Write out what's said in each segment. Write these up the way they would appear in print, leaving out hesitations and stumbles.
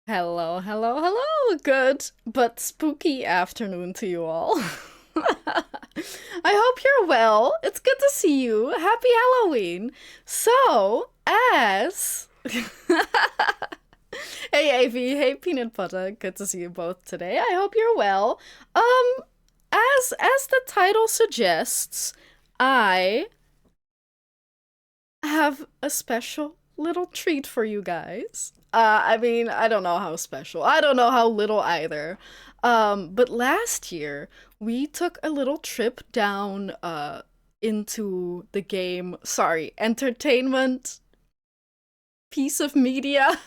Hello, hello, hello. Good but spooky afternoon to you all. I hope you're well. It's good to see you. Happy Halloween. So, as Hey Avi, hey Peanut Butter. Good to see you both today. I hope you're well. Um as the title suggests, I have a special little treat for you guys. I don't know how special. I don't know how little either. But last year we took a little trip down into the game, sorry, entertainment piece of media.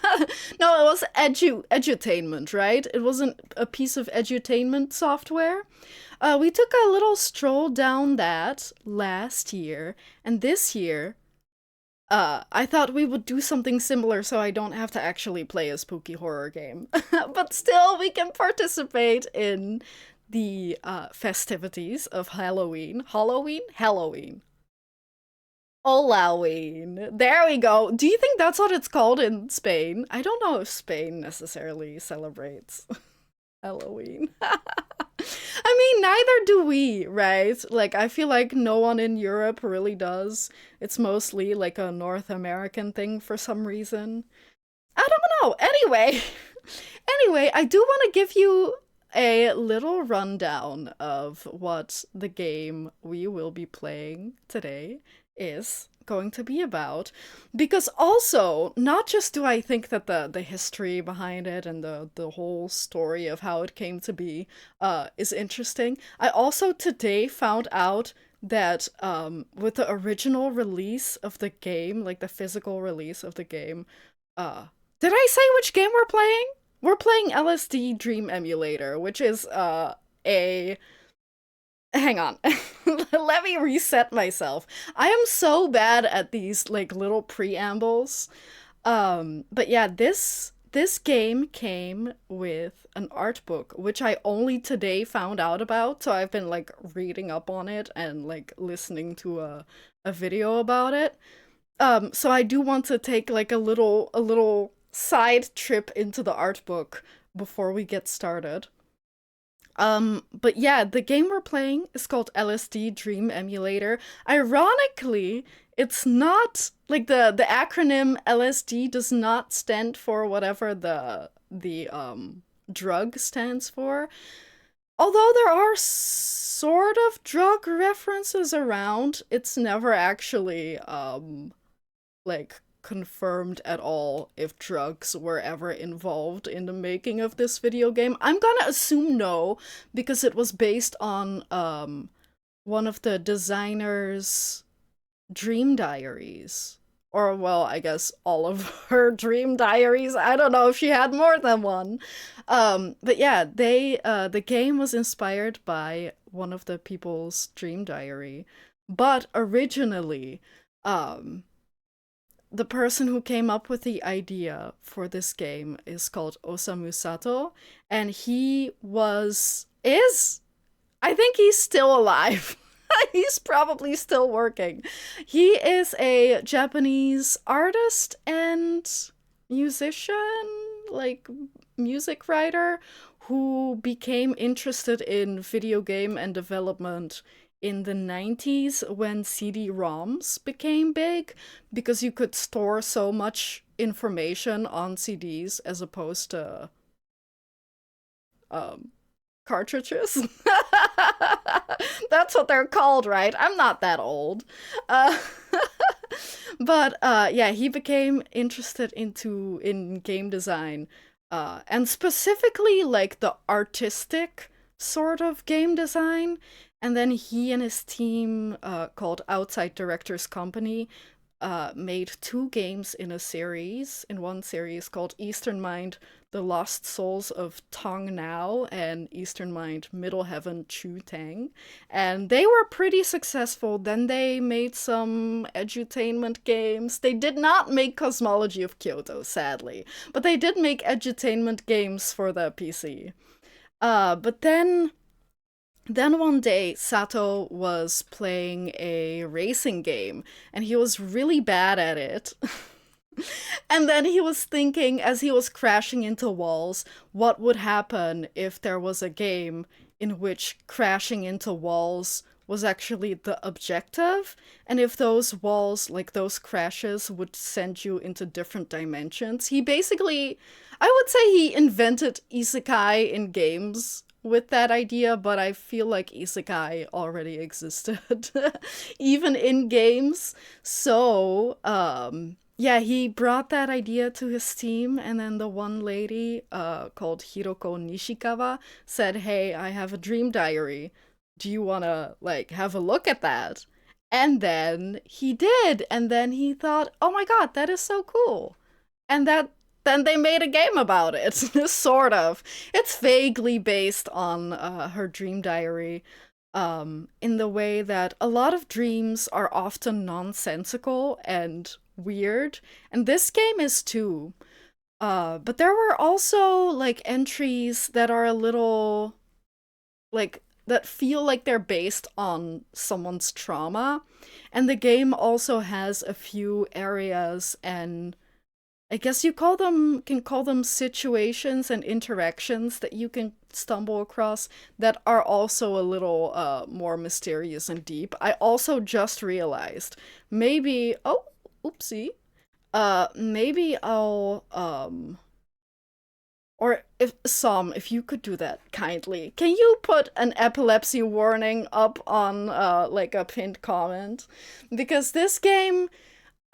No, it was edutainment, right? It wasn't a piece of edutainment software. We took a little stroll down that last year, and this year I thought we would do something similar so I don't have to actually play a spooky horror game. But still, we can participate in the festivities of Halloween. Halloween? Halloween. Halloween. There we go. Do you think that's what it's called in Spain? I don't know if Spain necessarily celebrates Halloween. I mean, neither do we, right? Like, I feel like no one in Europe really does. It's mostly like a North American thing for some reason. I don't know. Anyway, I do want to give you a little rundown of what the game we will be playing today is going to be about, because also not just do I think that the history behind it and the whole story of how it came to be is interesting. I also today found out that with the original release of the game, like the physical release of the game, uh did I say which game we're playing? We're playing LSD Dream Emulator, which is a hang on. Let me reset myself. I am so bad at these like little preambles. But yeah, this game came with an art book, which I only today found out about, so I've been like reading up on it and like listening to a video about it. So I do want to take like a little side trip into the art book before we get started. But yeah, the game we're playing is called LSD Dream Emulator. Ironically, it's not like the acronym LSD does not stand for whatever the drug stands for. Although there are sort of drug references around, it's never actually like confirmed at all if drugs were ever involved in the making of this video game. I'm gonna assume no, because it was based on one of the designer's dream diaries. Or well, I guess all of her dream diaries. I don't know if she had more than one. But yeah, the game was inspired by one of the people's dream diary. But originally, um the person who came up with the idea for this game is called Osamu Sato, and he was is I think he's still alive. He's probably still working. He is a Japanese artist and musician, like music writer, who became interested in video game and development in the 90s when CD-ROMs became big, because you could store so much information on CDs as opposed to um cartridges. That's what they're called, right? I'm not that old. Uh, but yeah, he became interested in game design, and specifically like the artistic sort of game design. And then he and his team, called Outside Directors Company, made two games in a series, in one series called Eastern Mind, The Lost Souls of Tong Nao, and Eastern Mind, Middle Heaven, Chu Tang. And they were pretty successful. Then they made some edutainment games. They did not make Cosmology of Kyoto, sadly, but they did make edutainment games for the PC. But then one day, Sato was playing a racing game, and he was really bad at it. And then he was thinking, as he was crashing into walls, what would happen if there was a game in which crashing into walls was actually the objective, and if those walls, like those crashes, would send you into different dimensions. He basically, I would say he invented isekai in games with that idea, but I feel like isekai already existed, even in games. So, yeah, he brought that idea to his team, and then the one lady, called Hiroko Nishikawa, said, "Hey, I have a dream diary. Do you wanna, like, have a look at that?" And then he did, and then he thought, "Oh my god, that is so cool." And then they made a game about it, sort of. It's vaguely based on her dream diary, in the way that a lot of dreams are often nonsensical and weird, and this game is too. But there were also like entries that are a little like that feel like they're based on someone's trauma, and the game also has a few areas and I guess you can call them situations and interactions that you can stumble across that are also a little more mysterious and deep. I also just realized maybe, oh, oopsie. Maybe I'll or if you could do that kindly, can you put an epilepsy warning up on like a pinned comment? Because this game,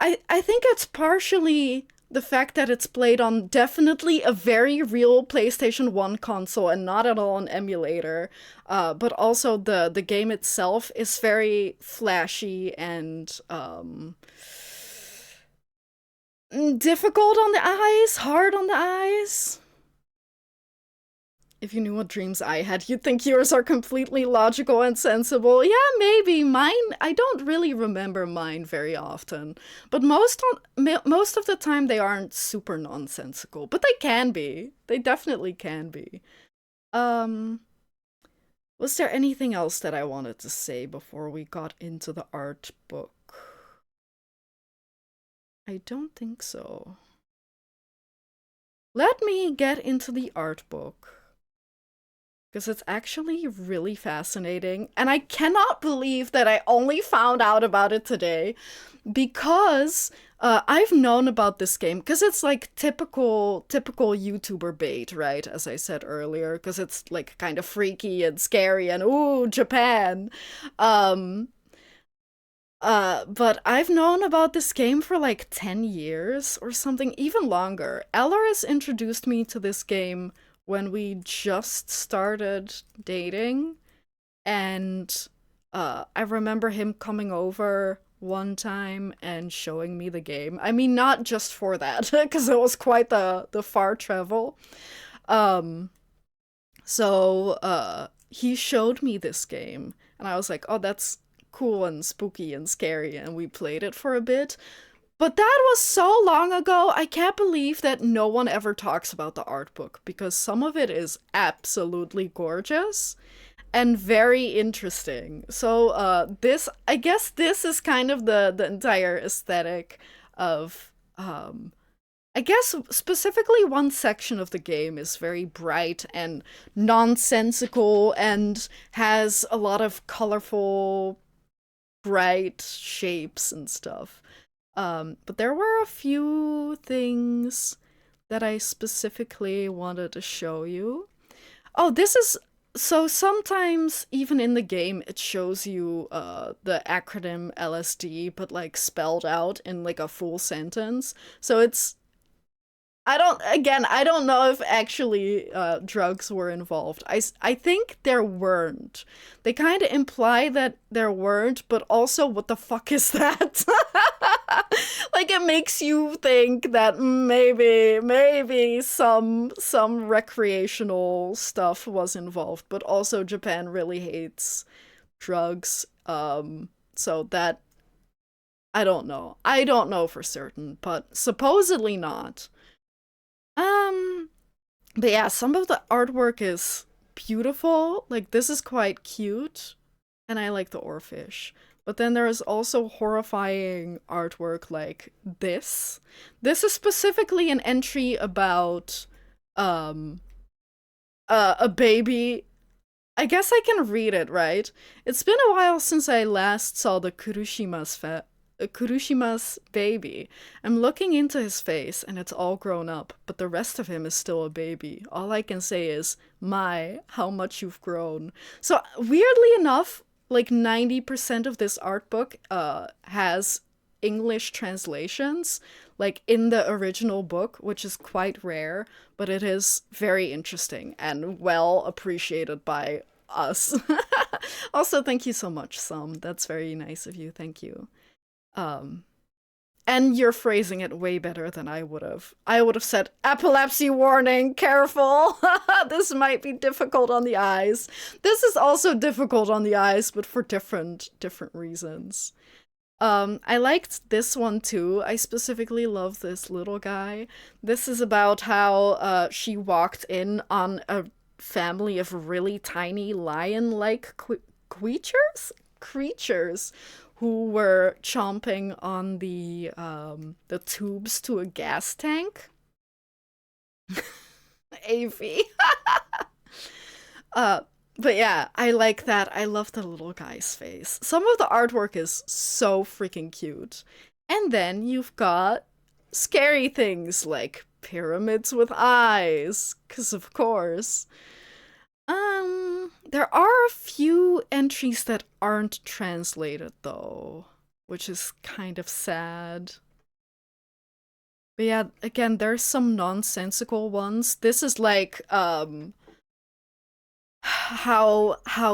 I think it's partially the fact that it's played on definitely a very real PlayStation 1 console and not at all an emulator. But also the game itself is very flashy and difficult on the eyes, hard on the eyes. If you knew what dreams I had, you'd think yours are completely logical and sensible. Yeah, maybe. Mine, I don't really remember mine very often. But most of the time they aren't super nonsensical, but they can be. They definitely can be. Um, was there anything else that I wanted to say before we got into the art book? I don't think so. Let me get into the art book, because it's actually really fascinating. And I cannot believe that I only found out about it today, because I've known about this game because it's like typical YouTuber bait, right? As I said earlier, because it's like kind of freaky and scary and ooh, Japan. Um, but I've known about this game for like 10 years or something, even longer. Elleris introduced me to this game when we just started dating, and I remember him coming over one time and showing me the game. I mean, not just for that, because it was quite the far travel. Um, so he showed me this game, and I was like, "Oh, that's cool and spooky and scary," and we played it for a bit. But that was so long ago, I can't believe that no one ever talks about the art book, because some of it is absolutely gorgeous and very interesting. So this, I guess this is kind of the entire aesthetic of I guess specifically one section of the game is very bright and nonsensical and has a lot of colorful bright shapes and stuff. But there were a few things that I specifically wanted to show you. Oh, this is so sometimes even in the game it shows you the acronym LSD but like spelled out in like a full sentence. So it's I don't know if actually drugs were involved. I think there weren't. They kind of imply that there weren't, but also, what the fuck is that? Like, it makes you think that maybe some recreational stuff was involved, but also Japan really hates drugs. So that I don't know for certain, but supposedly not. Um, but yeah, some of the artwork is beautiful. Like, this is quite cute, and I like the oarfish. But then there is also horrifying artwork like this. This is specifically an entry about um a baby. I guess I can read it, right? It's been a while since I last saw the Kurushima's baby. I'm looking into his face and it's all grown up, but the rest of him is still a baby. All I can say is, my, how much you've grown. So weirdly enough, like 90% of this art book has English translations, like in the original book, which is quite rare, but it is very interesting and well appreciated by us. Also, thank you so much, Sam. That's very nice of you. Thank you. Um, and you're phrasing it way better than I would have. I would have said, epilepsy warning, careful. This might be difficult on the eyes. This is also difficult on the eyes, but for different reasons. I liked this one too. I specifically love this little guy. This is about how she walked in on a family of really tiny lion-like creatures who were chomping on the tubes to a gas tank. AV. uh but yeah, I like that. I love the little guy's face. Some of the artwork is so freaking cute. And then you've got scary things like pyramids with eyes, cuz of course. There are a few entries that aren't translated though, which is kind of sad. But yeah, again, there's some nonsensical ones. This is like how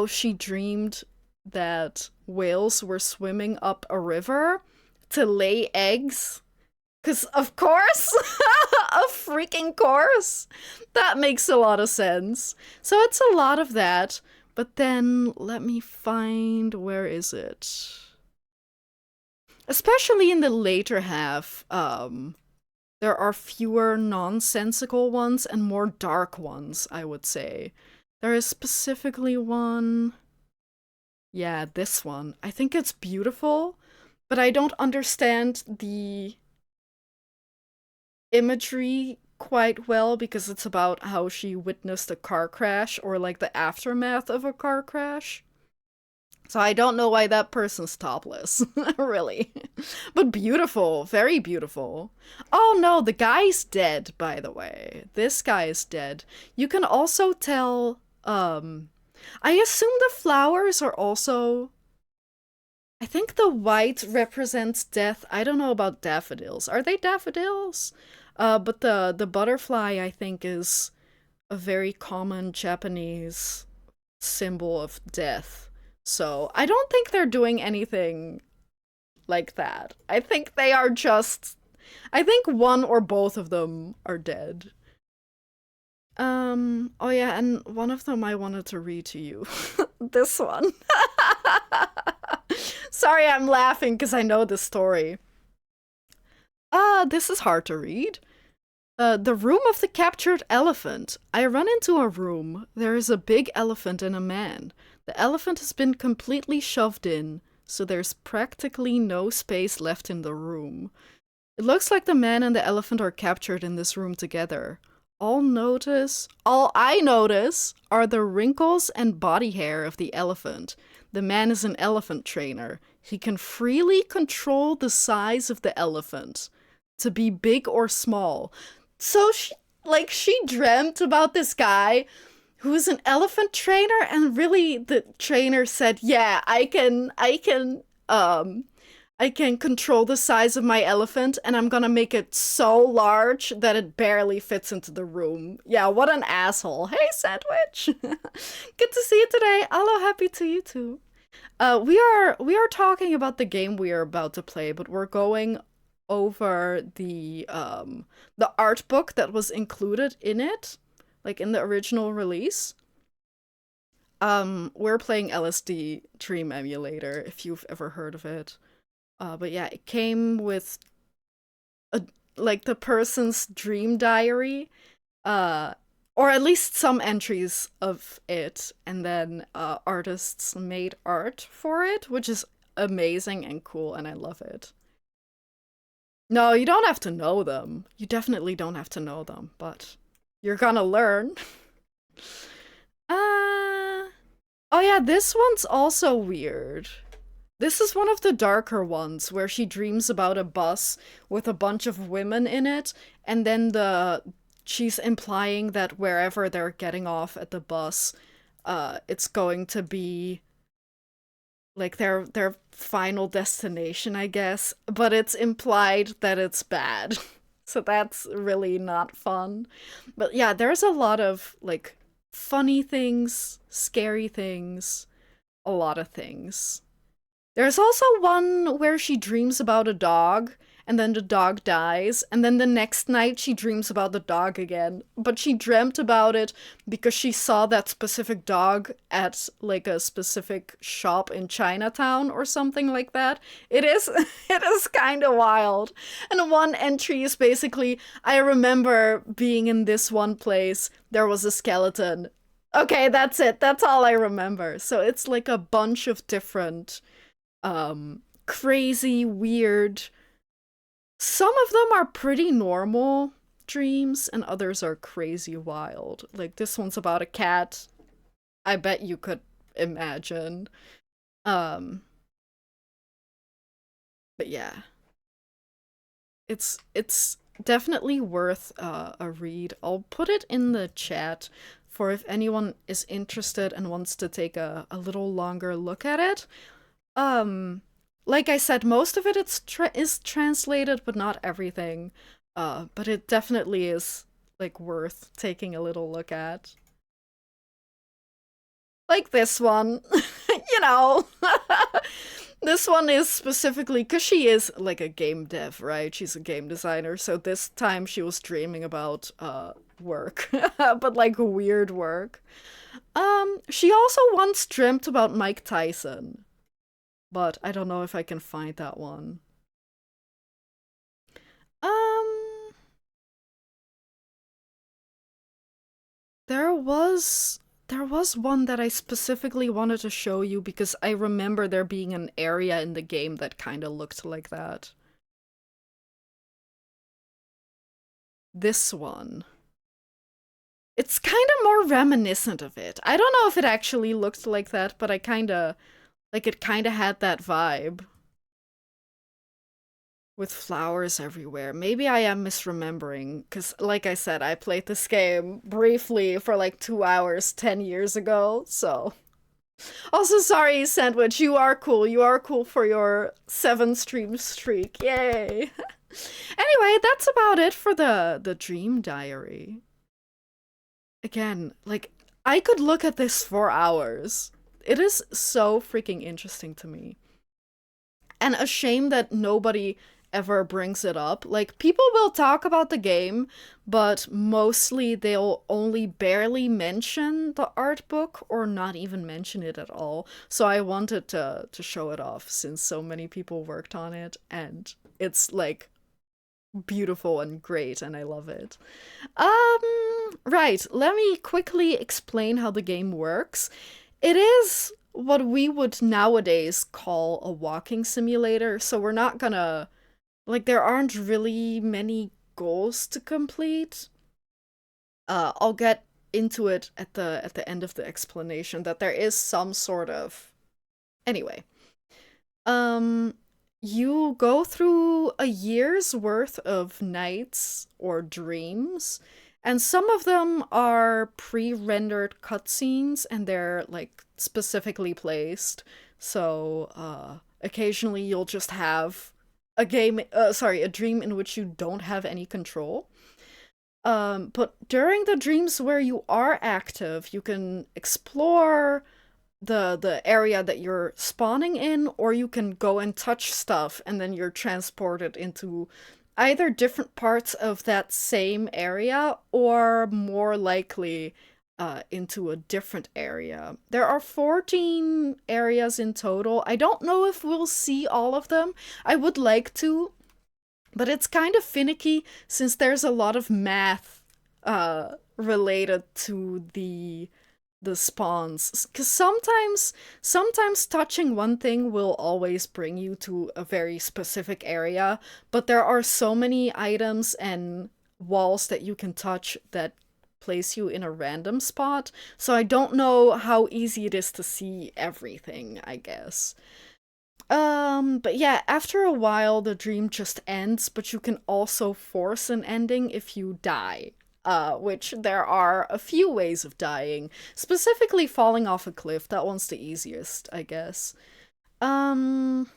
she dreamed that whales were swimming up a river to lay eggs. Cause of course, a freaking course. That makes a lot of sense. So it's a lot of that. But then let me find, where is it? Especially in the later half, there are fewer nonsensical ones and more dark ones, I would say. There is specifically one. Yeah, this one. I think it's beautiful, but I don't understand the imagery quite well because it's about how she witnessed a car crash or like the aftermath of a car crash. So I don't know why that person's topless, really. But beautiful, very beautiful. Oh no, the guy's dead, by the way. This guy is dead. You can also tell, I assume the flowers are also, I think the white represents death. I don't know about daffodils. Are they daffodils? But the butterfly, I think, is a very common Japanese symbol of death. So I don't think they're doing anything like that. I think they are just. I think one or both of them are dead. Oh yeah, and one of them I wanted to read to you. This one. Sorry, I'm laughing because I know this story. This is hard to read. The room of the captured elephant. I run into a room. There is a big elephant and a man. The elephant has been completely shoved in, so there's practically no space left in the room. It looks like the man and the elephant are captured in this room together. All I notice are the wrinkles and body hair of the elephant. The man is an elephant trainer. He can freely control the size of the elephant to be big or small. So she dreamt about this guy who is an elephant trainer, and really the trainer said, "Yeah, I can control the size of my elephant, and I'm gonna make it so large that it barely fits into the room." Yeah, what an asshole. Hey, Sandwich. Good to see you today. Hello, happy to you too. We are talking about the game we are about to play, but we're going over the art book that was included in it, like in the original release. We're playing LSD Dream Emulator, if you've ever heard of it. But yeah, it came with a like the person's dream diary, or at least some entries of it, and then artists made art for it, which is amazing and cool, and I love it. No, you don't have to know them. You definitely don't have to know them, but you're gonna learn. Uh, oh yeah, this one's also weird. This is one of the darker ones where she dreams about a bus with a bunch of women in it, and then she's implying that wherever they're getting off at the bus, it's going to be like their final destination, I guess, but it's implied that it's bad. So that's really not fun. But yeah, there's a lot of like funny things, scary things, a lot of things. There's also one where she dreams about a dog, and then the dog dies, and then the next night she dreams about the dog again. But she dreamt about it because she saw that specific dog at like a specific shop in Chinatown or something like that. It is it is kind of wild. And one entry is basically, I remember being in this one place, there was a skeleton. Okay, that's it. That's all I remember. So it's like a bunch of different crazy, weird. Some of them are pretty normal dreams, and others are crazy wild. Like this one's about a cat. I bet you could imagine. Um, but yeah, it's definitely worth a read. I'll put it in the chat for if anyone is interested and wants to take a little longer look at it. Um, like I said, most of it is translated, but not everything. But it definitely is like worth taking a little look at. Like this one, you know. This one is specifically because she is like a game dev, right? She's a game designer, so this time she was dreaming about work, but like weird work. She also once dreamt about Mike Tyson, but I don't know if I can find that one. Um, there was there was one that I specifically wanted to show you because I remember there being an area in the game that kind of looked like that. This one. It's kind of more reminiscent of it. I don't know if it actually looked like that, but I kind of like it kind of had that vibe. With flowers everywhere. Maybe I am misremembering, because, like I said, I played this game briefly for like 2 hours 10 years ago, so. Also, sorry, Sandwich, you are cool. You are cool for your 7 stream streak. Yay! Anyway, that's about it for the Dream Diary. Again, like, I could look at this for hours. It is so freaking interesting to me. And a shame that nobody ever brings it up. Like, people will talk about the game, but mostly they'll only barely mention the art book or not even mention it at all. So I wanted to show it off since so many people worked on it, and it's like beautiful and great, and I love it. Right, let me quickly explain how the game works. It is what we would nowadays call a walking simulator, so we're not gonna like there aren't really many goals to complete. I'll get into it at the end of the explanation that there is some sort of anyway. Um you go through a year's worth of nights or dreams, and some of them are pre-rendered cutscenes and they're like specifically placed. So occasionally you'll just have a dream in which you don't have any control. But during the dreams where you are active, you can explore the area that you're spawning in, or you can go and touch stuff and then you're transported into either different parts of that same area or more likely into a different area. There are 14 areas in total. I don't know if we'll see all of them. I would like to, but it's kind of finicky since there's a lot of math related to the the spawns, because sometimes touching one thing will always bring you to a very specific area, but there are so many items and walls that you can touch that place you in a random spot, so I don't know how easy it is to see everything, I guess. But yeah, after a while the dream just ends, but you can also force an ending if you die. Which there are a few ways of dying. Specifically falling off a cliff. That one's the easiest, I guess. Um,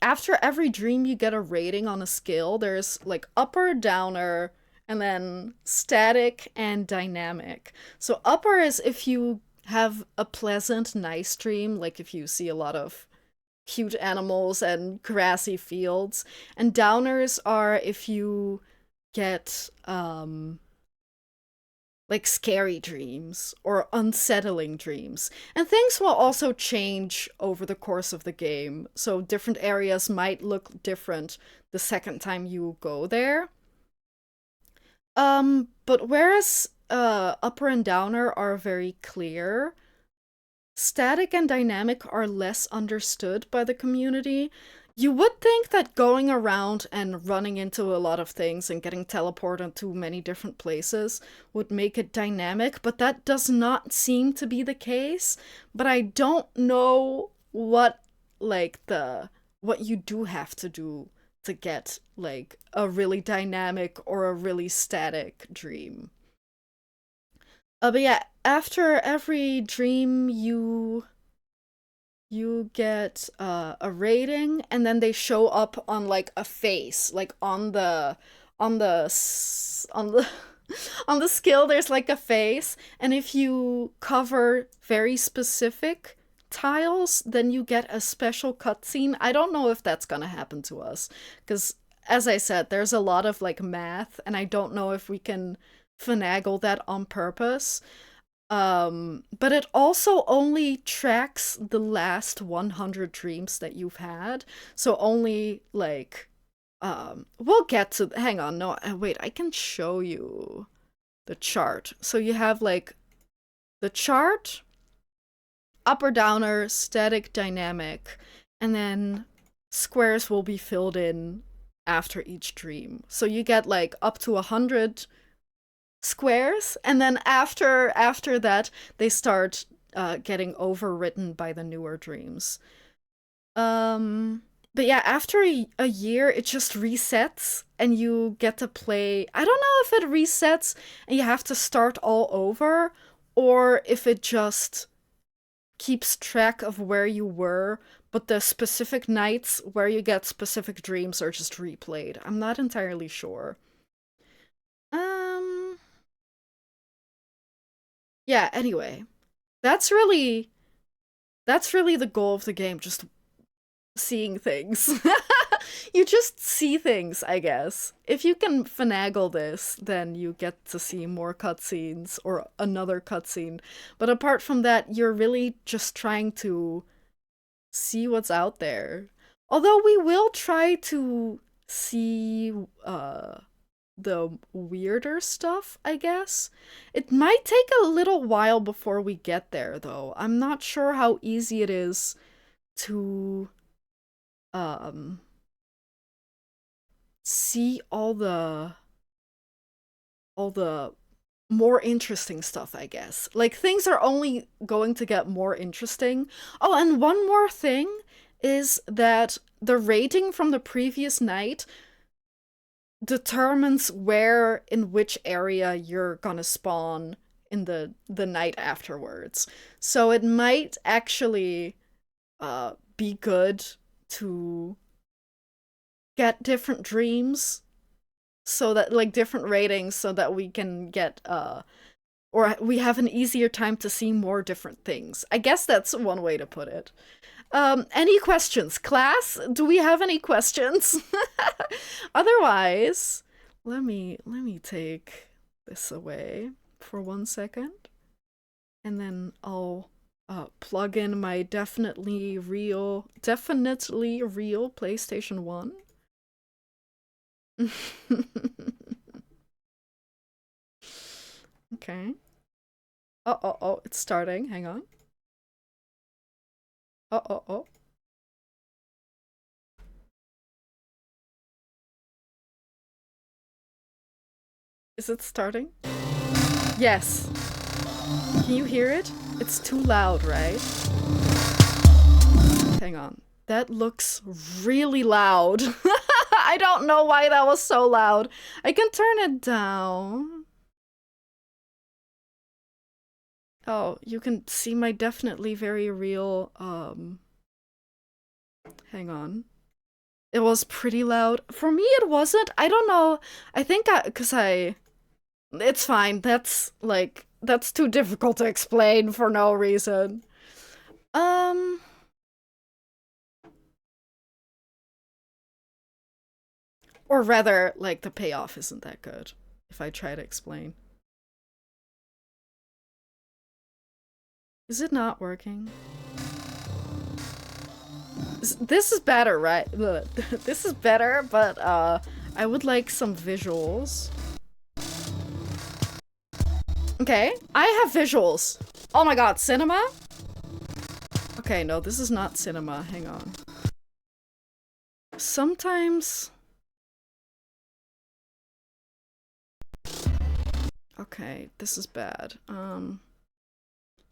After every dream you get a rating on a scale. There's like upper, downer, and then static and dynamic. So upper is if you have a pleasant, nice dream, like if you see a lot of cute animals and grassy fields. And downers are if you get like scary dreams or unsettling dreams. And things will also change over the course of the game. So different areas might look different the second time you go there. But whereas upper and downer are very clear, static and dynamic are less understood by the community. You would think that going around and running into a lot of things and getting teleported to many different places would make it dynamic, but that does not seem to be the case. But I don't know what you do have to do to get like a really dynamic or a really static dream. But yeah, after every dream you get a rating, and then they show up on like a face, like on the on the skill there's like a face, and if you cover very specific tiles, then you get a special cutscene. I don't know if that's gonna happen to us, because as I said, there's a lot of like math, and I don't know if we can finagle that on purpose. But it also only tracks the last 100 dreams that you've had. So only like we'll get to hang on, no, wait, I can show you the chart. So you have like the chart, upper downer, static, dynamic, and then squares will be filled in after each dream. So you get like up to 100 squares, and then after that they start getting overwritten by the newer dreams. But yeah, after a year it just resets and you get to play. I don't know if it resets and you have to start all over, or if it just keeps track of where you were, but the specific nights where you get specific dreams are just replayed. I'm not entirely sure. um yeah, anyway, that's really that's really the goal of the game, just seeing things. You just see things, I guess. If you can finagle this, then you get to see more cutscenes or another cutscene. But apart from that, you're really just trying to see what's out there. Although we will try to see the weirder stuff, I guess. It might take a little while before we get there, though. I'm not sure how easy it is to um see all the more interesting stuff, I guess. Like things are only going to get more interesting. Oh, and one more thing is that the rating from the previous night determines where in which area you're gonna spawn in the night afterwards. So it might actually be good to get different dreams, so that like different ratings, so that we can get or we have an easier time to see more different things. I guess that's one way to put it. Any questions, class? Do we have any questions? Otherwise, let me take this away for 1 second, and then I'll plug in my definitely real PlayStation 1. Okay. Oh, it's starting. Hang on. Oh. Is it starting? Yes. Can you hear it? It's too loud, right? Hang on. That looks really loud. I don't know why that was so loud. I can turn it down. Oh, you can see my definitely very real, hang on. It was pretty loud. For me, it wasn't. I don't know. I think it's fine. That's too difficult to explain for no reason. Or rather, like, the payoff isn't that good, if I try to explain. Is it not working? This is better, right? This is better, but, I would like some visuals. Okay, I have visuals. Oh my god, cinema? Okay, no, this is not cinema. Hang on. Sometimes... Okay, this is bad.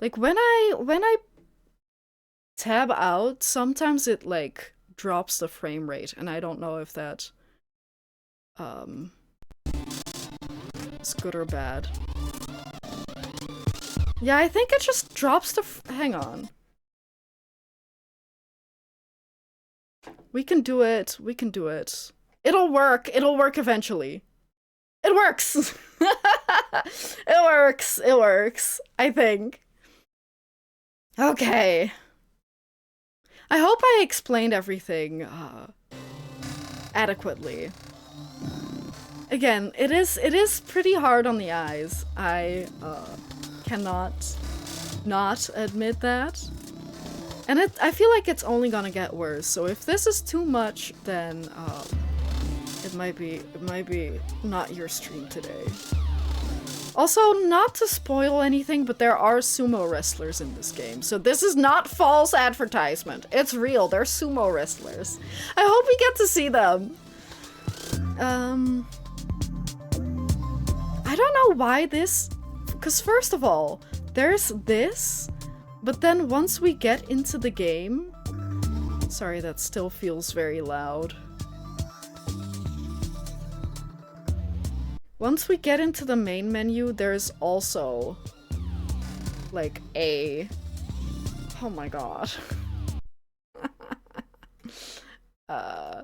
Like, when I tab out, sometimes it, like, drops the frame rate, and I don't know if that, is good or bad. Yeah, I think it just drops the hang on. We can do it. We can do it. It'll work. It'll work eventually. It works! It works. It works. I think. Okay. I hope I explained everything, adequately. Again, it is pretty hard on the eyes. I, cannot not admit that. And I feel like it's only gonna get worse, so if this is too much, then, it might be not your stream today. Also, not to spoil anything, but there are sumo wrestlers in this game, so this is not false advertisement. It's real, they're sumo wrestlers. I hope we get to see them. I don't know why this... Because first of all, there's this, but then once we get into the game... Sorry, that still feels very loud. Once we get into the main menu, there's also, like, a... Oh my god. I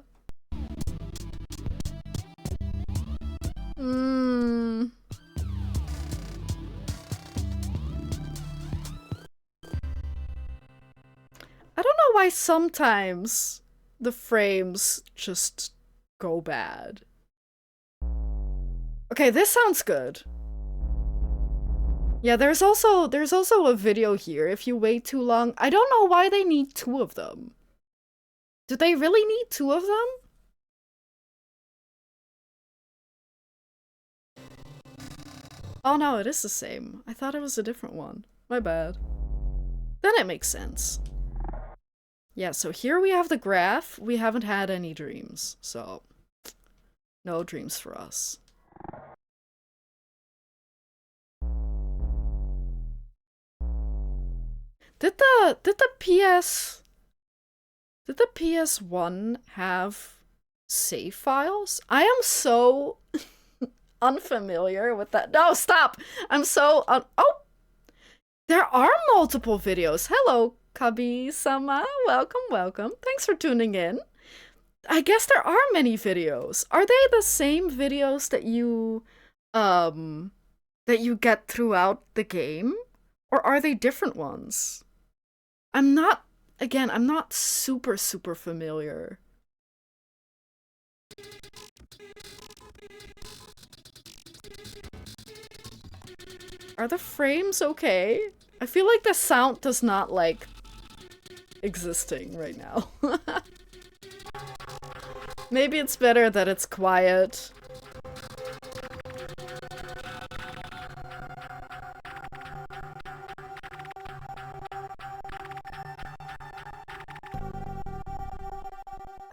don't know why sometimes the frames just go bad. Okay, this sounds good. Yeah, there's also a video here if you wait too long. I don't know why they need two of them. Do they really need two of them? Oh no, it is the same. I thought it was a different one. My bad. Then it makes sense. Yeah, so here we have the graph. We haven't had any dreams, so no dreams for us. Did the PS1 have save files? I am so unfamiliar with that. No, stop! I'm so oh! There are multiple videos. Hello, Kabi-sama. Welcome, welcome. Thanks for tuning in. I guess there are many videos. Are they the same videos that you get throughout the game? Or are they different ones? I'm not super familiar. Are the frames okay? I feel like the sound does not like existing right now. Maybe it's better that it's quiet.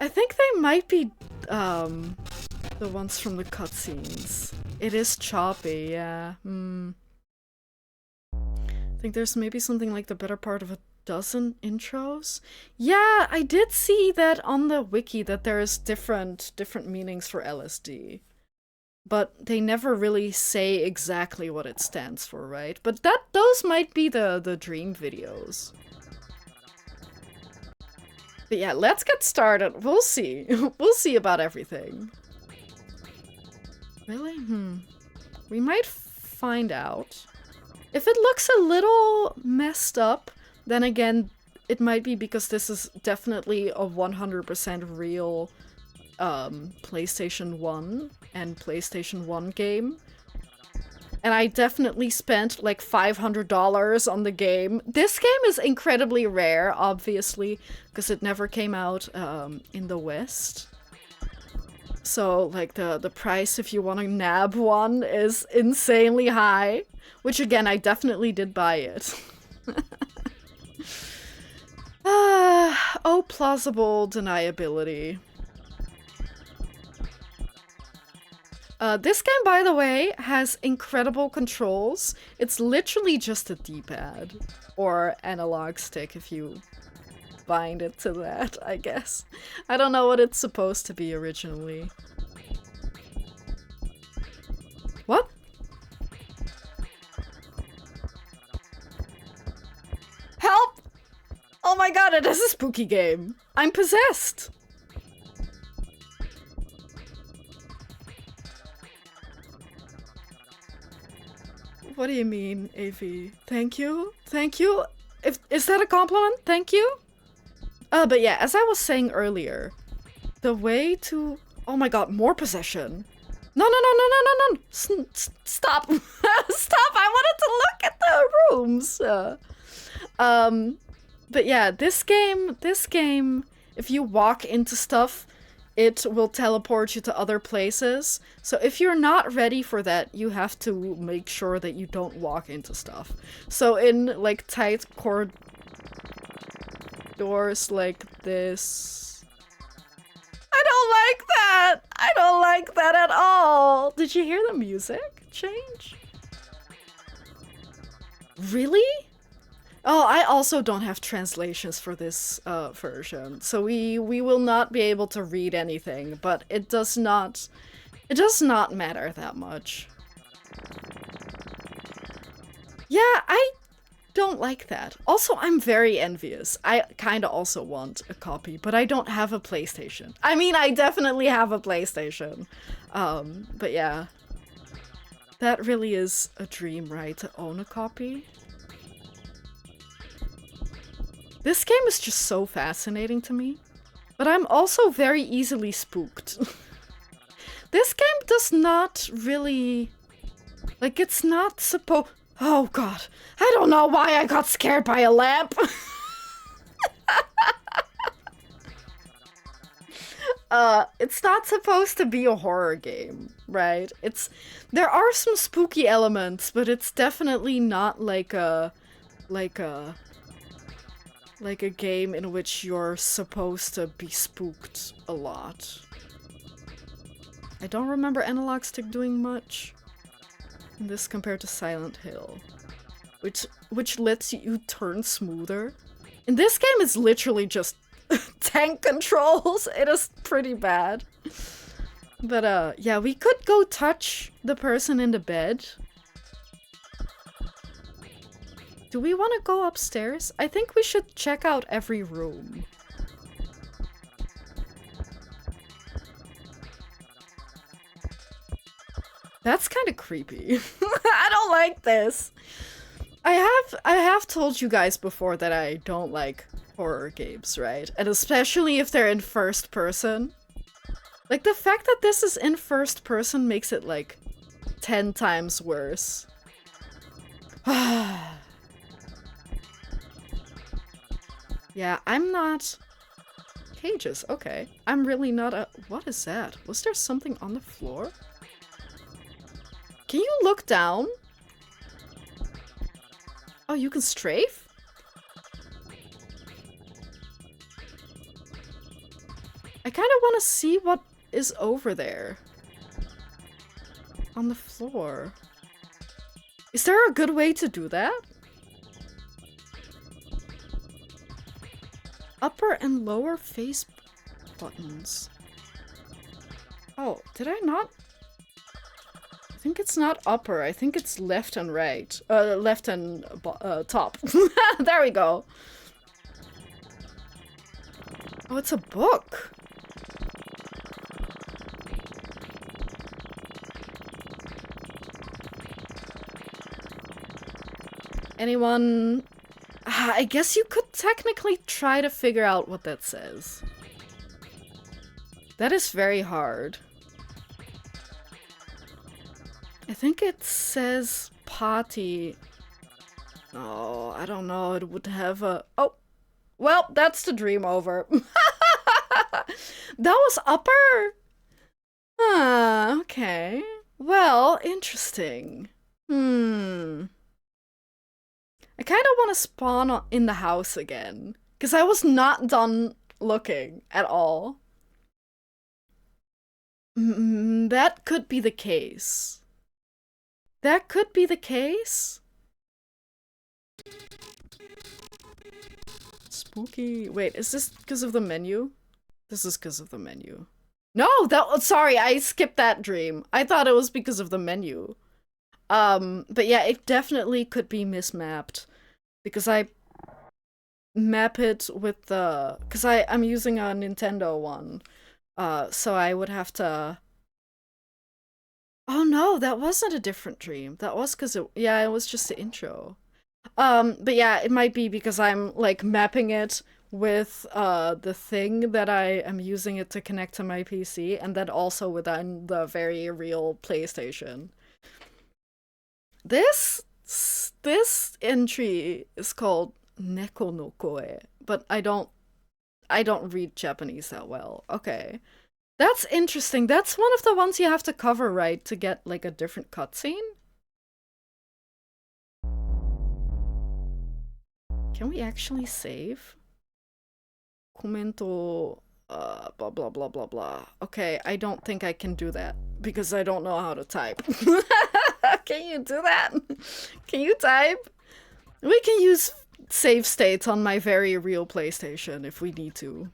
I think they might be, the ones from the cutscenes. It is choppy, yeah. I think there's maybe something like the better part of a dozen intros. Yeah, I did see that on the wiki that there's different meanings for LSD. But they never really say exactly what it stands for, right? But those might be the dream videos. But yeah, let's get started. We'll see. We'll see about everything. Really? We might find out. If it looks a little messed up, then again, it might be because this is definitely a 100% real PlayStation 1 and PlayStation 1 game. And I definitely spent like $500 on the game. This game is incredibly rare, obviously, because it never came out in the West. So, like, the price if you want to nab one is insanely high. Which, again, I definitely did buy it. Oh, plausible deniability. This game, by the way, has incredible controls. It's literally just a D-pad. Or analog stick if you bind it to that, I guess. I don't know what it's supposed to be originally. What? Help! Oh my god, it is a spooky game. I'm possessed. What do you mean, AV? Thank you? Thank you? Is that a compliment? Thank you? But yeah, as I was saying earlier, the way to... Oh my god, more possession. No. Stop. Stop, I wanted to look at the rooms. But yeah, this game, if you walk into stuff, it will teleport you to other places. So if you're not ready for that, you have to make sure that you don't walk into stuff. So in, like, tight corridors like this... I don't like that! I don't like that at all! Did you hear the music change? Really? Oh, I also don't have translations for this version, so we will not be able to read anything, but it does not matter that much. Yeah, I don't like that. Also, I'm very envious. I kinda also want a copy, but I don't have a PlayStation. I mean, I definitely have a PlayStation. But yeah. That really is a dream, right? To own a copy. This game is just so fascinating to me. But I'm also very easily spooked. This game does not really... Like, it's not supposed... Oh god. I don't know why I got scared by a lamp. It's not supposed to be a horror game, right? There are some spooky elements, but it's definitely not like a game in which you're supposed to be spooked a lot. I don't remember Analog Stick doing much in this compared to Silent Hill, which lets you turn smoother. In this game, it's literally just tank controls. It is pretty bad. But yeah, we could go touch the person in the bed. Do we want to go upstairs? I think we should check out every room. That's kind of creepy. I don't like this. I have told you guys before that I don't like horror games, right? And especially if they're in first person. Like, the fact that this is in first person makes it, like, 10 times worse. Yeah, I'm not... Cages, okay. I'm really not a... What is that? Was there something on the floor? Can you look down? Oh, you can strafe? I kind kind of want to see what is over there. On the floor. Is there a good way to do that? Upper and lower face buttons. Oh, did I not? I think it's not upper. I think it's left and right. Left and top. There we go. Oh, it's a book. Anyone? I guess you could technically try to figure out what that says. That is very hard. I think it says party. Oh, I don't know. It would have a... Oh! Well, that's the dream over. That was upper? Ah, okay. Well, interesting. I kind of want to spawn in the house again. Because I was not done looking at all. That could be the case. That could be the case? Spooky. Wait, is this because of the menu? This is because of the menu. No, sorry, I skipped that dream. I thought it was because of the menu. But yeah, it definitely could be mismapped. Because I map it with the... Because I'm using a Nintendo one. So I would have to... Oh no, that wasn't a different dream. That was because it... Yeah, it was just the intro. But yeah, it might be because I'm, like, mapping it with, the thing that I am using it to connect to my PC, and then also within the very real PlayStation. This entry is called Neko no Koe, but I don't read Japanese that well. Okay. That's interesting. That's one of the ones you have to cover, right, to get, like, a different cutscene? Can we actually save? Commento, blah blah blah blah blah. Okay, I don't think I can do that, because I don't know how to type. Can you do that? Can you type? We can use save states on my very real PlayStation if we need to.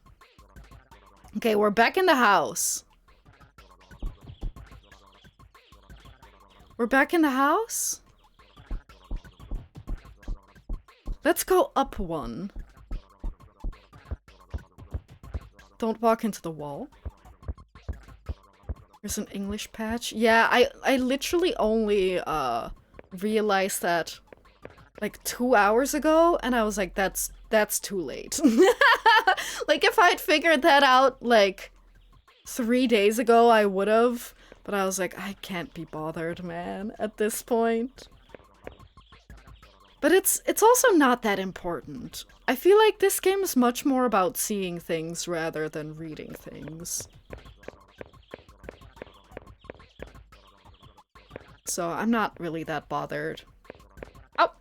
Okay, we're back in the house. We're back in the house? Let's go up one. Don't walk into the wall. There's an English patch. Yeah, I literally only realized that like 2 hours ago, and I was like, that's too late. Like, if I'd figured that out like 3 days ago, I would have. But I was like, I can't be bothered, man, at this point. But it's also not that important. I feel like this game is much more about seeing things rather than reading things. So I'm not really that bothered.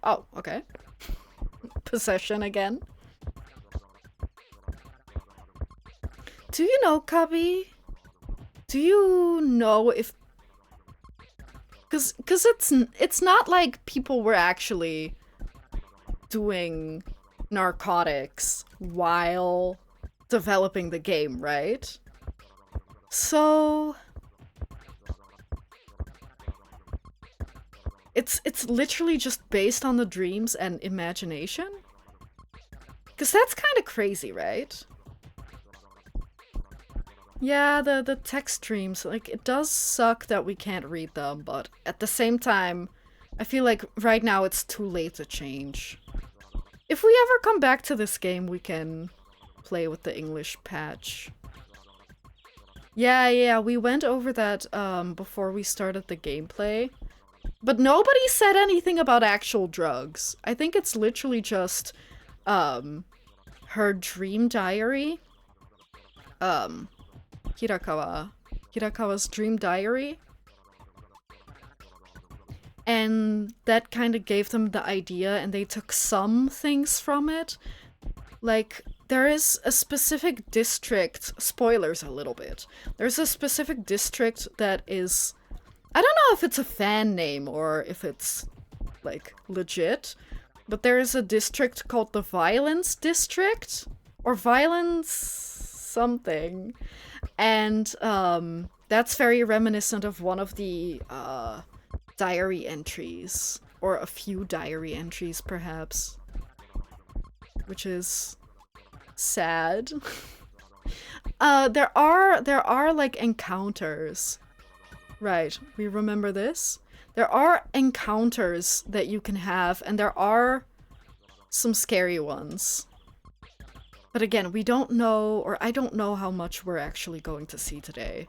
Oh, okay. Possession again. Do you know, Cubby? Do you know if... Cause it's not like people were actually doing narcotics while developing the game, right? So... It's literally just based on the dreams and imagination? Cause that's kind of crazy, right? Yeah, the text dreams, like, it does suck that we can't read them, but at the same time, I feel like right now it's too late to change. If we ever come back to this game, we can play with the English patch. Yeah, we went over that before we started the gameplay. But nobody said anything about actual drugs. I think it's literally just her dream diary. Hirakawa's dream diary. And that kind of gave them the idea, and they took some things from it. like, there is a specific district, spoilers a little bit, there's a specific district that is, I don't know if it's a fan name or if it's, like, legit, but there is a district called the Violence District, or Violence something, and, that's very reminiscent of one of the, diary entries, or a few diary entries, perhaps, which is sad. There are like encounters. Right, we remember this? There are encounters that you can have, and there are some scary ones. But again, we don't know, or I don't know how much we're actually going to see today.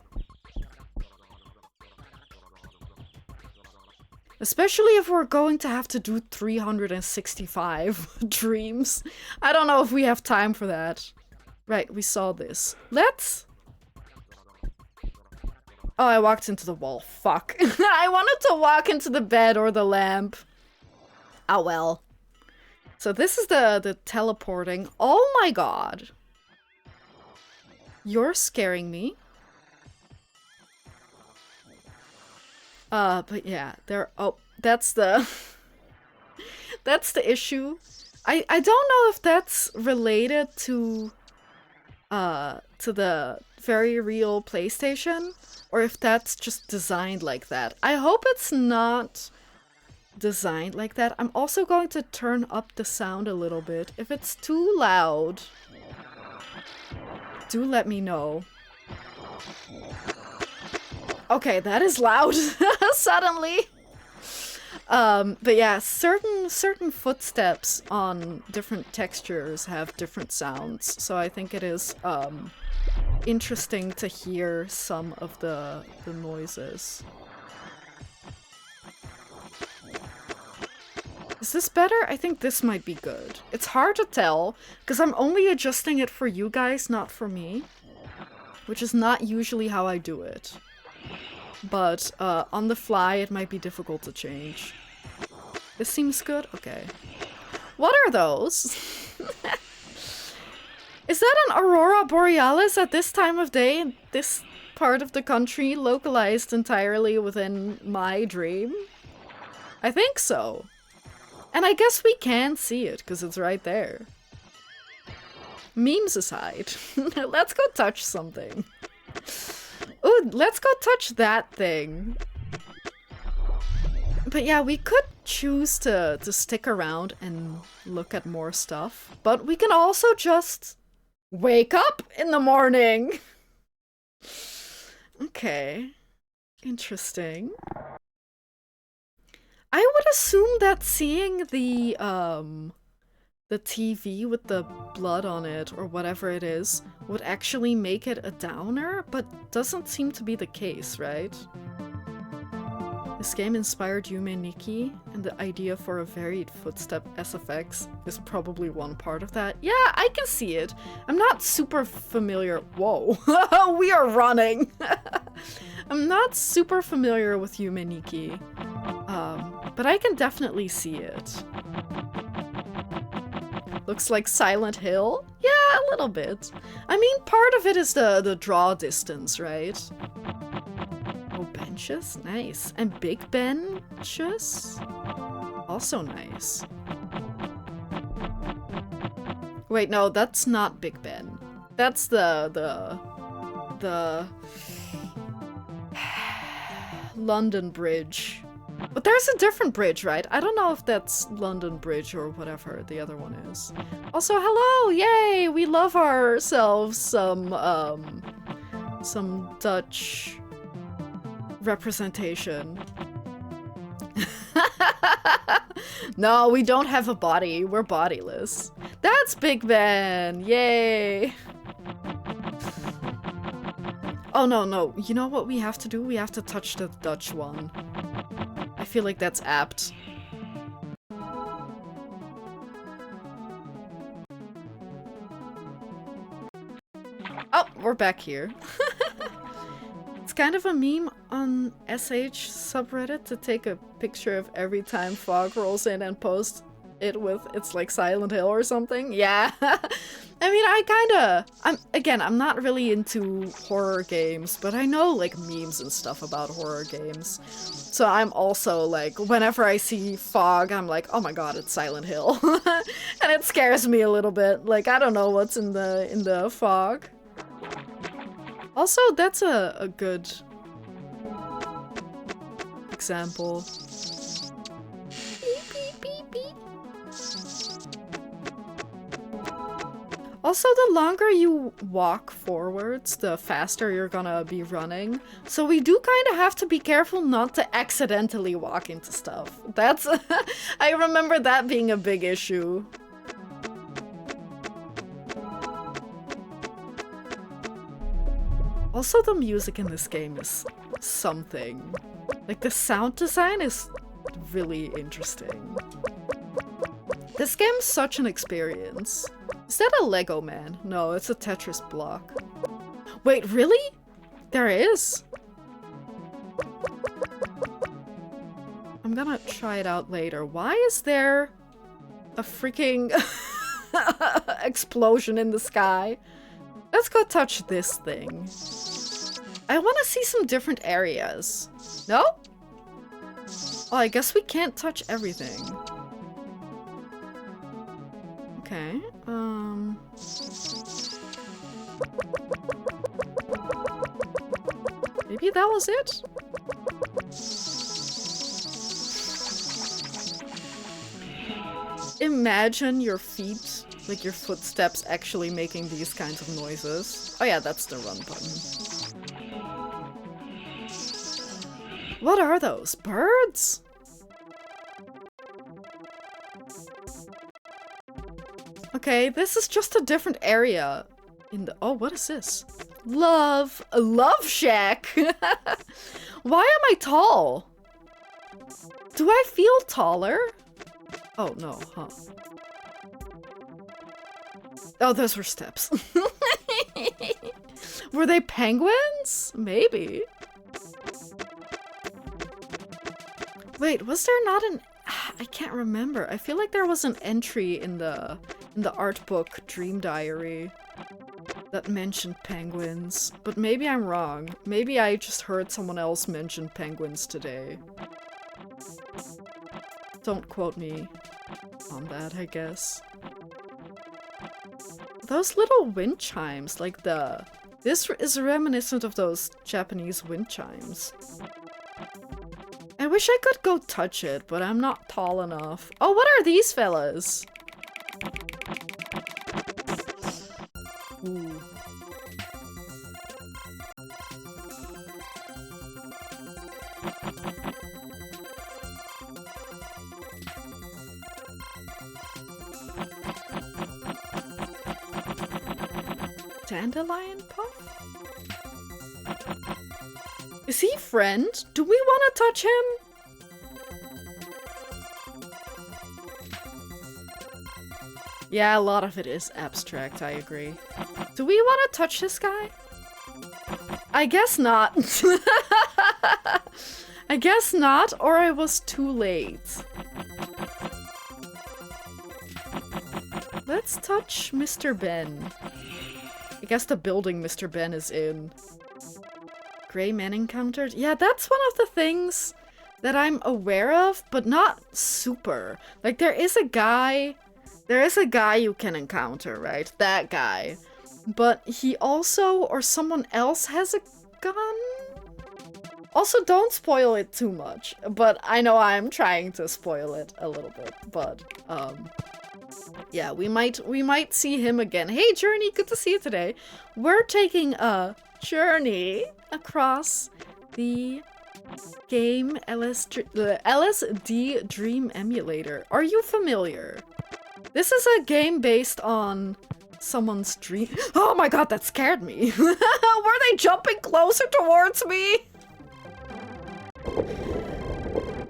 Especially if we're going to have to do 365 dreams. I don't know if we have time for that. Right, we saw this. Let's... Oh, I walked into the wall. Fuck. I wanted to walk into the bed or the lamp. Oh well. So this is the teleporting. Oh my god. You're scaring me. But yeah, there... Oh, that's the... that's the issue. I don't know if that's related to the very real PlayStation, or if that's just designed like that. I hope it's not designed like that. I'm also going to turn up the sound a little bit. If it's too loud, do let me know. Okay, that is loud suddenly. But yeah, certain footsteps on different textures have different sounds, so I think it is interesting to hear some of the noises. Is this better? I think this might be good. It's hard to tell, because I'm only adjusting it for you guys, not for me. Which is not usually how I do it. But on the fly, it might be difficult to change. This seems good? Okay. What are those? Is that an Aurora Borealis at this time of day in this part of the country, localized entirely within my dream? I think so. And I guess we can see it, because it's right there. Memes aside, let's go touch something. Ooh, let's go touch that thing. But yeah, we could choose to stick around and look at more stuff. But we can also just wake up in the morning. Okay. Interesting. I would assume that seeing the TV with the blood on it, or whatever it is, would actually make it a downer, but doesn't seem to be the case, right? This game inspired Yume Nikki, and the idea for a varied footstep SFX is probably one part of that. Yeah, I can see it. I'm not super familiar- Whoa. We are running! I'm not super familiar with Yume Nikki, but I can definitely see it. Looks like Silent Hill? Yeah, a little bit. I mean, part of it is the draw distance, right? Oh, benches? Nice. And big benches? Also nice. Wait, no, that's not Big Ben. That's the London Bridge. But there's a different bridge, right? I don't know if that's London Bridge or whatever the other one is. Also, hello! Yay! We love ourselves some Dutch representation. No, we don't have a body. We're bodiless. That's Big Ben! Yay! Oh, no. You know what we have to do? We have to touch the Dutch one. I feel like that's apt. Oh, we're back here. It's kind of a meme on SH subreddit to take a picture of every time fog rolls in and post it with it's like Silent Hill or something. Yeah. I mean, I'm not really into horror games, but I know like memes and stuff about horror games. So I'm also like, whenever I see fog, I'm like, oh my god, it's Silent Hill. And it scares me a little bit. Like, I don't know what's in the fog. Also, that's a good example. Beep, beep, beep, beep. Also, the longer you walk forwards, the faster you're gonna be running. So we do kind of have to be careful not to accidentally walk into stuff. That's... I remember that being a big issue. Also, the music in this game is something. Like, the sound design is really interesting. This game's such an experience. Is that a Lego man? No, it's a Tetris block. Wait, really? There is? I'm gonna try it out later. Why is there a freaking explosion in the sky? Let's go touch this thing. I want to see some different areas. No? Oh, I guess we can't touch everything. Okay, maybe that was it? Imagine your feet, like your footsteps, actually making these kinds of noises. Oh yeah, that's the run button. What are those? Birds? Okay, this is just a different area in the— oh, what is this? Love! A love shack! Why am I tall? Do I feel taller? Oh, no, huh. Oh, those were steps. Were they penguins? Maybe. Wait, was there not an— I can't remember. I feel like there was an entry in the art book Dream Diary that mentioned penguins, but maybe I'm wrong. Maybe I just heard someone else mention penguins today. Don't quote me on that, I guess. Those little wind chimes, like this is reminiscent of those Japanese wind chimes. I wish I could go touch it, but I'm not tall enough. Oh, what are these fellas? Ooh. Dandelion puff? Is he friend? Do we want to touch him? Yeah, a lot of it is abstract, I agree. Do we want to touch this guy? I guess not. I guess not, or I was too late. Let's touch Mr. Ben. I guess the building Mr. Ben is in. Gray men encountered? Yeah, that's one of the things that I'm aware of, but not super. Like, there is a guy you can encounter, right? That guy. But he also, or someone else, has a gun? Also, don't spoil it too much. But I know I'm trying to spoil it a little bit. But, yeah, we might see him again. Hey, Journey, good to see you today. We're taking a journey across the game LSD Dream Emulator. Are you familiar? This is a game based on someone's dream. Oh my god, that scared me. Were they jumping closer towards me?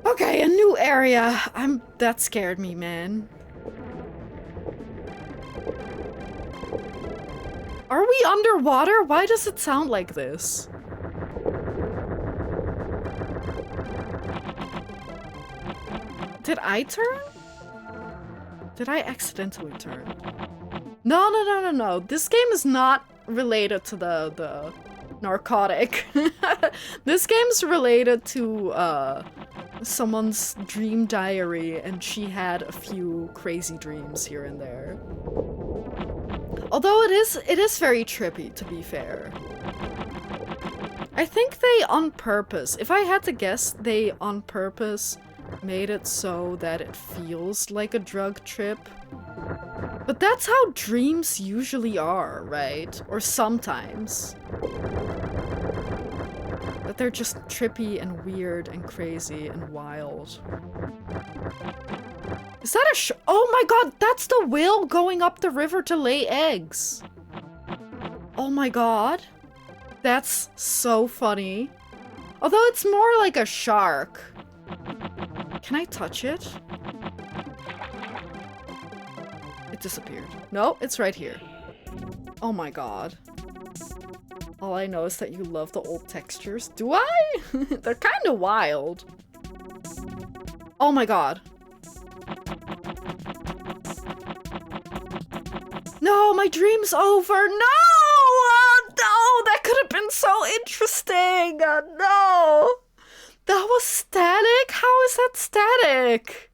Okay, a new area. That scared me, man. Are we underwater? Why does it sound like this? Did I turn? Did I accidentally turn? No, no, no, no, no. This game is not related to the narcotic. This game's related to someone's dream diary, and she had a few crazy dreams here and there. Although it is very trippy, to be fair. I think they on purpose, if I had to guess, they on purpose made it so that it feels like a drug trip. But that's how dreams usually are, right? Or sometimes. That they're just trippy and weird and crazy and wild. Is that a oh my god, that's the whale going up the river to lay eggs! Oh my god. That's so funny. Although it's more like a shark. Can I touch it? It disappeared. No, it's right here. Oh my god. All I know is that you love the old textures. Do I? They're kind of wild. Oh my god. No, my dream's over. No! No, that could have been so interesting. No. That was static? How is that static?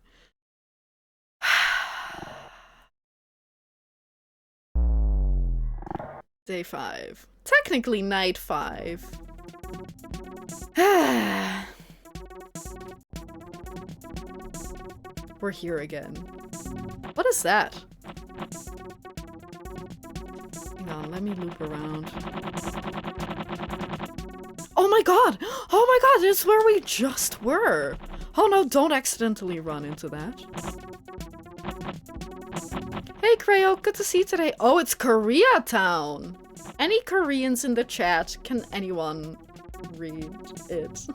Day 5. Technically night 5. We're here again. What is that? Hang on, let me loop around. Oh my god! Oh my god, it's where we just were! Oh no, don't accidentally run into that. Hey Creo, good to see you today. Oh, it's Koreatown! Any Koreans in the chat? Can anyone read it?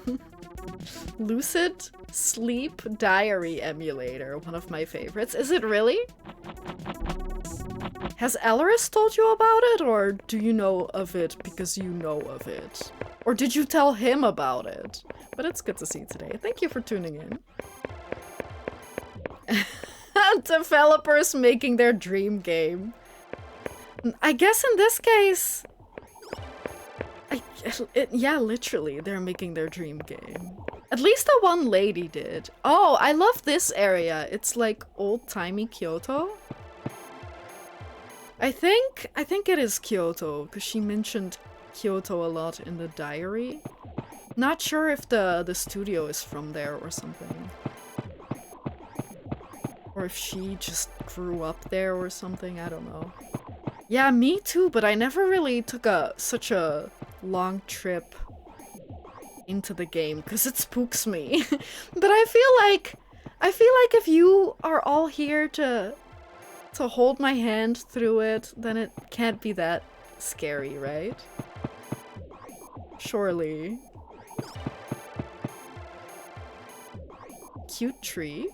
Lucid Sleep Diary Emulator, one of my favorites. Is it really? Has Elris told you about it, or do you know of it because you know of it? Or did you tell him about it? But it's good to see you today. Thank you for tuning in. Developers making their dream game. I guess in this case... yeah, literally, they're making their dream game. At least the one lady did. Oh, I love this area. It's like old-timey Kyoto. I think it is Kyoto, because she mentioned Kyoto a lot in the diary. Not sure if the studio is from there or something. Or if she just grew up there or something, I don't know. Yeah, me too, but I never really took such a long trip into the game, because it spooks me. But I feel like if you are all here to hold my hand through it, then it can't be that scary, right? Surely. Cute tree.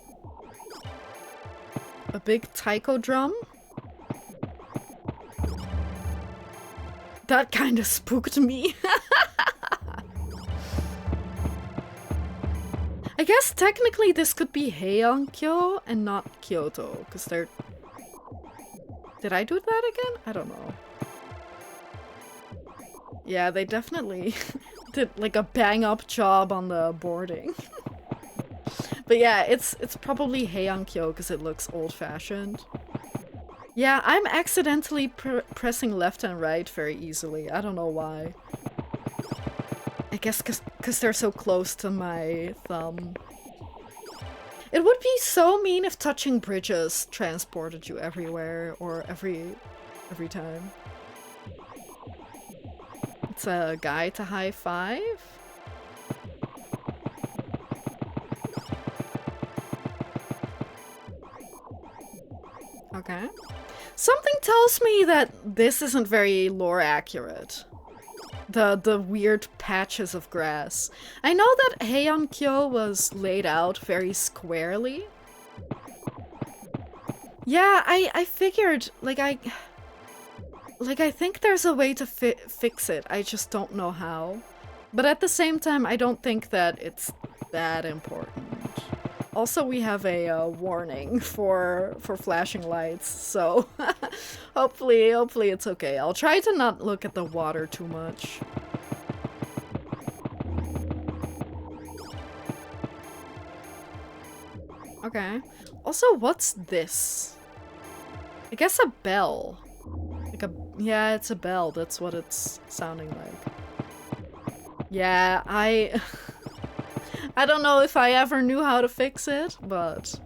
A big taiko drum. That kind of spooked me. I guess technically this could be Heian-kyo and not Kyoto, because they're... Did I do that again? I don't know. Yeah, they definitely did like a bang-up job on the boarding. But yeah, it's probably Heian-kyo because it looks old-fashioned. Yeah, I'm accidentally pressing left and right very easily. I don't know why. I guess because they're so close to my thumb. It would be so mean if touching bridges transported you everywhere or every time. It's a guy to high five. Okay. Something tells me that this isn't very lore accurate. The weird patches of grass. I know that Heian-kyo was laid out very squarely. Yeah, I figured, like I think there's a way to fix it. I just don't know how. But at the same time, I don't think that it's that important. Also, we have a warning for flashing lights, so hopefully it's okay. I'll try to not look at the water too much. Okay. Also, what's this? I guess a bell. Like a... yeah, it's a bell. That's what it's sounding like. Yeah, I don't know if I ever knew how to fix it, but...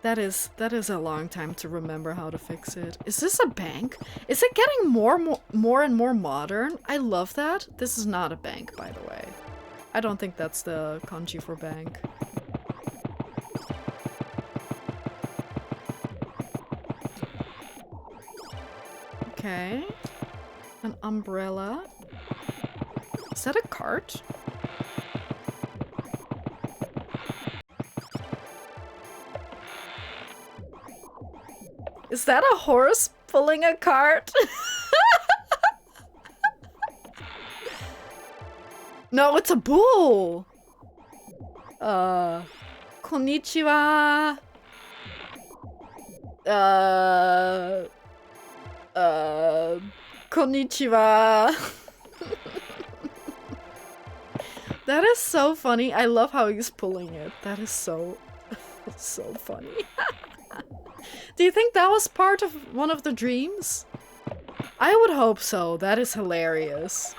That is a long time to remember how to fix it. Is this a bank? Is it getting more and more modern? I love that. This is not a bank, by the way. I don't think that's the kanji for bank. Okay. An umbrella. Is that a cart? Is that a horse pulling a cart? No, it's a bull! Konnichiwa. Konnichiwa. That is so funny. I love how he's pulling it. That is so funny. Do you think that was part of one of the dreams? I would hope so. That is hilarious.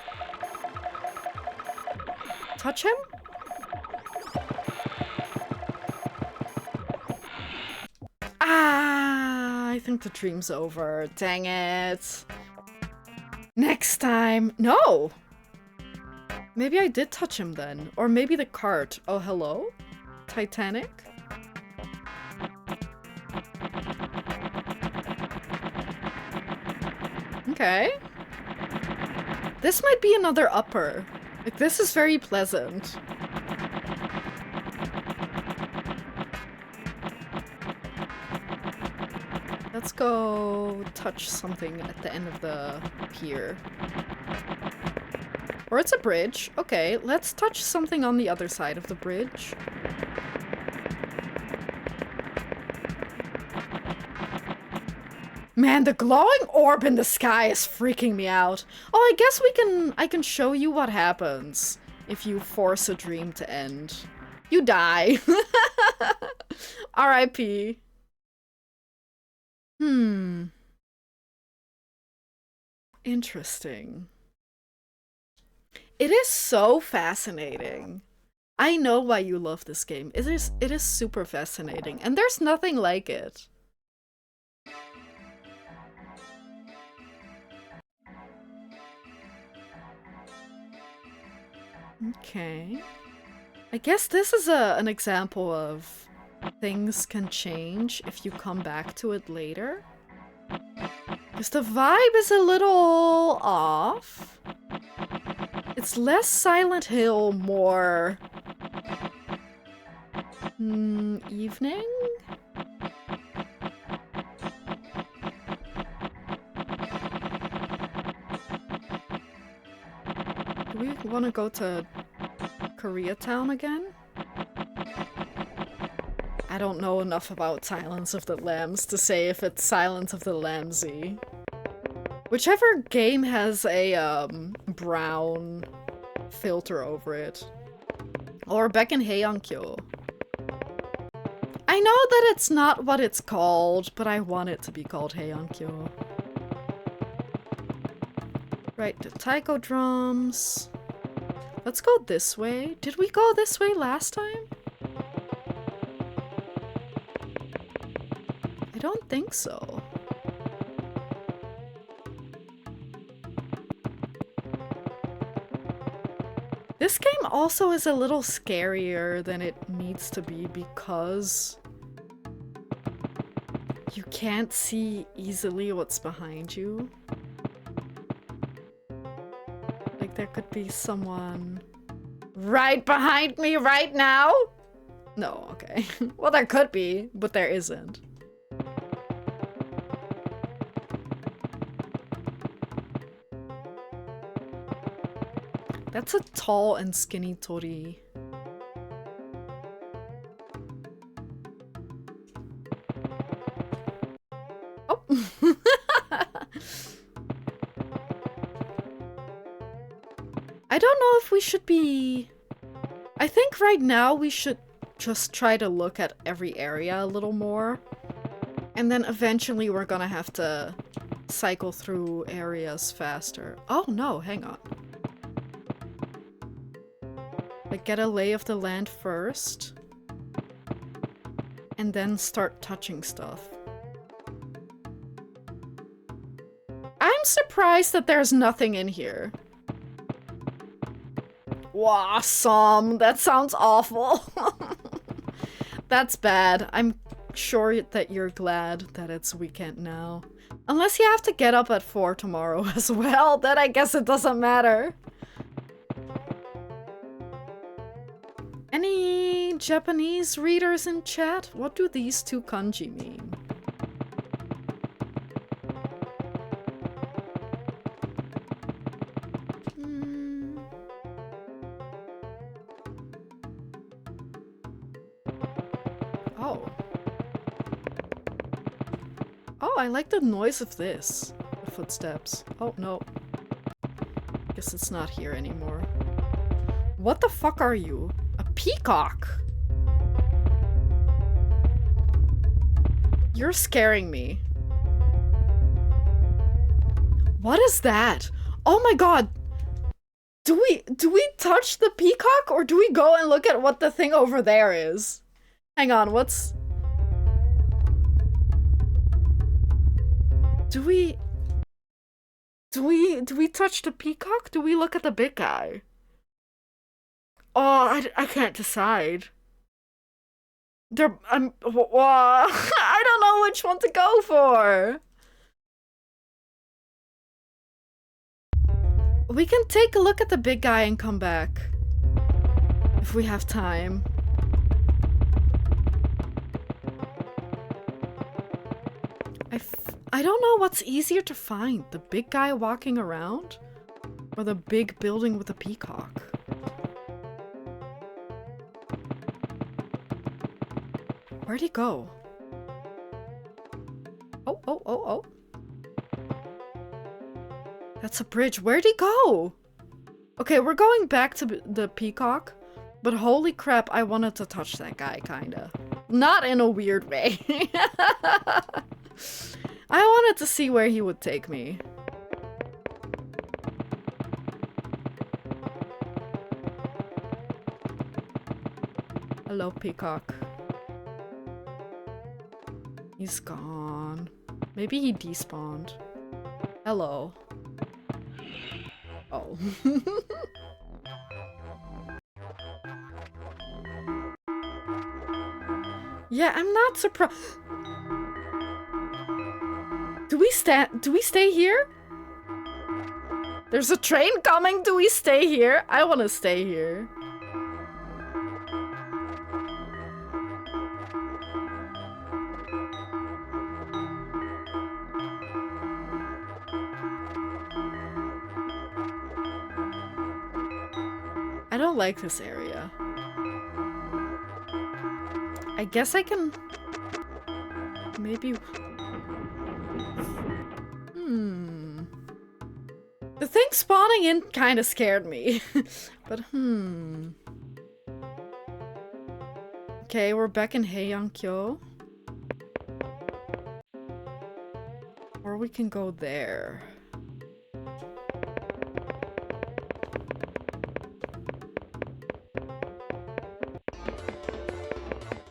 Touch him? Ah, I think the dream's over. Dang it. Next time. No! Maybe I did touch him then. Or maybe the cart. Oh, hello? Titanic? Okay. This might be another upper. Like, this is very pleasant. Let's go touch something at the end of the pier. Or it's a bridge. Okay, let's touch something on the other side of the bridge. Man, the glowing orb in the sky is freaking me out. Oh, I guess I can show you what happens if you force a dream to end. You die. R.I.P. Interesting. It is so fascinating. I know why you love this game. It is super fascinating, and there's nothing like it. Okay. I guess this is an example of things can change if you come back to it later. Because the vibe is a little off. It's less Silent Hill, more... evening? Do we want to go to Koreatown again? I don't know enough about Silence of the Lambs to say if it's Silence of the Lambsy. Whichever game has a brown filter over it. Or back in Heiankyo. I know that it's not what it's called, but I want it to be called Heiankyo. Right, the taiko drums. Let's go this way. Did we go this way last time? I don't think so. This game also is a little scarier than it needs to be because you can't see easily what's behind you. Like there could be someone right behind me right now? No, okay. Well, there could be, but there isn't. That's a tall and skinny Tori. I don't know if we should be... I think right now we should just try to look at every area a little more. And then eventually we're gonna have to cycle through areas faster. Oh no, hang on. Like, get a lay of the land first. And then start touching stuff. I'm surprised that there's nothing in here. Awesome. That sounds awful. That's bad. I'm sure that you're glad that it's weekend now. Unless you have to get up at 4 tomorrow as well, then I guess it doesn't matter. Any Japanese readers in chat? What do these two kanji mean? Oh. Oh, I like the noise of this. The footsteps. Oh, no. Guess it's not here anymore. What the fuck are you? A peacock? You're scaring me. What is that? Oh my god! Do we touch the peacock, or do we go and look at what the thing over there is? Hang on, what's... Do we touch the peacock? Do we look at the big guy? Oh, I can't decide. I don't know which one to go for. We can take a look at the big guy and come back. If we have time. I don't know what's easier to find. The big guy walking around? Or the big building with a peacock? Where'd he go? Oh, oh, oh, oh. That's a bridge. Where'd he go? Okay, we're going back to the peacock. But holy crap, I wanted to touch that guy, kinda. Not in a weird way. I wanted to see where he would take me. Hello, peacock. He's gone. Maybe he despawned. Hello. Oh. Yeah, I'm not surprised. Do we stay here? There's a train coming. Do we stay here? I want to stay here. I don't like this area. I guess I can... maybe... The thing spawning in kind of scared me. But Okay, we're back in Heian-kyo. Or we can go there.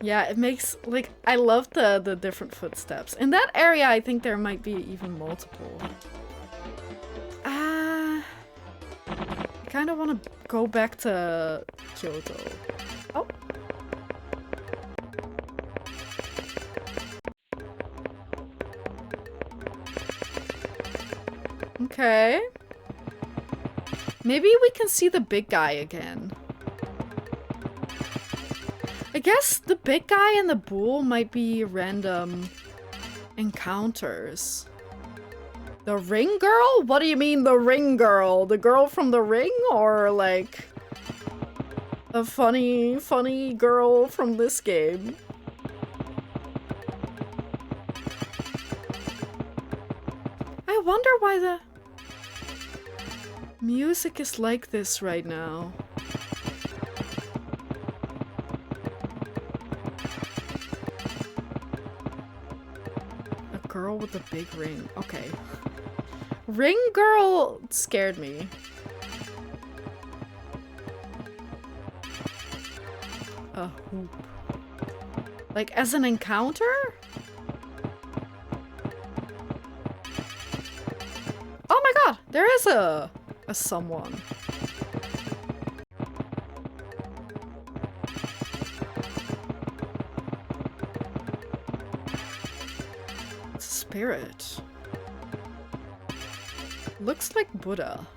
Yeah, it makes, like, I love the different footsteps. In that area, I think there might be even multiple. I kind of want to go back to Kyoto. Oh. Okay. Maybe we can see the big guy again. I guess the big guy and the bull might be random encounters. The ring girl? What do you mean the ring girl? The girl from the ring? Or like a funny girl from this game? I wonder why the music is like this right now. A girl with a big ring. Okay. Ring girl scared me. A hoop. Like, as an encounter? Oh my god! There is a someone. It's a spirit. Looks like Buddha.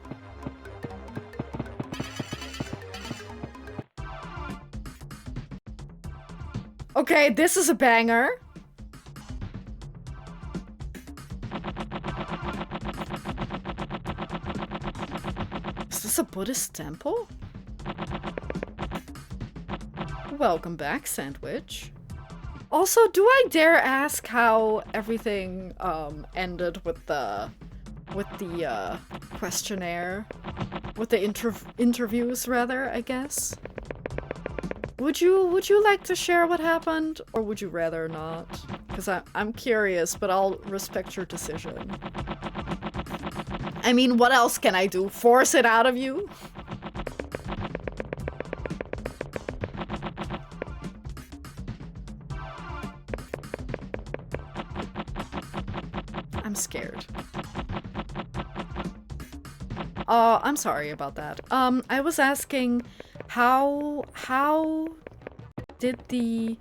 Okay, this is a banger. Is this a Buddhist temple? Welcome back, Sandwich. Also, do I dare ask how everything ended with the questionnaire? With the interviews, rather, I guess? Would you like to share what happened, or would you rather not? Because I'm curious, but I'll respect your decision. I mean, what else can I do? Force it out of you? I'm scared. I'm sorry about that. I was asking how did the...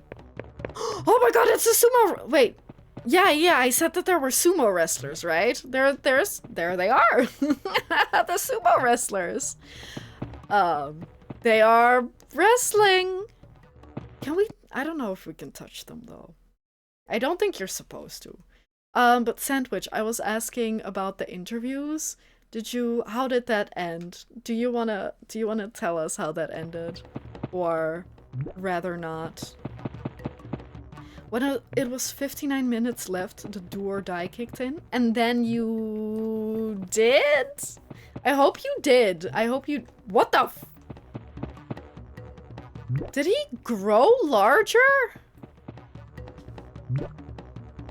Oh my god, it's a sumo... Wait. Yeah, I said that there were sumo wrestlers, right? There they are. The sumo wrestlers. They are wrestling. Can we... I don't know if we can touch them, though. I don't think you're supposed to. But Sandwich, I was asking about the interviews. How did that end? Do you wanna tell us how that ended? Or rather not? When it was 59 minutes left, the do or die kicked in, and then you did? I hope you did. I hope you... What the f... Did he grow larger?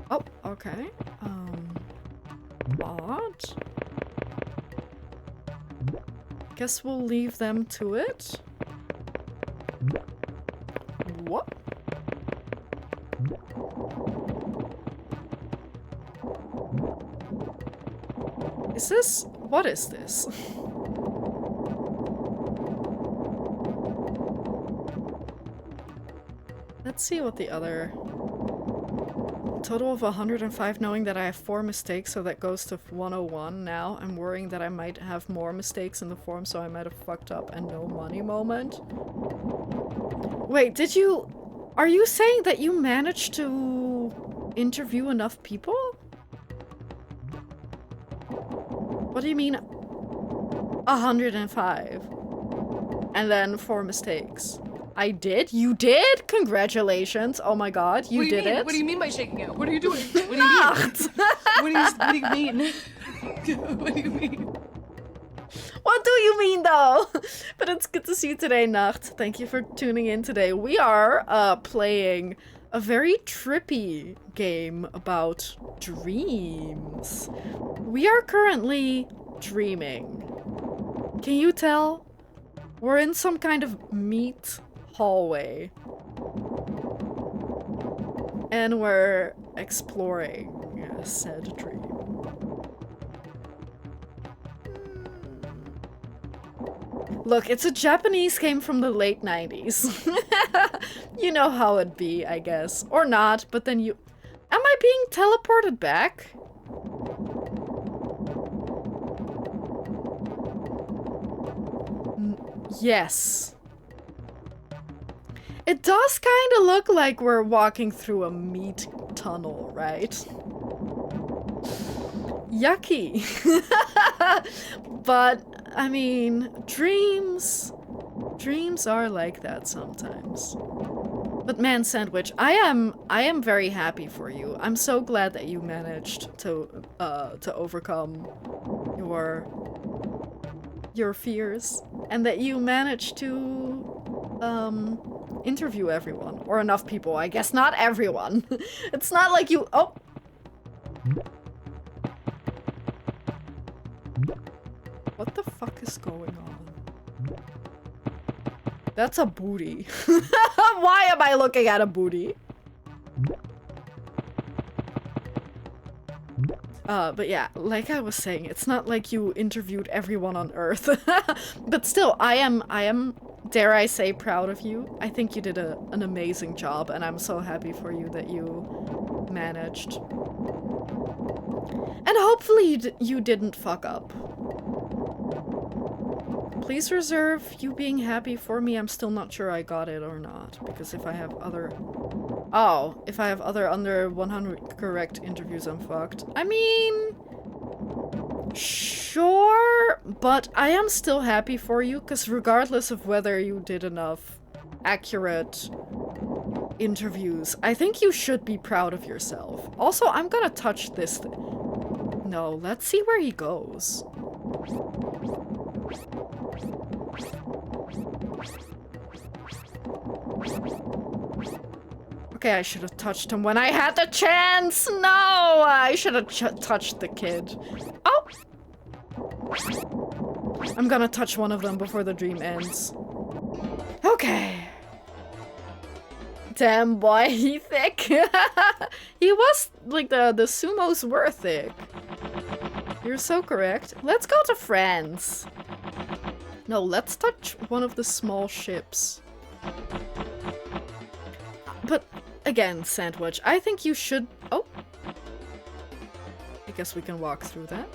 Oh, okay. What? Guess we'll leave them to it. What? Is this... What is this? Let's see what the other... Total of 105, knowing that I have 4 mistakes, so that goes to 101 now. I'm worrying that I might have more mistakes in the form, so I might have fucked up and no money moment. Wait, did you... Are you saying that you managed to interview enough people? What do you mean 105? And then 4 mistakes. I did? You did? Congratulations. Oh my god, you did it. What do you mean by shaking it? What are you doing? What do you mean? What do you mean? What do you mean? What do you mean though? But it's good to see you today, Nacht. Thank you for tuning in today. We are playing a very trippy game about dreams. We are currently dreaming. Can you tell? We're in some kind of meat hallway. And we're exploring said dream. Look, it's a Japanese game from the late 90s. You know how it'd be, I guess. Or not, but then you... Am I being teleported back? Yes. It does kind of look like we're walking through a meat tunnel, right? Yucky. But, I mean, dreams are like that sometimes. But man, Sandwich, I am very happy for you. I'm so glad that you managed to overcome your fears and that you managed to interview everyone, or enough people. I guess not everyone. It's not like you— oh! What the fuck is going on? That's a booty. Why am I looking at a booty? But yeah, like I was saying, it's not like you interviewed everyone on Earth. But still, I am, dare I say, proud of you. I think you did an amazing job, and I'm so happy for you that you managed. And hopefully you didn't fuck up. Please reserve you being happy for me. I'm still not sure I got it or not, because if I have other— oh, if I have other under 100 correct interviews, I'm fucked. I mean, sure, but I am still happy for you, because regardless of whether you did enough accurate interviews, I think you should be proud of yourself. Also, I'm gonna touch this thing. No, let's see where he goes. Okay, I should have touched him when I had the chance! No! I should have touched the kid. Oh! I'm gonna touch one of them before the dream ends. Okay. Damn boy, he thick. He was, like, the sumos were thick. You're so correct. Let's go to France. No, let's touch one of the small ships. But, again, Sandwich, I think you should— oh! I guess we can walk through that.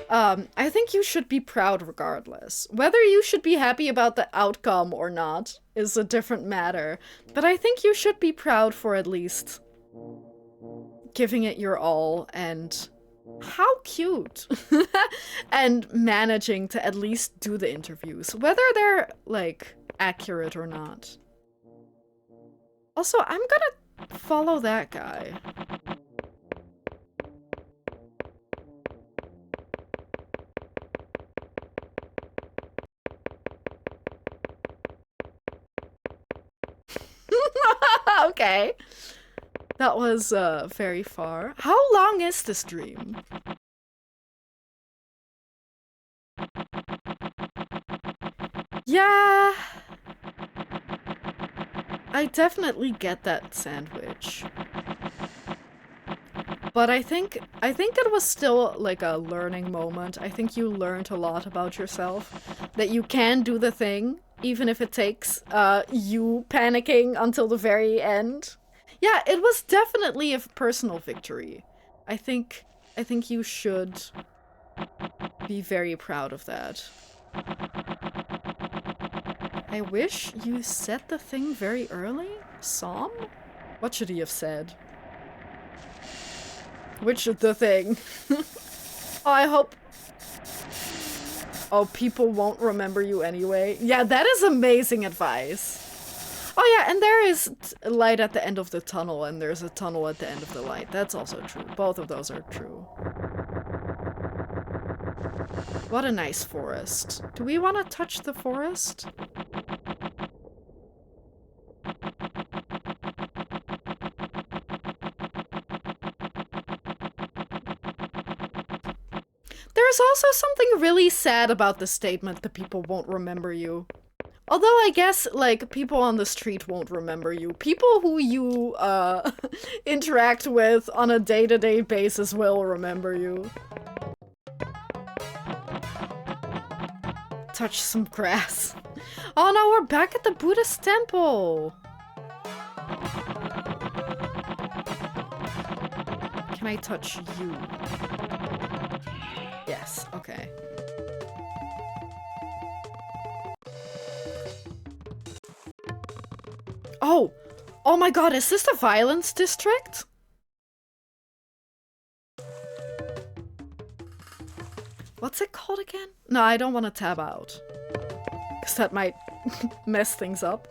I think you should be proud regardless. Whether you should be happy about the outcome or not is a different matter, but I think you should be proud for at least giving it your all, and how cute! And managing to at least do the interviews, whether they're, like, accurate or not. Also, I'm gonna follow that guy. Okay. That was, very far. How long is this dream? Yeah. I definitely get that, Sandwich. But I think it was still, like, a learning moment. I think you learned a lot about yourself. That you can do the thing, even if it takes, you panicking until the very end. Yeah, it was definitely a personal victory. I think you should be very proud of that. I wish you said the thing very early? Psalm? What should he have said? Which of the thing? Oh, I hope— oh, people won't remember you anyway. Yeah, that is amazing advice. Oh yeah, and there is light at the end of the tunnel, and there's a tunnel at the end of the light. That's also true. Both of those are true. What a nice forest. Do we want to touch the forest? There's also something really sad about the statement that people won't remember you. Although I guess, like, people on the street won't remember you. People who you, interact with on a day-to-day basis will remember you. Touch some grass. Oh no, we're back at the Buddhist temple! Can I touch you? Yes, okay. Oh! Oh my god, is this the violence district? What's it called again? No, I don't want to tab out. Because that might mess things up.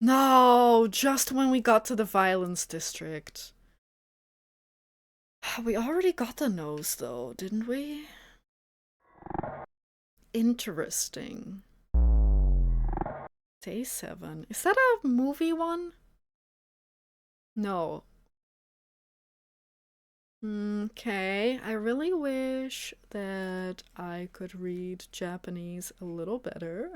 No, just when we got to the violence district. We already got the nose though, didn't we? interesting. Day 7. Is that a movie one? No. Okay, I really wish that I could read Japanese a little better.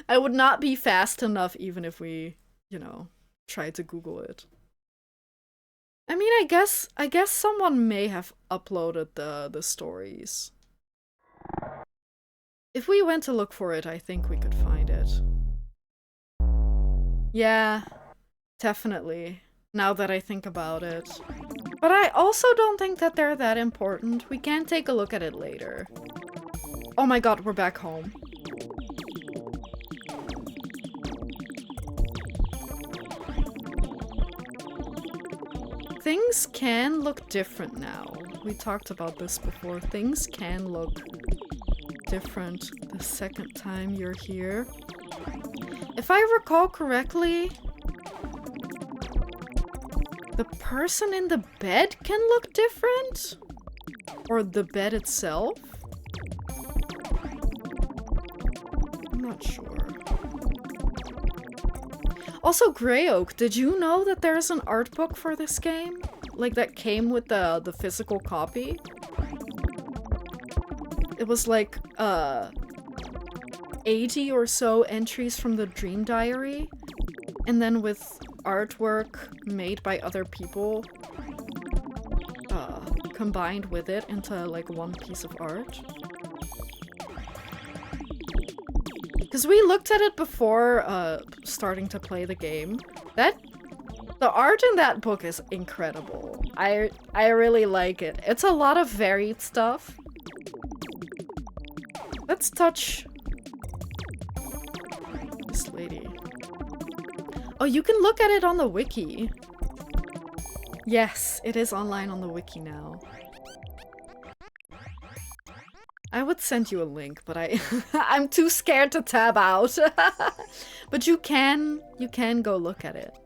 I would not be fast enough even if we, you know, tried to Google it. I mean, I guess someone may have uploaded the stories. If we went to look for it, I think we could find it. Yeah, definitely. Now that I think about it. But I also don't think that they're that important. We can take a look at it later. Oh my god, we're back home. Things can look different now. We talked about this before. Things can look different the second time you're here. If I recall correctly, the person in the bed can look different? Or the bed itself? I'm not sure. Also, Grey Oak, did you know that there's an art book for this game? Like, that came with the physical copy? It was like, 80 or so entries from the Dream Diary. And then with artwork made by other people, combined with it into, like, one piece of art. Because we looked at it before starting to play the game. The art in that book is incredible. I really like it. It's a lot of varied stuff. Let's touch this lady. Oh, you can look at it on the wiki. Yes, it is online on the wiki now. I would send you a link, but I'm too scared to tab out. But you can go look at it.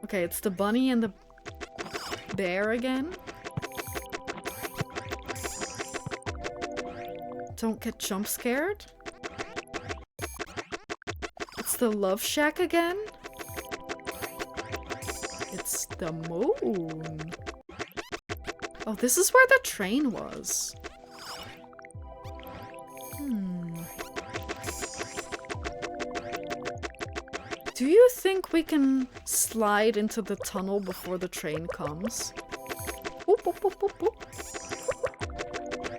Okay, it's the bunny and the bear again. Don't get jump scared. It's the love shack again. It's the moon. Oh, this is where the train was. Do you think we can slide into the tunnel before the train comes? Boop, boop, boop, boop, boop.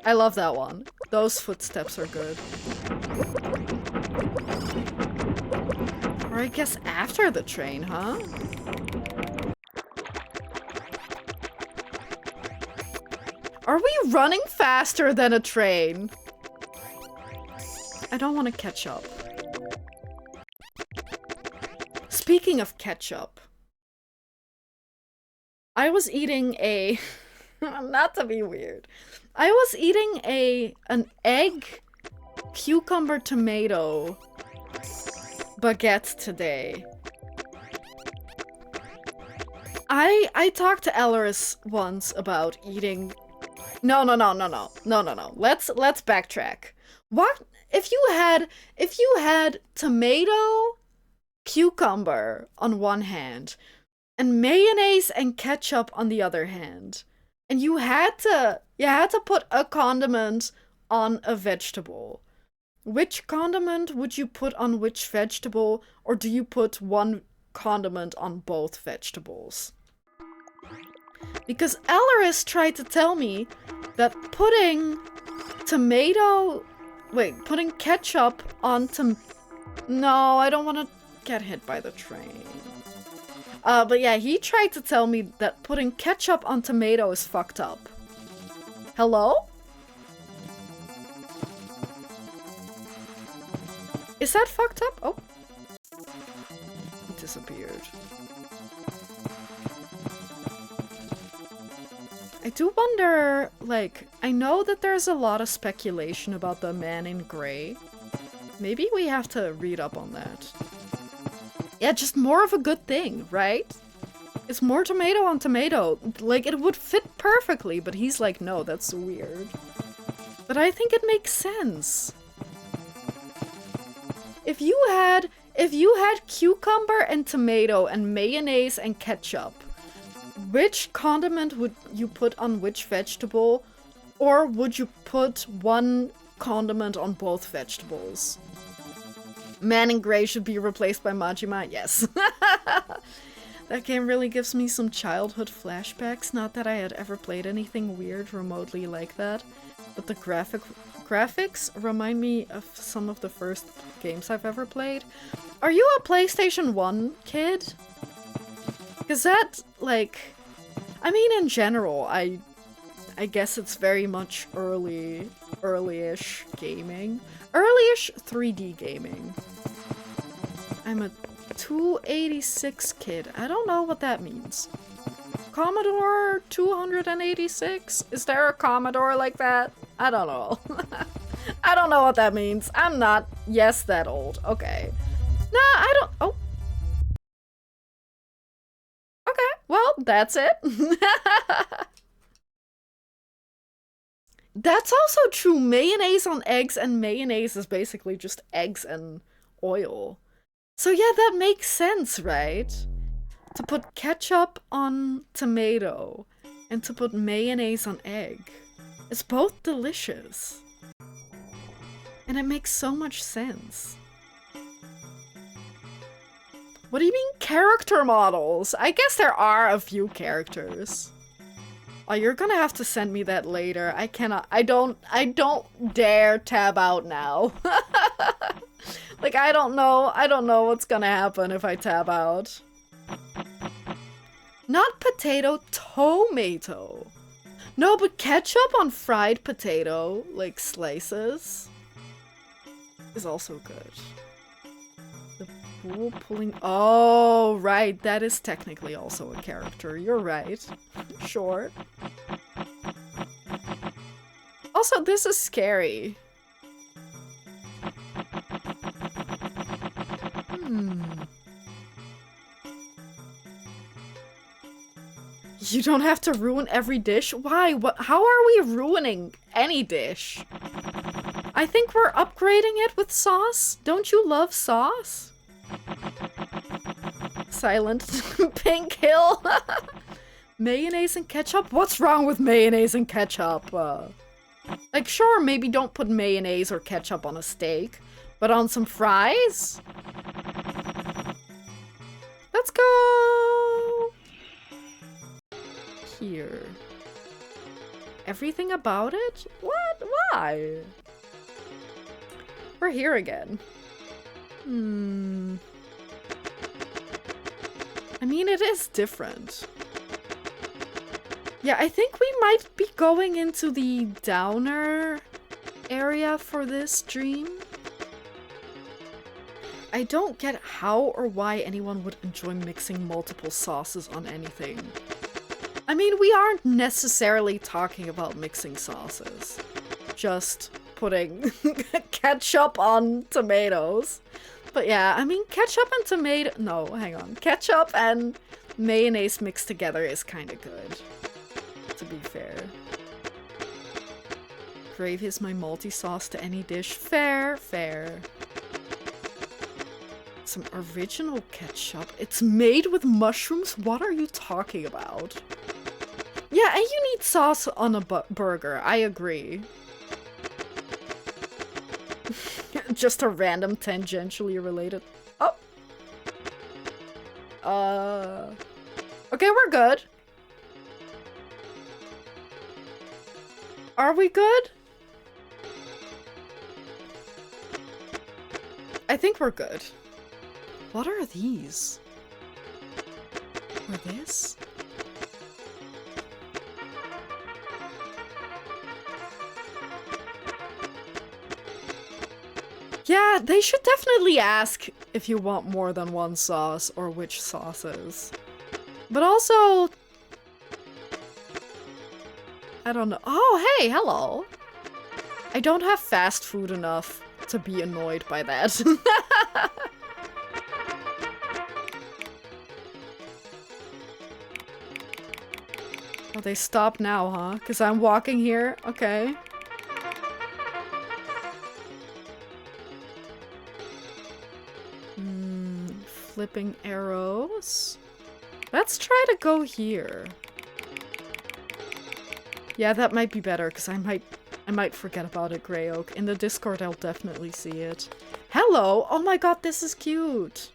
I love that one. Those footsteps are good. Or I guess after the train, huh? Are we running faster than a train? I don't want to catch up. Speaking of ketchup, I was eating a... not to be weird. I was eating an egg, cucumber, tomato baguette today. I talked to Elleris once about eating... No. Let's backtrack. What if you had tomato, cucumber on one hand, and mayonnaise and ketchup on the other hand, and you had to put a condiment on a vegetable? Which condiment would you put on which vegetable, or do you put one condiment on both vegetables? Because Elleris tried to tell me that putting ketchup on No, I don't want to get hit by the train. But yeah, he tried to tell me that putting ketchup on tomato is fucked up. Hello? Is that fucked up? Oh. It disappeared. I do wonder, like, I know that there's a lot of speculation about the man in gray. Maybe we have to read up on that. Yeah, just more of a good thing, right? It's more tomato on tomato. Like, it would fit perfectly, but he's like, no, that's weird. But I think it makes sense. If you had cucumber and tomato and mayonnaise and ketchup, which condiment would you put on which vegetable? Or would you put one condiment on both vegetables? Man in Grey should be replaced by Majima. Yes. That game really gives me some childhood flashbacks. Not that I had ever played anything weird remotely like that, but the graphics remind me of some of the first games I've ever played. Are you a PlayStation 1 kid? Is that, like... I mean, in general, I guess it's very much early-ish gaming. Early-ish 3D gaming. I'm a 286 kid. I don't know what that means. Commodore 286? Is there a Commodore like that? I don't know. I don't know what that means. I'm not, yes, that old. Okay. Nah, I don't... Oh. Okay, well, that's it. That's also true. Mayonnaise on eggs, and mayonnaise is basically just eggs and oil. So yeah, that makes sense, right? To put ketchup on tomato and to put mayonnaise on egg. It's both delicious. And it makes so much sense. What do you mean character models? I guess there are a few characters. Oh, you're gonna have to send me that later. I cannot. I don't dare tab out now. Like, I don't know what's gonna happen if I tab out. Not potato, tomato. No, but ketchup on fried potato, like slices, is also good. The bull pulling... Oh, right. That is technically also a character. You're right. Sure. Also, this is scary. You don't have to ruin every dish? Why? What? How are we ruining any dish? I think we're upgrading it with sauce. Don't you love sauce? Silent Pink Hill. Mayonnaise and ketchup? What's wrong with mayonnaise and ketchup? Like, sure, maybe don't put mayonnaise or ketchup on a steak, but on some fries? Let's go! Here. Everything about it? What? Why? We're here again. I mean, it is different. Yeah, I think we might be going into the downer area for this dream. I don't get how or why anyone would enjoy mixing multiple sauces on anything. I mean, we aren't necessarily talking about mixing sauces. Just putting ketchup on tomatoes. But yeah, I mean, ketchup and tomato... No, hang on. Ketchup and mayonnaise mixed together is kind of good. To be fair. Gravy is my multi-sauce to any dish. Fair, fair. Some original ketchup. It's made with mushrooms? What are you talking about? Yeah, and you need sauce on a burger. I agree. Just a random tangentially related... Oh! Okay, we're good. Are we good? I think we're good. What are these? Or this? Yeah, they should definitely ask if you want more than one sauce or which sauces. But also... I don't know. Oh, hey, hello. I don't have fast food enough to be annoyed by that. Oh, they stop now, huh? Because I'm walking here? Okay. flipping arrows. Let's try to go here. Yeah, that might be better, because I might forget about it, Grey Oak. In the Discord, I'll definitely see it. Hello! Oh my god, this is cute!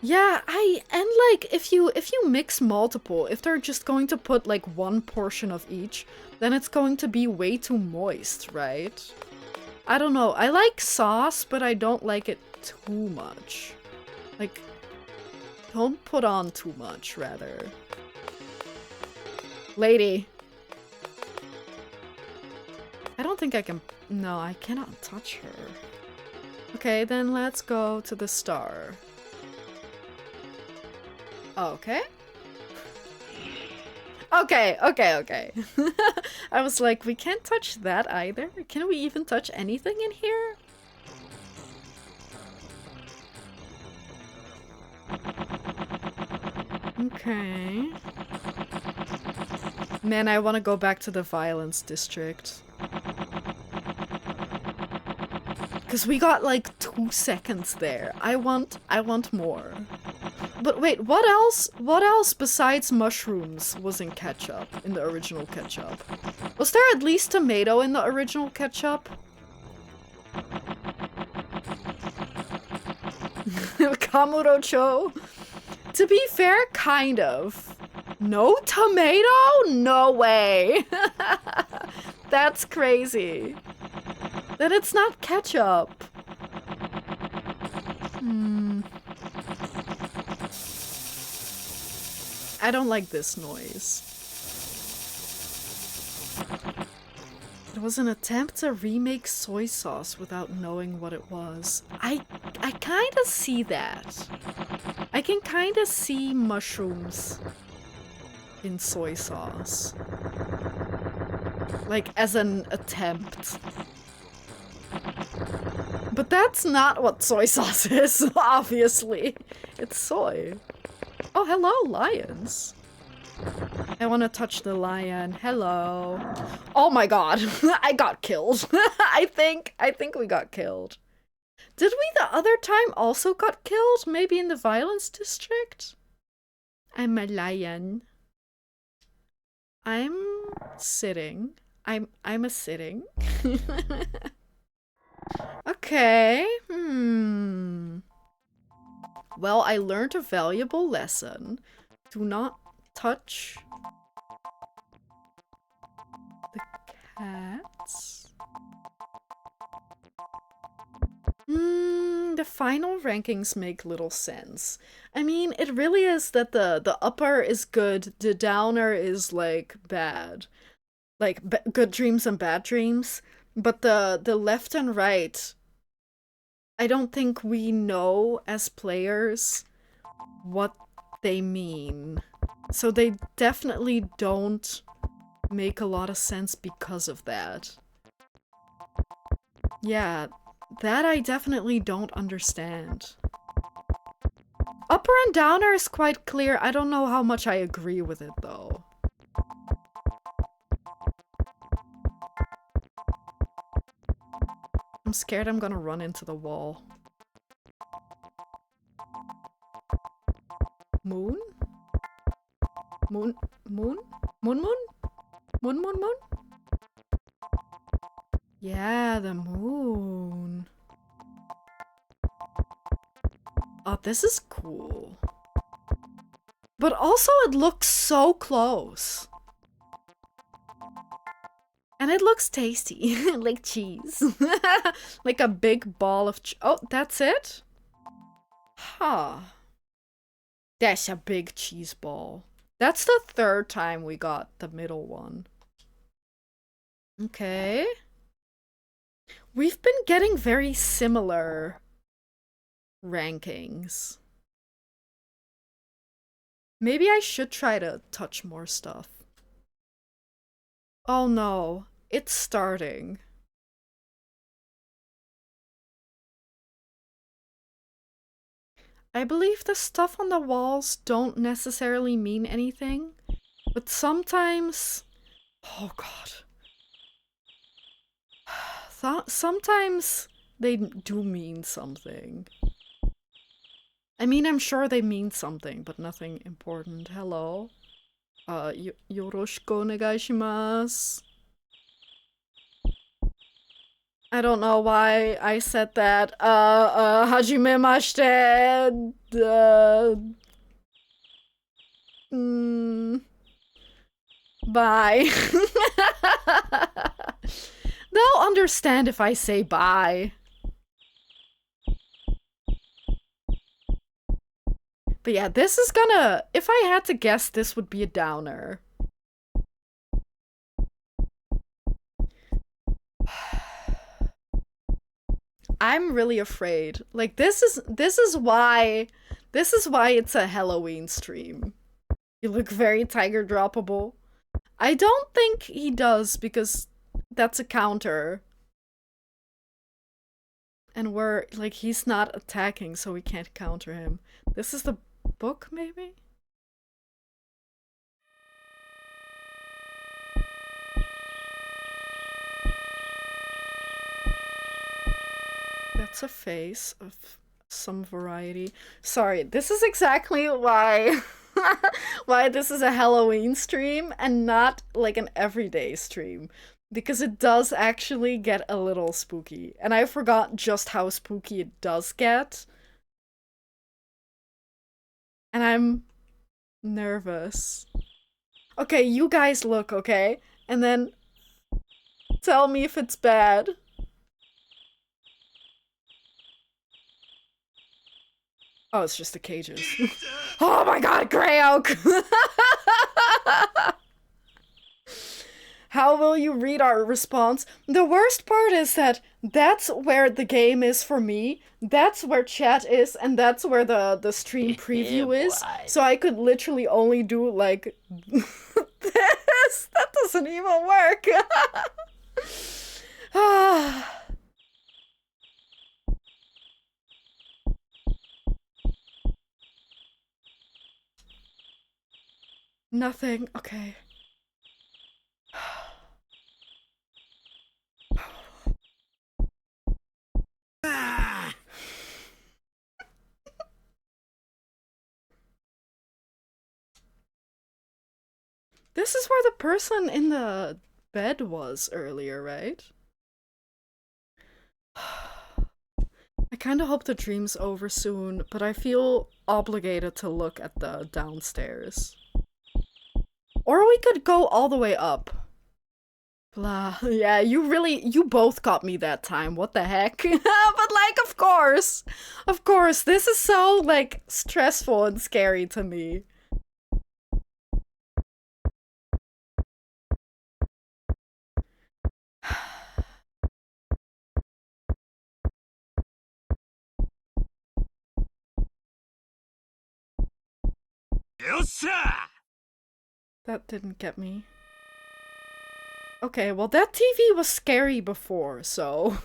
Yeah, and like, if you mix multiple, if they're just going to put like one portion of each, then it's going to be way too moist, right? I don't know, I like sauce, but I don't like it too much. Like, don't put on too much, rather. Lady. I don't think I can... No, I cannot touch her. Okay, then let's go to the star. Okay. Okay. I was like, we can't touch that either. Can we even touch anything in here? Okay. Man, I want to go back to the violence district. Because we got like 2 seconds there. I want more. But wait, what else? What else besides mushrooms was in ketchup, in the original ketchup? Was there at least tomato in the original ketchup? Kamurocho? To be fair, kind of. No tomato? No way. That's crazy. Then it's not ketchup. I don't like this noise. It was an attempt to remake soy sauce without knowing what it was. I kind of see that. I can kind of see mushrooms in soy sauce. Like, as an attempt. But that's not what soy sauce is, obviously. It's soy. Oh, hello, lions. I want to touch the lion. Hello. Oh my god. I got killed. I think we got killed. Did we the other time also got killed? Maybe in the violence district? I'm a lion. I'm sitting. I'm a sitting. Okay. Well, I learned a valuable lesson. Do not touch the cats. The final rankings make little sense. I mean, it really is that the upper is good, the downer is like bad. Like good dreams and bad dreams. But the left and right, I don't think we know as players what they mean. So they definitely don't make a lot of sense because of that. Yeah, that I definitely don't understand. Upper and downer is quite clear. I don't know how much I agree with it though. I'm scared I'm gonna run into the wall. Moon? Moon? Moon? Moon moon? Moon moon moon? Yeah, the moon. Oh, this is cool. But also it looks so close. And it looks tasty, like cheese. Like a big ball of oh, that's it? Huh. That's a big cheese ball. That's the 3rd time we got the middle one. Okay. We've been getting very similar rankings. Maybe I should try to touch more stuff. Oh no. It's starting. I believe the stuff on the walls don't necessarily mean anything, but sometimes... Oh god. Sometimes they do mean something. I mean, I'm sure they mean something, but nothing important. Hello? Yoroshiku onegaishimasu. I don't know why I said that. Hajimemashite. Bye. They'll understand if I say bye. But yeah, this is gonna... If I had to guess, this would be a downer. I'm really afraid. Like, this is why it's a Halloween stream. You look very tiger droppable. I don't think he does, because that's a counter. And we're, like, he's not attacking, so we can't counter him. This is the book, maybe? That's a face of some variety. Sorry, this is exactly why why this is a Halloween stream and not like an everyday stream. Because it does actually get a little spooky. And I forgot just how spooky it does get. And I'm nervous. Okay, you guys look, okay? And then tell me if it's bad. Oh, it's just the cages. Oh my god, Grey Oak! How will you read our response? The worst part is that that's where the game is for me, that's where chat is, and that's where the stream preview is. So I could literally only do, like, this. That doesn't even work. Nothing. Okay. This is where the person in the bed was earlier, right? I kinda hope the dream's over soon, but I feel obligated to look at the downstairs. Or we could go all the way up. Blah. Yeah, you both got me that time. What the heck? But like, of course. Of course, this is so, like, stressful and scary to me. That didn't get me. Okay, well that TV was scary before, so...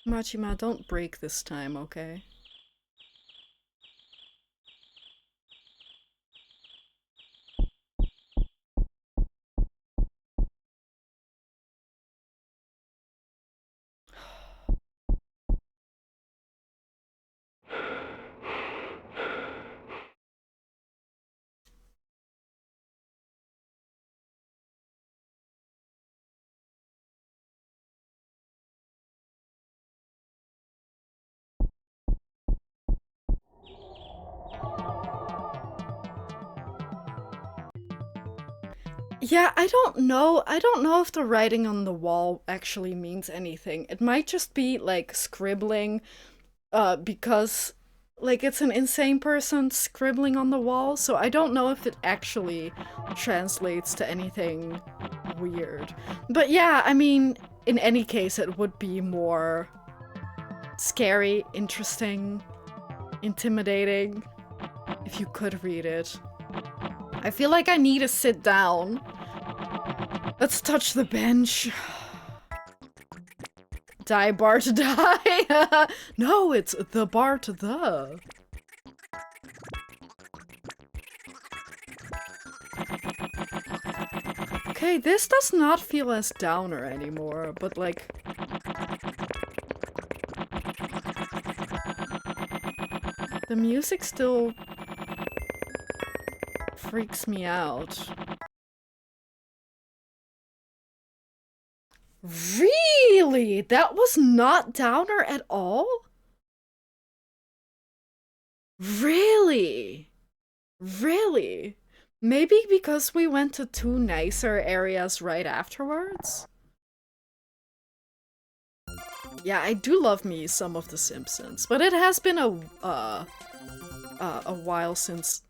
Machima, don't break this time, okay? Yeah, I don't know if the writing on the wall actually means anything. It might just be, like, scribbling, because, like, it's an insane person scribbling on the wall, so I don't know if it actually translates to anything weird. But yeah, I mean, in any case, it would be more scary, interesting, intimidating, if you could read it. I feel like I need to sit down. Let's touch the bench. Die, Bart, die! No, it's the Bart the. Okay, this does not feel as downer anymore, but like... the music still freaks me out. Really? That was not downer at all? Really? Really? Maybe because we went to two nicer areas right afterwards? Yeah, I do love me some of The Simpsons, but it has been a while since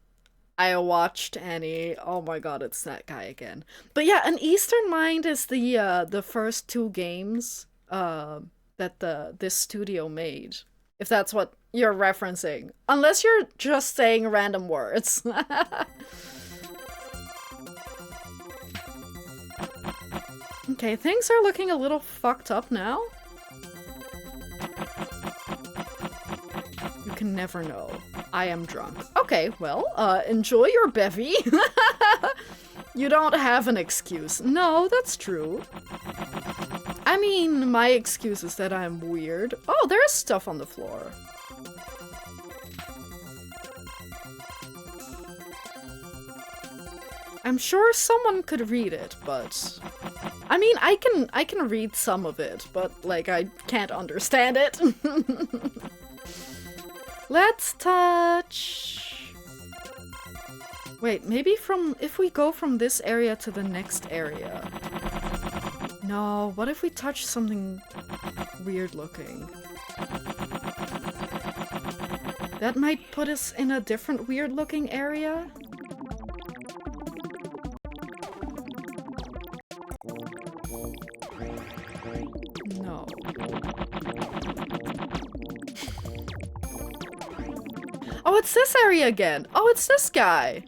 I watched any. Oh my god, it's that guy again. But yeah, An Eastern Mind is the first two games that this studio made. If that's what you're referencing. Unless you're just saying random words. Okay, things are looking a little fucked up now. You can never know. I am drunk. Okay, well, enjoy your bevy. You don't have an excuse. No, that's true. I mean, my excuse is that I'm weird. Oh, there's stuff on the floor. I'm sure someone could read it, but... I mean, I can read some of it, but, like, I can't understand it. Let's touch... Wait, maybe if we go from this area to the next area. No, what if we touch something weird looking? That might put us in a different weird looking area? No. Oh, it's this area again! Oh, it's this guy!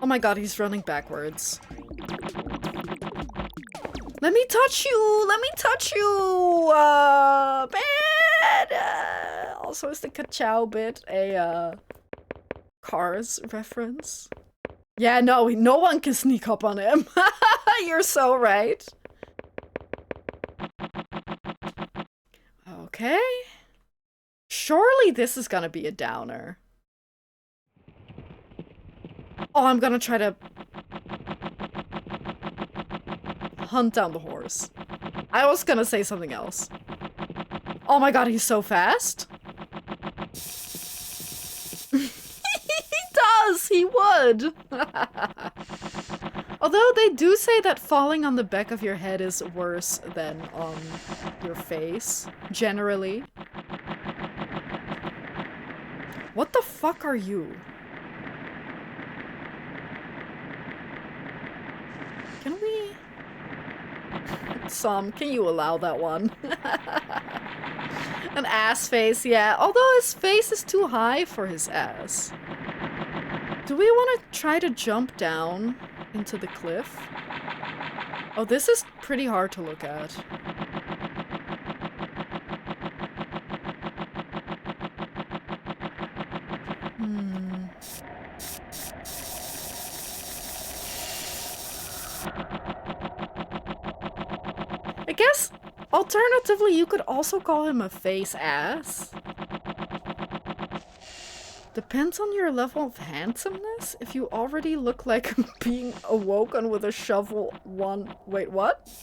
Oh my god, he's running backwards. Let me touch you! Let me touch you! Man! Also, is the ka-chow bit a, Cars reference? Yeah, no one can sneak up on him. You're so right. Okay. Surely this is gonna be a downer. Oh, I'm gonna try to hunt down the horse. I was gonna say something else. Oh my god, he's so fast. He does! He would! Although they do say that falling on the back of your head is worse than on your face, generally. What the fuck are you? Can we... can you allow that one? An ass face, yeah. Although his face is too high for his ass. Do we want to try to jump down into the cliff? Oh, this is pretty hard to look at. I guess, alternatively, you could also call him a face ass. Depends on your level of handsomeness. If you already look like being awoken with a shovel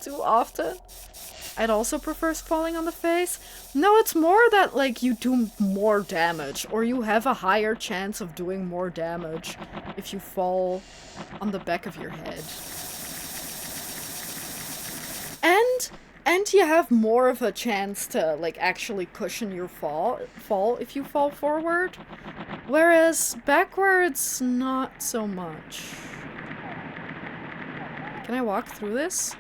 too often? I'd also prefer falling on the face. No, it's more that, like, you do more damage, or you have a higher chance of doing more damage if you fall on the back of your head. And you have more of a chance to, like, actually cushion your fall if you fall forward. Whereas backwards, not so much. Can I walk through this?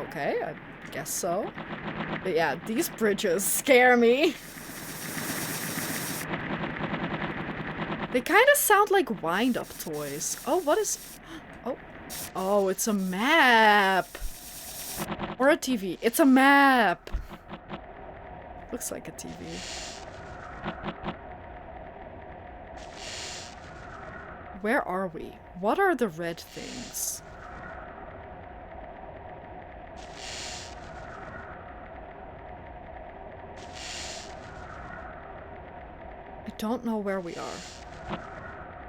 Okay, I guess so. But yeah, these bridges scare me. They kind of sound like wind-up toys. Oh, what is... Oh, it's a map! Or a TV. It's a map! Looks like a TV. Where are we? What are the red things? I don't know where we are.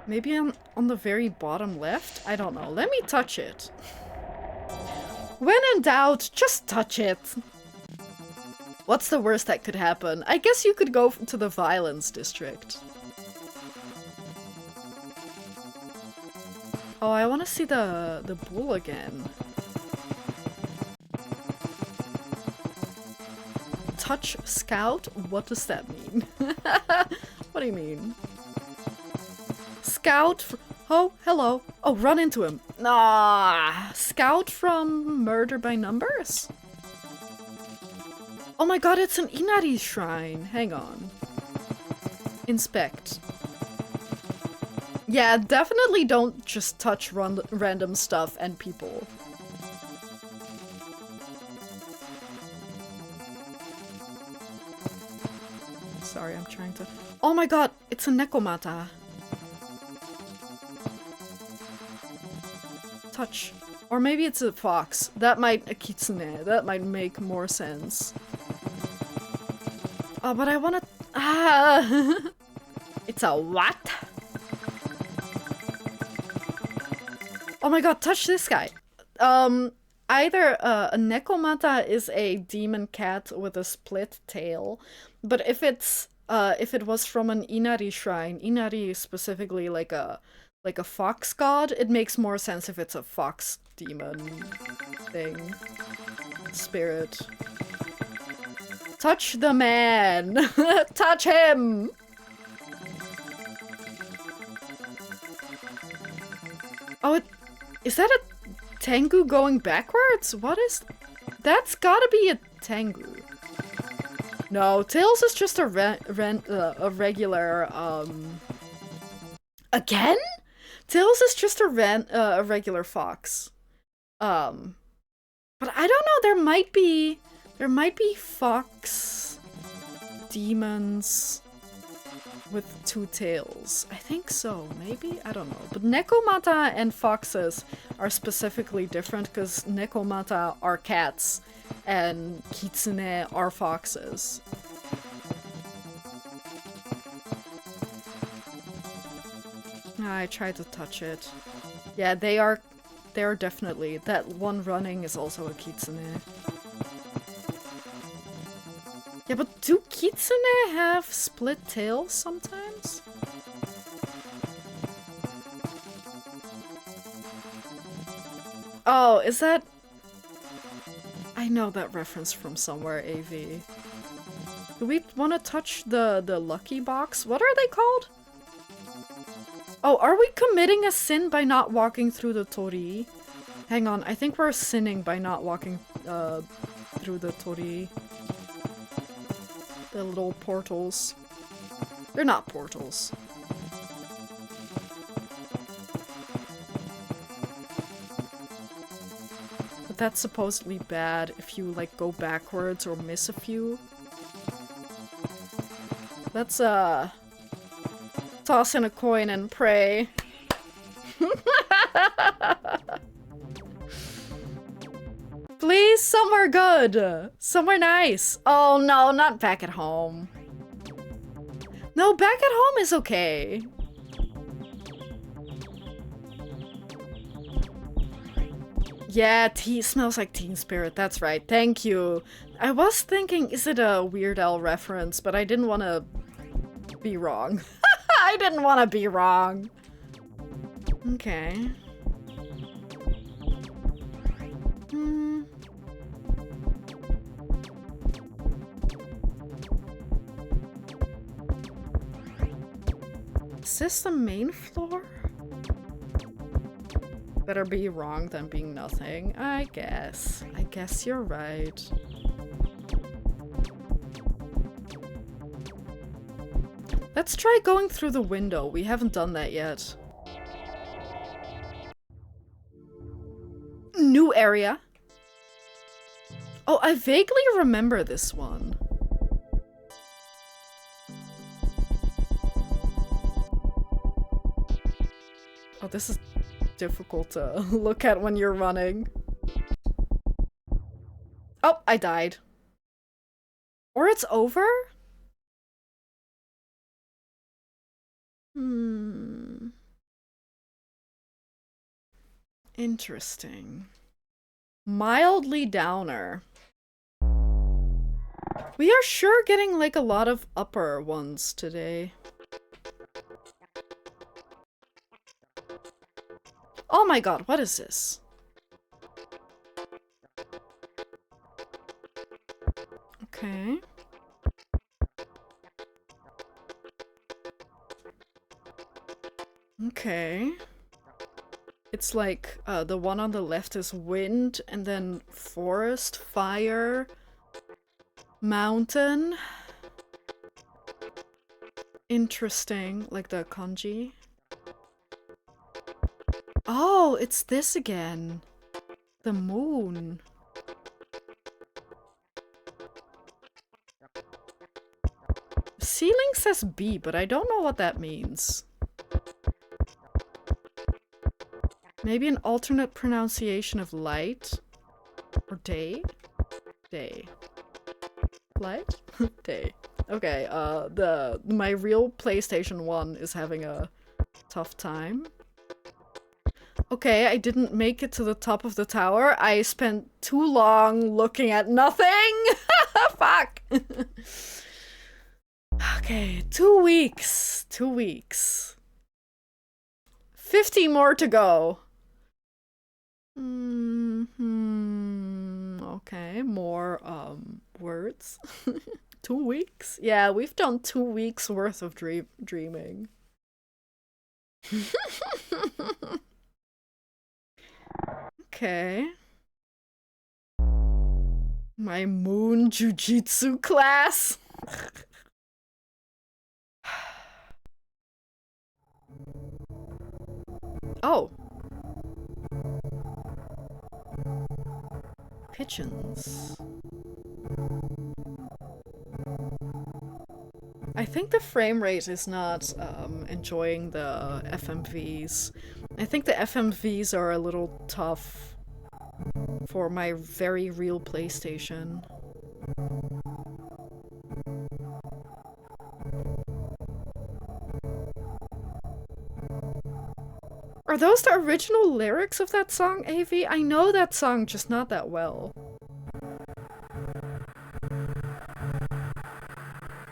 Maybe on the very bottom left? I don't know. Let me touch it. When in doubt, just touch it. What's the worst that could happen? I guess you could go to the violence district. Oh, I want to see the bull again. Touch scout? What does that mean? What do you mean? Scout oh, hello. Oh, run into him. Nah. Scout from Murder by Numbers? Oh my god, it's an Inari shrine. Hang on. Inspect. Yeah, definitely don't just touch random stuff and people. Sorry, I'm trying to... Oh my god, it's a Nekomata. Touch. Or maybe it's a fox. That might... a kitsune. That might make more sense. Oh, but I wanna... Ah! It's a what? Oh my god, touch this guy. Either a Nekomata is a demon cat with a split tail, but if it was from an Inari shrine, Inari is specifically like a fox god, it makes more sense if it's a fox demon thing. Spirit. Touch the man! Touch him! Oh, is that a Tengu going backwards? What is... That's gotta be a Tengu. No, Tails is just a regular, Again? Tails is just a regular fox. But I don't know, there might be fox demons with two tails. I think so, maybe? I don't know. But Nekomata and foxes are specifically different because Nekomata are cats and Kitsune are foxes. I tried to touch it. Yeah, they are definitely. That one running is also a Kitsune. Yeah, but do Kitsune have split tails sometimes? Oh, is that... I know that reference from somewhere, AV. Do we want to touch the lucky box? What are they called? Oh, are we committing a sin by not walking through the torii? Hang on, I think we're sinning by not walking through the torii. The little portals. They're not portals. But that's supposedly bad if you, like, go backwards or miss a few. Let's, toss in a coin and pray. Please, somewhere good. Somewhere nice. Oh no, not back at home. No, back at home is okay. Yeah, tea smells like Teen Spirit. That's right. Thank you. I was thinking, is it a Weird Al reference? But I didn't want to be wrong. I didn't want to be wrong. Okay. Is this the main floor? Better be wrong than being nothing, I guess. I guess you're right. Let's try going through the window. We haven't done that yet. New area. Oh, I vaguely remember this one. this is difficult to look at when you're running. Oh, I died. Or it's over? Interesting. Mildly downer. We are sure getting like a lot of upper ones today. Oh my god, what is this? Okay. Okay. It's like, the one on the left is wind, and then forest, fire, mountain. Interesting, like the kanji. Oh, it's this again. The moon. Ceiling says B, but I don't know what that means. Maybe an alternate pronunciation of light? Or day? Day. Light? Day. Okay, my real PlayStation 1 is having a tough time. Okay, I didn't make it to the top of the tower. I spent too long looking at nothing! Fuck! Okay, 2 weeks. 2 weeks. 50 more to go. Okay, more, words. 2 weeks? Yeah, we've done 2 weeks worth of dreaming. Okay. My moon jujitsu class. Oh. Pigeons. I think the frame rate is not enjoying the FMVs. I think the FMVs are a little tough for my very real PlayStation. Are those the original lyrics of that song, AV? I know that song, just not that well.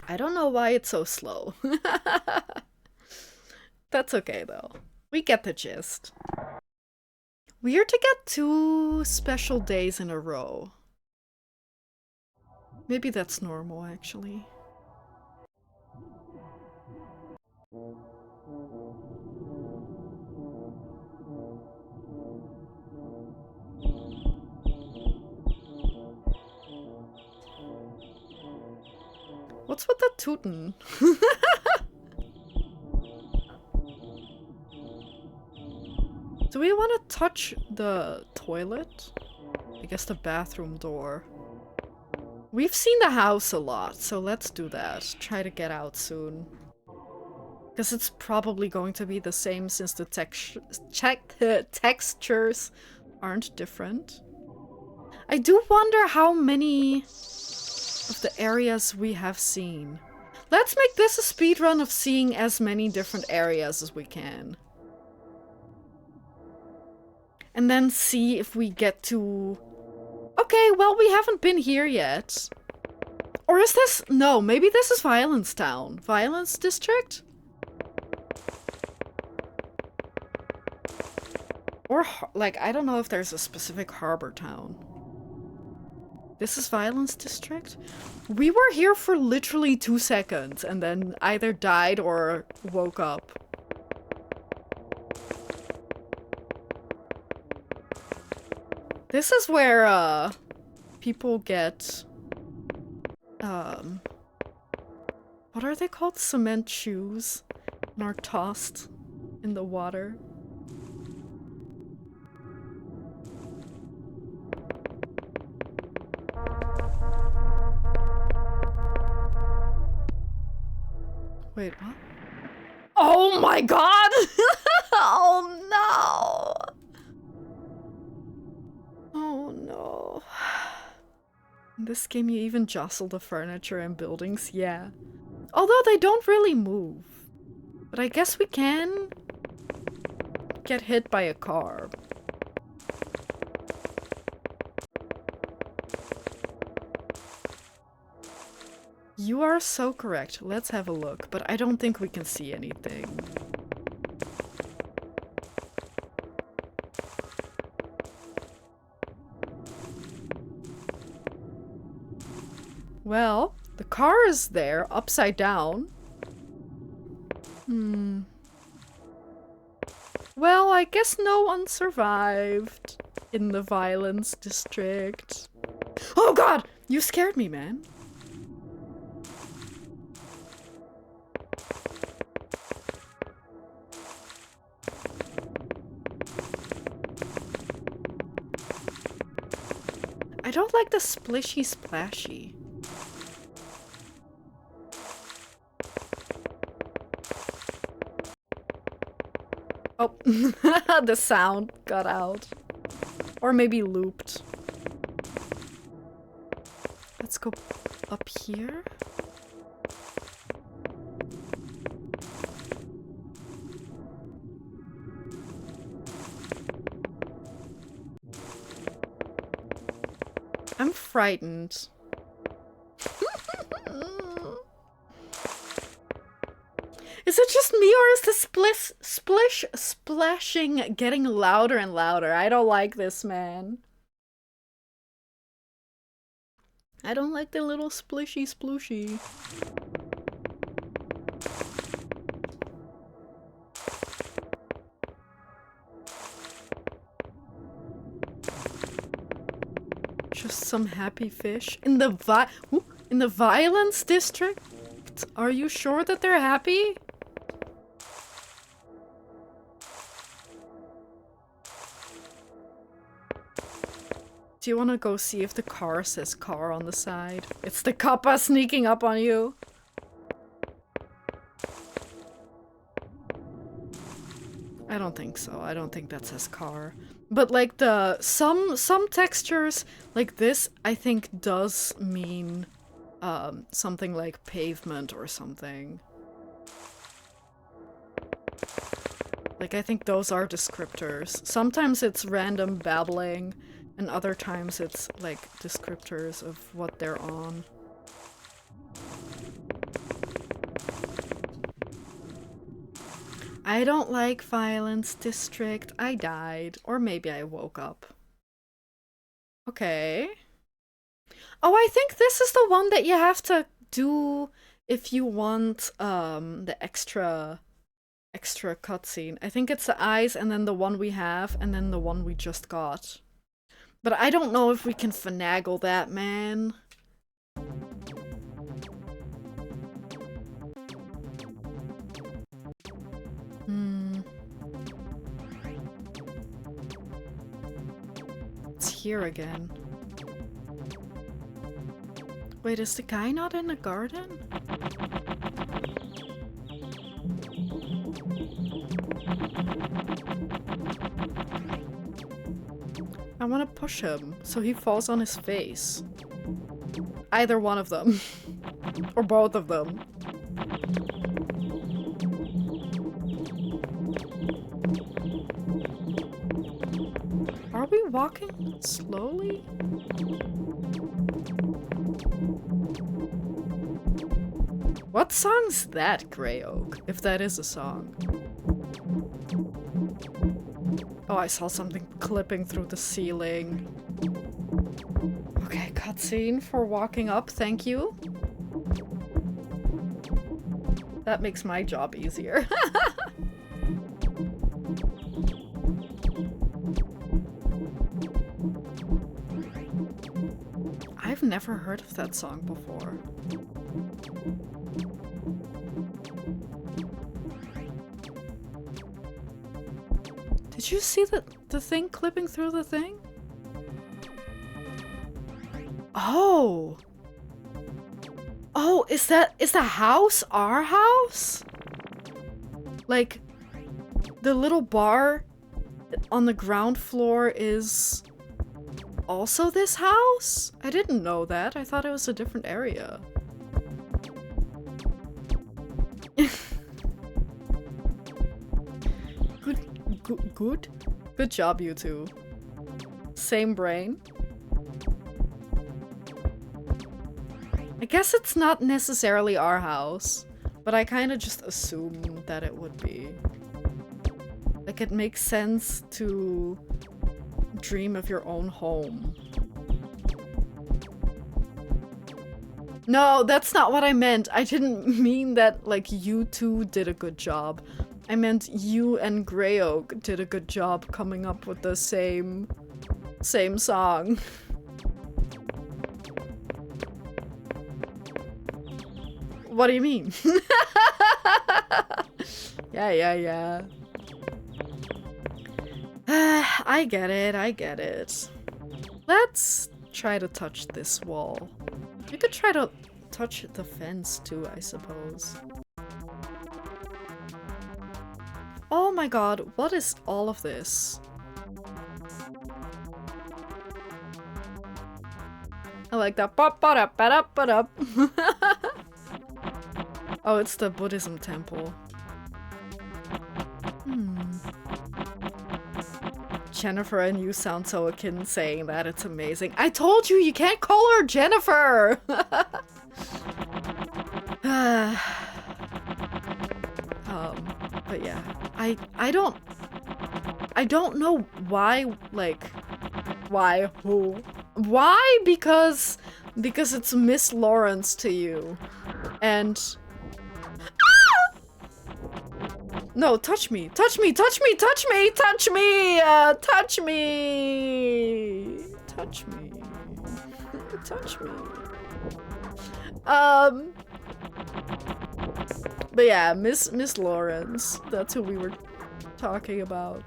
I don't know why it's so slow. That's okay, though. We get the gist. Weird to get 2 special days in a row. Maybe that's normal, actually. What's with the tootin'? Do we want to touch the toilet? I guess the bathroom door. We've seen the house a lot, so let's do that. Try to get out soon. Because it's probably going to be the same since the textures aren't different. I do wonder how many of the areas we have seen. Let's make this a speedrun of seeing as many different areas as we can. And then see if we get to... Okay, well, we haven't been here yet. Or is this... No, maybe this is Violence Town. Violence District? Or, like, I don't know if there's a specific harbor town. This is Violence District? We were here for literally 2 seconds and then either died or woke up. This is where, people get, what are they called? Cement shoes? And are tossed in the water. Wait, what? Oh my god! Oh this game you even jostle the furniture and buildings, yeah. Although they don't really move. But I guess we can get hit by a car. You are so correct. Let's have a look, but I don't think we can see anything. Well, the car is there, upside down. Well, I guess no one survived in the violence district. Oh god! You scared me, man. I don't like the splishy splashy. Oh, the sound got out. Or maybe looped. Let's go up here. I'm frightened. Is it just me, or is the splashing getting louder and louder? I don't like this, man. I don't like the little splishy splooshy. Just some happy fish in the violence district? Are you sure that they're happy? Do you want to go see if the car says car on the side? It's the kappa sneaking up on you. I don't think so. I don't think that says car. But like some textures like this, I think does mean something like pavement or something. Like I think those are descriptors. Sometimes it's random babbling, and other times it's like descriptors of what they're on. I don't like violence district. I died. Or maybe I woke up. Okay. Oh, I think this is the one that you have to do if you want the extra cutscene. I think it's the eyes and then the one we have and then the one we just got. But I don't know if we can finagle that, man. It's here again. Wait, is the guy not in the garden? I want to push him so he falls on his face. Either one of them. Or both of them. Are we walking slowly? What song's that, Grey Oak? If that is a song. Oh, I saw something clipping through the ceiling. Okay, cutscene for walking up, thank you. That makes my job easier. I've never heard of that song before. Did you see the thing clipping through the thing? Oh! Oh, is the house our house? Like, the little bar on the ground floor is also this house? I didn't know that. I thought it was a different area. Good? Good job, you two. Same brain. I guess it's not necessarily our house, but I kind of just assumed that it would be. Like, it makes sense to dream of your own home. No, that's not what I meant. I didn't mean that, like, you two did a good job. I meant you and Grey Oak did a good job coming up with the same song. What do you mean? Yeah. I get it. Let's try to touch this wall. You could try to touch the fence too, I suppose. Oh my god, what is all of this? I like that. Oh, it's the Buddhism temple. Jennifer, and you sound so akin saying that. It's amazing. I told you can't call her Jennifer! But yeah, I don't know why, like, who? Why? Because it's Miss Lawrence to you. And no, touch me. Touch me. Touch me. Touch me. Touch me. Touch me. Touch me. Touch me. But yeah, Miss Lawrence. That's who we were talking about.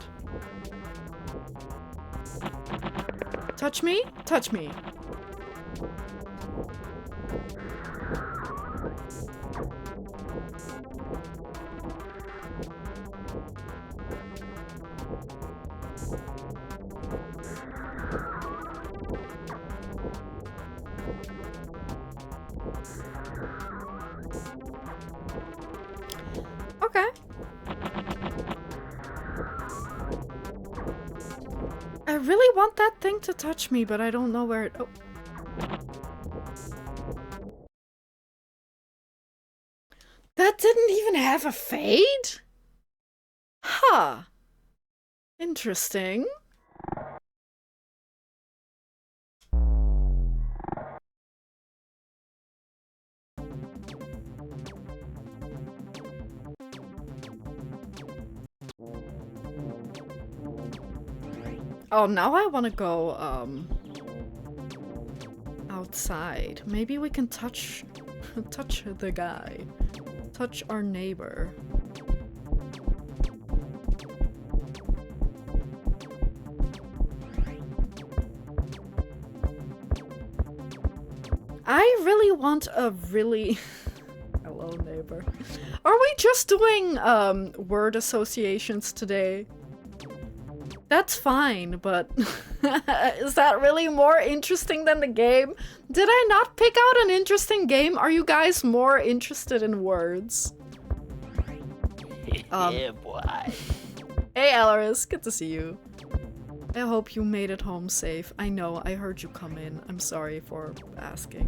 Touch me? Touch me. Okay. I really want that thing to touch me, but I don't know where it— oh. That didn't even have a fade? Huh. Interesting. Oh, now I want to go, outside. Maybe we can touch the guy. Touch our neighbor. I really want a really— hello, neighbor. Are we just doing, word associations today? That's fine, but is that really more interesting than the game? Did I not pick out an interesting game? Are you guys more interested in words? Yeah, boy. Hey, Alaris, good to see you. I hope you made it home safe. I know, I heard you come in. I'm sorry for asking.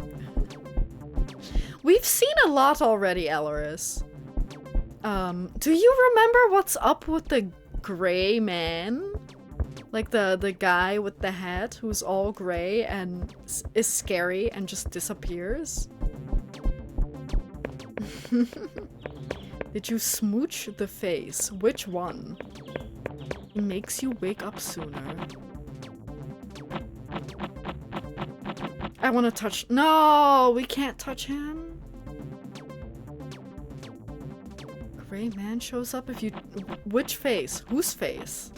We've seen a lot already, Alaris. Do you remember what's up with the gray man? Like the guy with the hat who's all gray and is scary and just disappears? Did you smooch the face? Which one? He makes you wake up sooner. I want to touch— no, we can't touch him. Gray man shows up if you— which face? Whose face?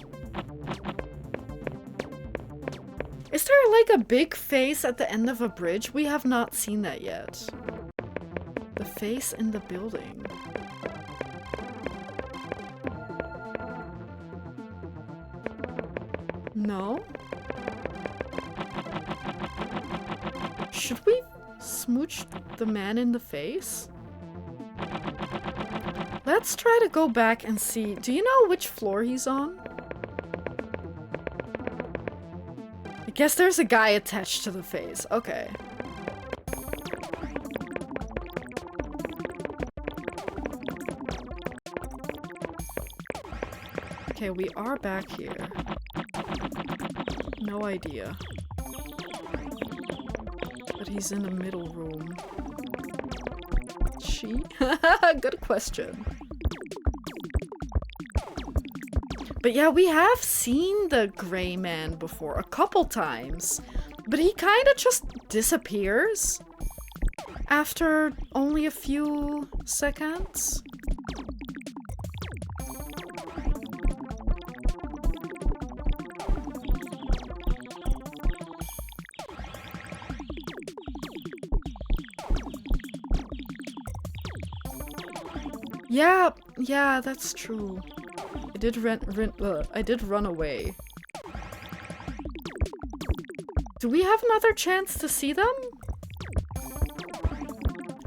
Is there like a big face at the end of a bridge? We have not seen that yet. The face in the building. No? Should we smooch the man in the face? Let's try to go back and see. Do you know which floor he's on? I guess there's a guy attached to the face. Okay. Okay, we are back here. No idea. But he's in the middle room. She? Good question. But yeah, we have seen the gray man before a couple times. But he kind of just disappears after only a few seconds. Yeah, that's true. I did run away. Do we have another chance to see them?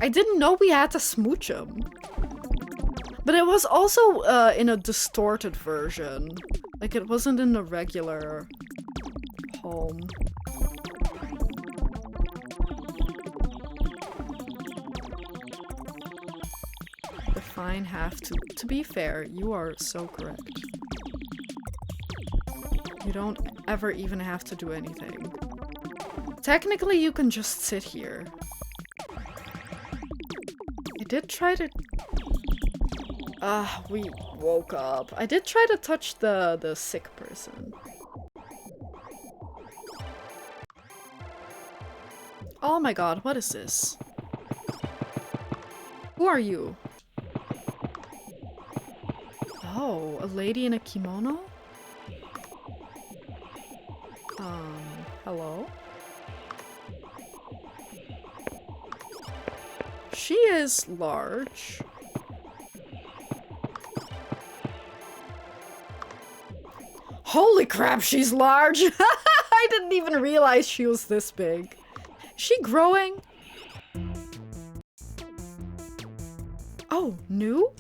I didn't know we had to smooch them. But it was also in a distorted version. Like, it wasn't in the regular home. The fine have to. To be fair, you are so correct. You don't ever even have to do anything. Technically, you can just sit here. I did try to... we woke up. I did try to touch the sick person. Oh my god, what is this? Who are you? Oh, a lady in a kimono? Hello? She is large. Holy crap, she's large! I didn't even realize she was this big. Is she growing? Oh, new?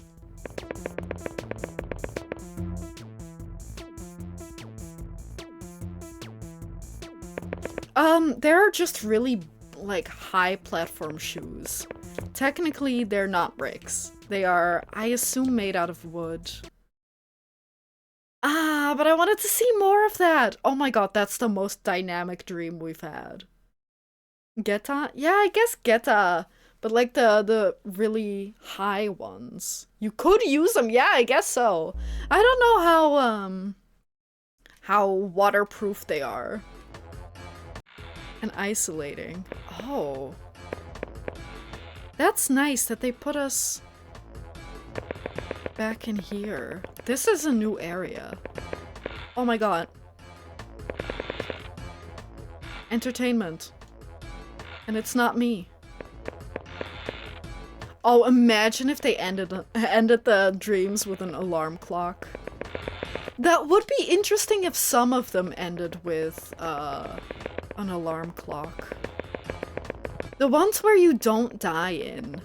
They're just really, like, high platform shoes. Technically, they're not bricks. They are, I assume, made out of wood. Ah, but I wanted to see more of that! Oh my god, that's the most dynamic dream we've had. Geta? Yeah, I guess Geta. But like the really high ones. You could use them, yeah, I guess so. I don't know how waterproof they are. And isolating. Oh. That's nice that they put us back in here. This is a new area. Oh my god. Entertainment. And it's not me. Oh, imagine if they ended the dreams with an alarm clock. That would be interesting if some of them ended with an alarm clock. The ones where you don't die in.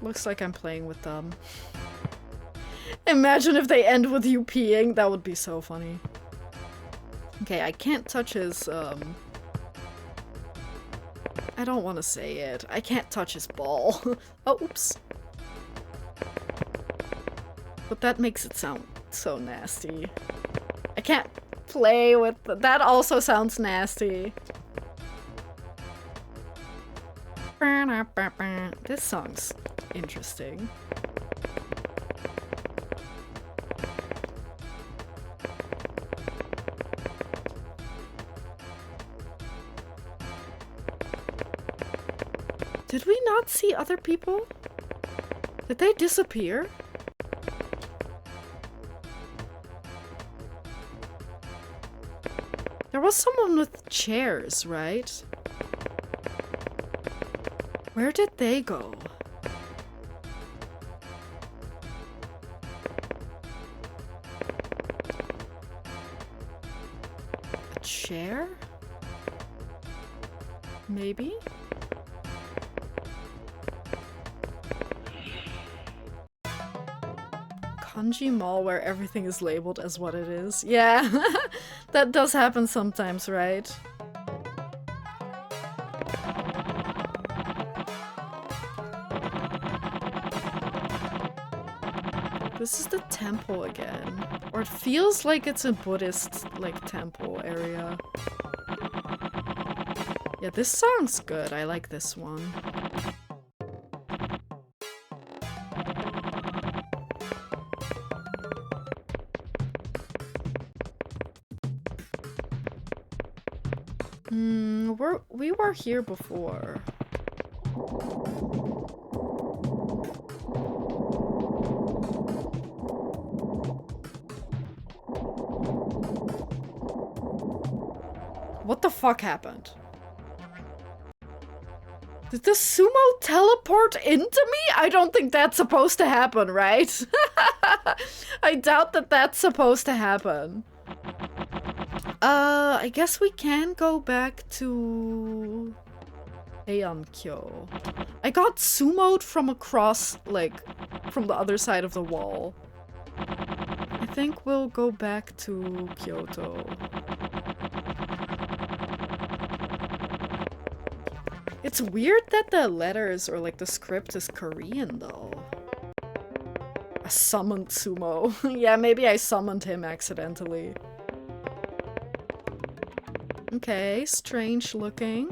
Looks like I'm playing with them. Imagine if they end with you peeing. That would be so funny. Okay, I can't touch his, I don't want to say it. I can't touch his ball. Oh, oops. But that makes it sound so nasty. I can't play with... That also sounds nasty. This song's interesting. Did we not see other people? Did they disappear? There was someone with chairs, right? Where did they go? A chair? Maybe? Kanji Mall where everything is labeled as what it is. Yeah, that does happen sometimes, right? This is the temple again. Or it feels like it's a Buddhist, like, temple area. Yeah, this sounds good. I like this one. We were here before. What the fuck happened? Did the sumo teleport into me? I don't think that's supposed to happen, right? I doubt that that's supposed to happen. I guess we can go back to Heiankyo. I got sumoed from across, like, from the other side of the wall. I think we'll go back to Kyoto. It's weird that the letters, or like the script, is Korean though. A summoned sumo. Yeah, maybe I summoned him accidentally. Okay, strange looking.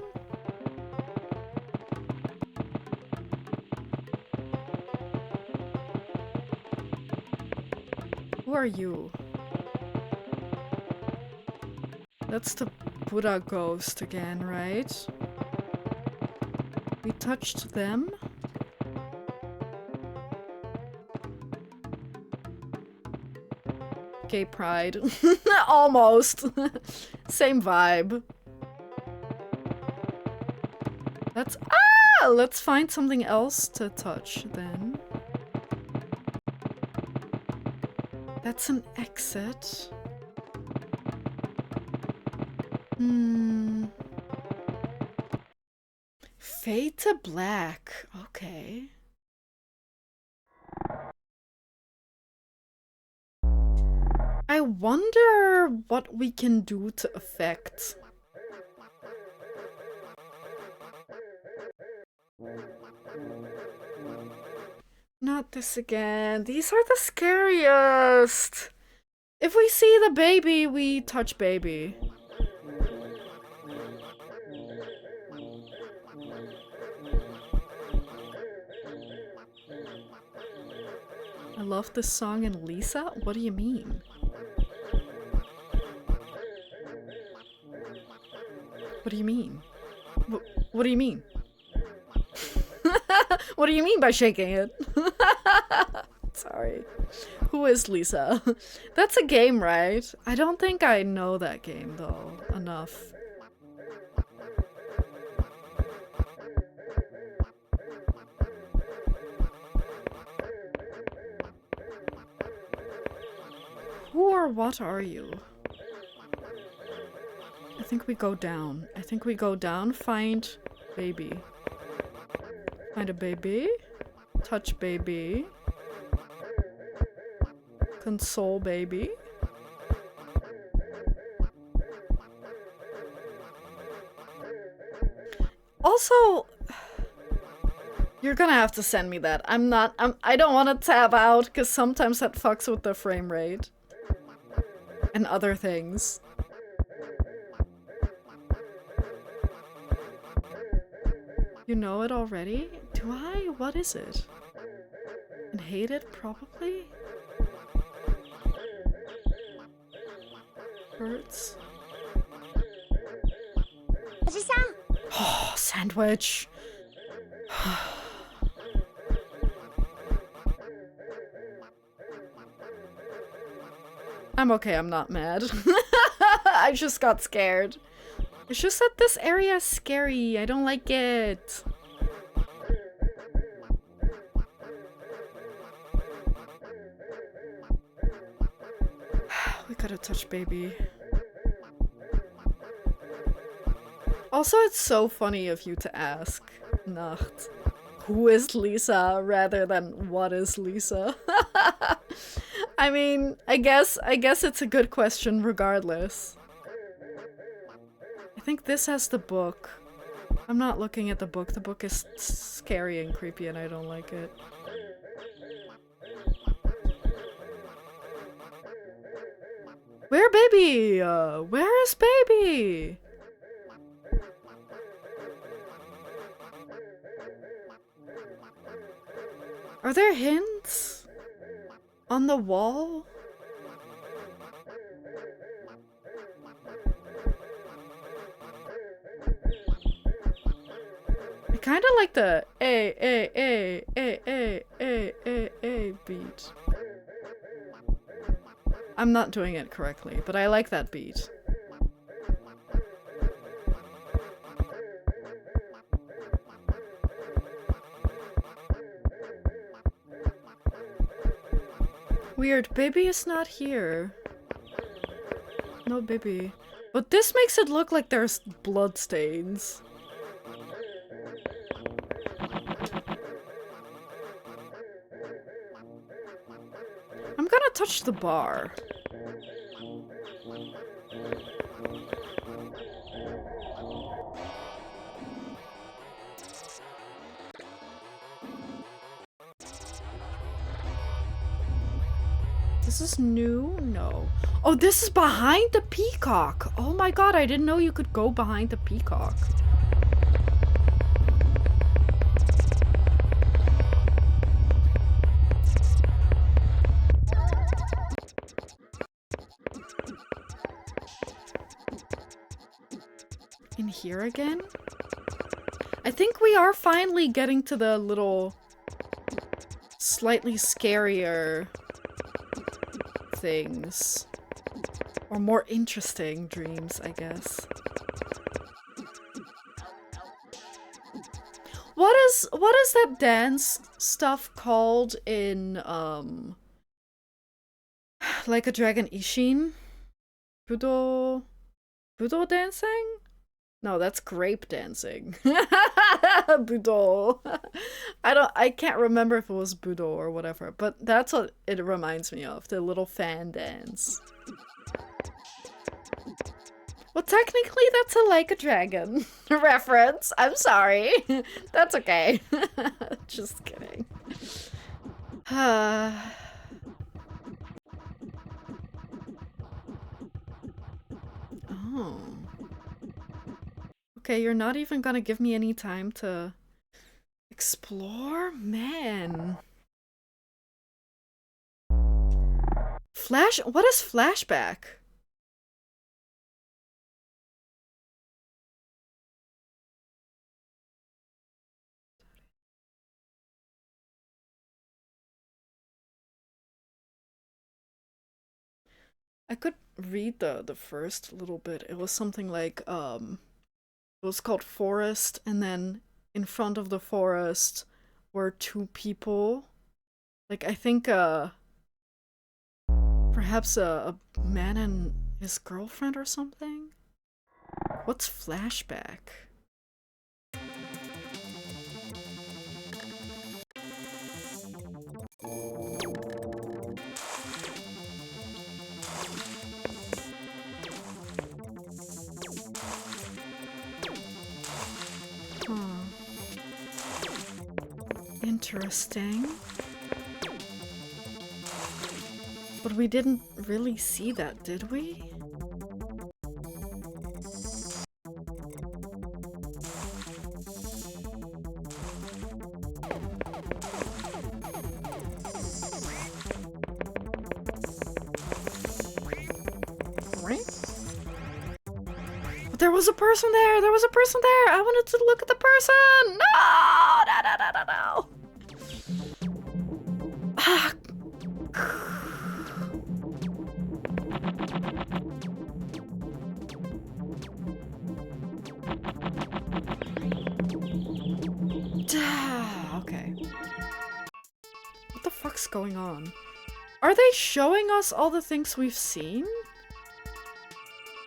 Who are you? That's the Buddha ghost again, right? We touched them. Gay pride. Almost. Same vibe. Let's find something else to touch then. That's an exit. Fade to black. Okay. I wonder what we can do to affect. Not this again. These are the scariest. If we see the baby, we touch baby. I love this song and Lisa? What do you mean? What do you mean? What do you mean? What do you mean by shaking it? Sorry. Who is Lisa? That's a game, right? I don't think I know that game, though, enough. Who or what are you? I think we go down. I think we go down, find baby. Find a baby. Touch baby. Console baby. Also, you're gonna have to send me that. I don't want to tab out because sometimes that fucks with the frame rate. And other things. You know it already? Do I? What is it? And hate it? Probably? Hurts? Oh, sandwich! I'm okay, I'm not mad. I just got scared. It's just that this area is scary. I don't like it. We gotta touch baby. Also, it's so funny of you to ask, Nacht, who is Lisa rather than what is Lisa? I mean, I guess it's a good question regardless. I think this has the book. I'm not looking at the book. The book is scary and creepy and I don't like it. Where baby? Where is baby? Are there hints on the wall? I kind of like the A beat. I'm not doing it correctly, but I like that beat. Weird, baby is not here. No baby. But this makes it look like there's blood stains. I'm gonna touch the bar. This is new? No. Oh, this is behind the peacock! Oh my god, I didn't know you could go behind the peacock. In here again? I think we are finally getting to the little slightly scarier things. Or more interesting dreams, I guess. What is that dance stuff called in Like a Dragon Ishin? Budo dancing? No, that's grape dancing. Budo. I can't remember if it was Budo or whatever, but that's what it reminds me of, the little fan dance. Well, technically that's a Like a Dragon reference. I'm sorry. That's okay. Just kidding. Oh. Okay, you're not even gonna give me any time to explore? Man. What is flashback? I could read the first little bit. It was something like, it was called Forest, and then in front of the forest were two people. Like, I think, perhaps a man and his girlfriend or something? What's flashback? Interesting. But we didn't really see that, did we? There was a person there! There was a person there! I wanted to look at the person! No! No, no. Ah. Okay. What the fuck's going on? Are they showing us all the things we've seen?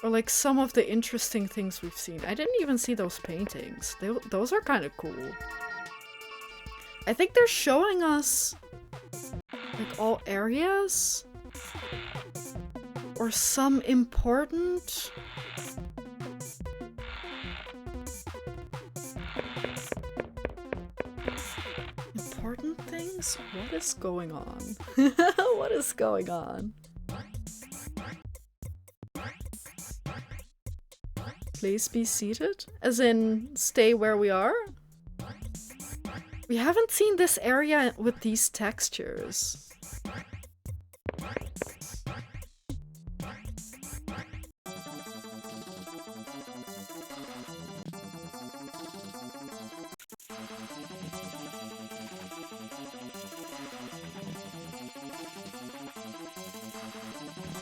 Or like some of the interesting things we've seen? I didn't even see those paintings. Those are kind of cool. I think they're showing us like all areas? Or some important... important things? What is going on? What is going on? Please be seated? As in, stay where we are? We haven't seen this area with these textures.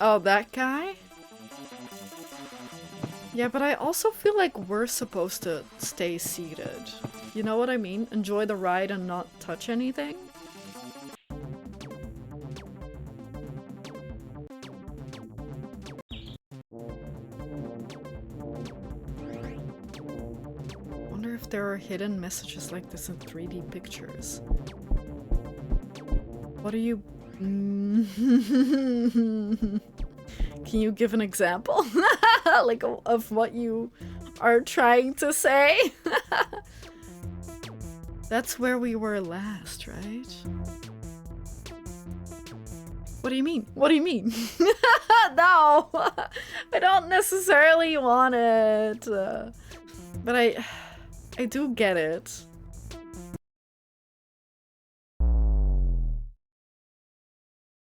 Oh, that guy? Yeah, but I also feel like we're supposed to stay seated. You know what I mean? Enjoy the ride and not touch anything? Wonder if there are hidden messages like this in 3D pictures. What are you... Can you give an example? Like, of what you are trying to say? That's where we were last, right? What do you mean? What do you mean? No! I don't necessarily want it. But I do get it.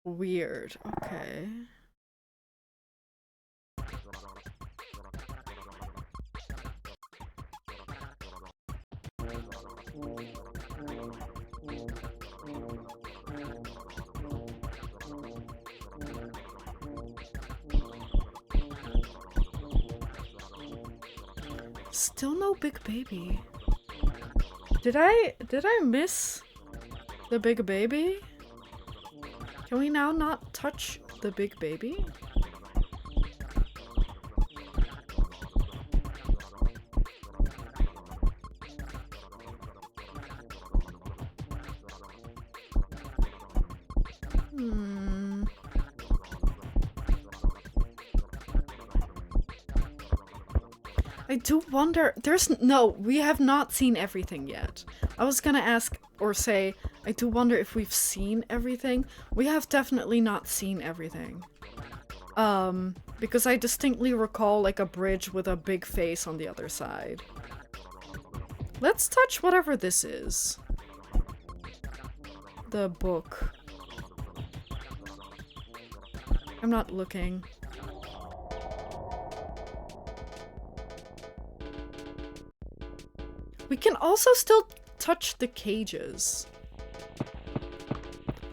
Weird. Okay. Still no big baby. Did I miss the big baby? Can we now not touch the big baby? I do wonder, we have not seen everything yet. I was gonna ask or say, I do wonder if we've seen everything. We have definitely not seen everything. Because I distinctly recall like a bridge with a big face on the other side. Let's touch whatever this is. The book. I'm not looking. We can also still touch the cages.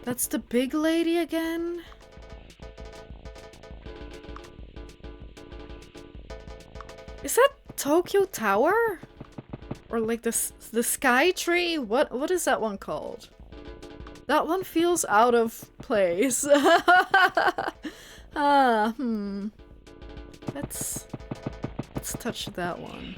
That's the big lady again? Is that Tokyo Tower? Or like the Sky Tree? What is that one called? That one feels out of place. Let's touch that one.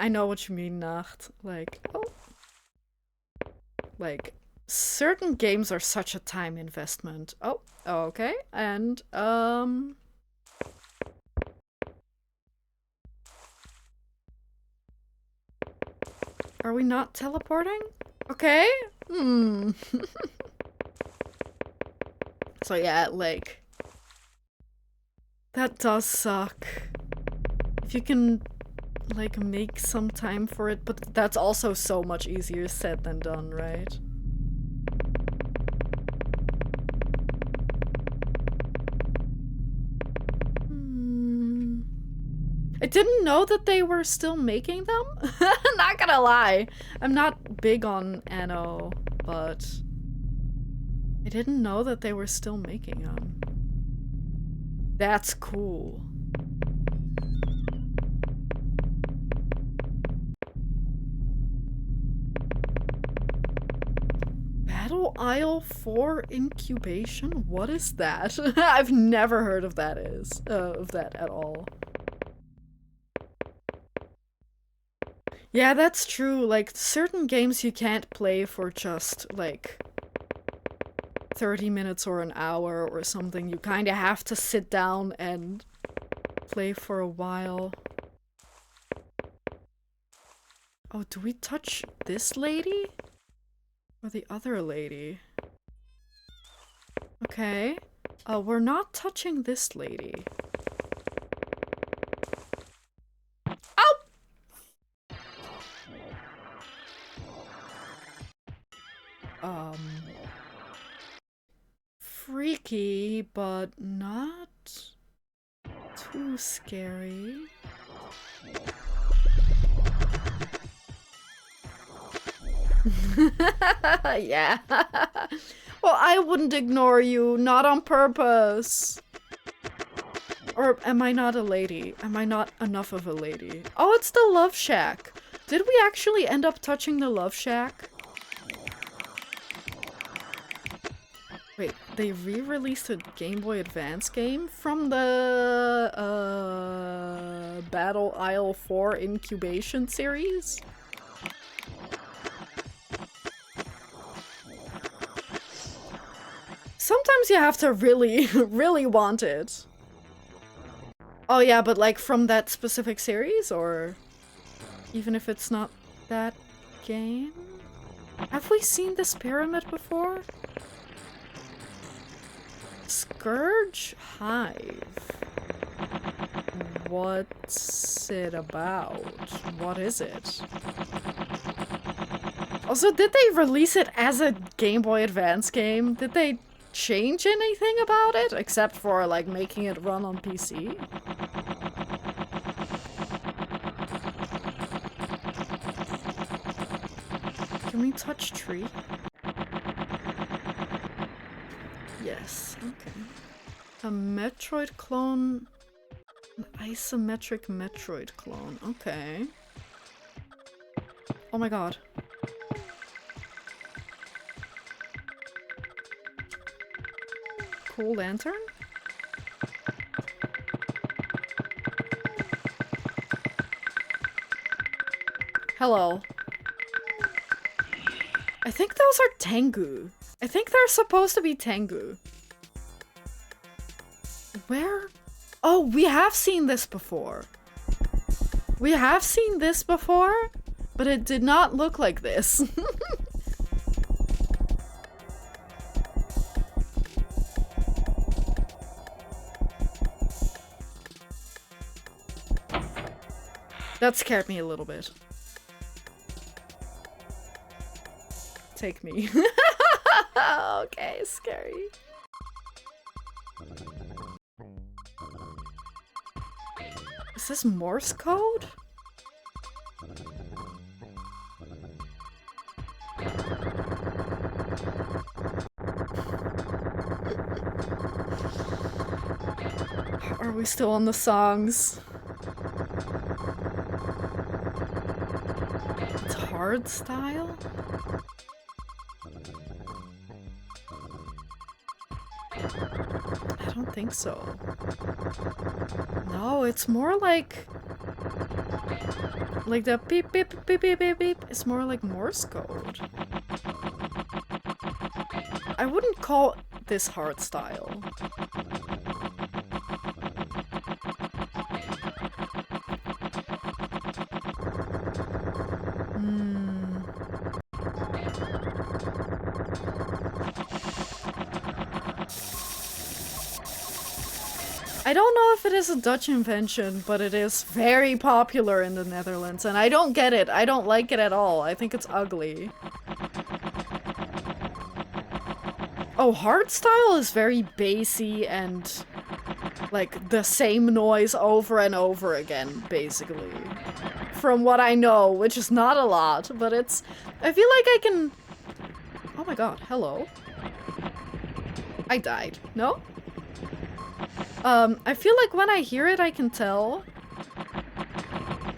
I know what you mean, Nacht. Like, oh. Like, certain games are such a time investment. Oh, okay. And, are we not teleporting? Okay. So yeah, like... That does suck. If you can, like, make some time for it, but that's also so much easier said than done, right? I didn't know that they were still making them. Not gonna lie. I'm not big on Anno, but I didn't know that they were still making them. That's cool. Battle Isle 4 incubation? What is that? I've never heard of that at all. Yeah, that's true. Like, certain games you can't play for just, like, 30 minutes or an hour or something. You kinda have to sit down and play for a while. Oh, do we touch this lady? Or the other lady? Okay. We're not touching this lady. Freaky, but not too scary. Yeah. Well, I wouldn't ignore you, not on purpose. Or am I not a lady? Am I not enough of a lady? Oh, it's the Love Shack. Did we actually end up touching the Love Shack? Wait, they re-released a Game Boy Advance game from the Battle Isle 4 incubation series? Sometimes you have to really, really want it. Oh yeah, but like from that specific series, or even if it's not that game? Have we seen this pyramid before? Scourge Hive. What's it about? What is it? Also, did they release it as a Game Boy Advance game? Did they change anything about it? Except for, like, making it run on PC? Can we touch tree? Yes, okay. A Metroid clone. An isometric Metroid clone. Okay. Oh my god. Cool lantern? Hello. I think those are Tengu. I think they're supposed to be Tengu. Where? Oh, we have seen this before. We have seen this before, but it did not look like this. That scared me a little bit. Take me. Okay, scary. Is this Morse code? Are we still on the songs? It's hard style? I don't think so. No, it's more like the beep beep beep beep beep beep. It's more like Morse code. I wouldn't call this hard style. I don't know if it is a Dutch invention, but it is very popular in the Netherlands, and I don't get it. I don't like it at all. I think it's ugly. Oh, hardstyle is very bassy and like the same noise over and over again, basically. From what I know, which is not a lot, but it's... I feel like I can... Oh my god, hello. I died. No? I feel like when I hear it, I can tell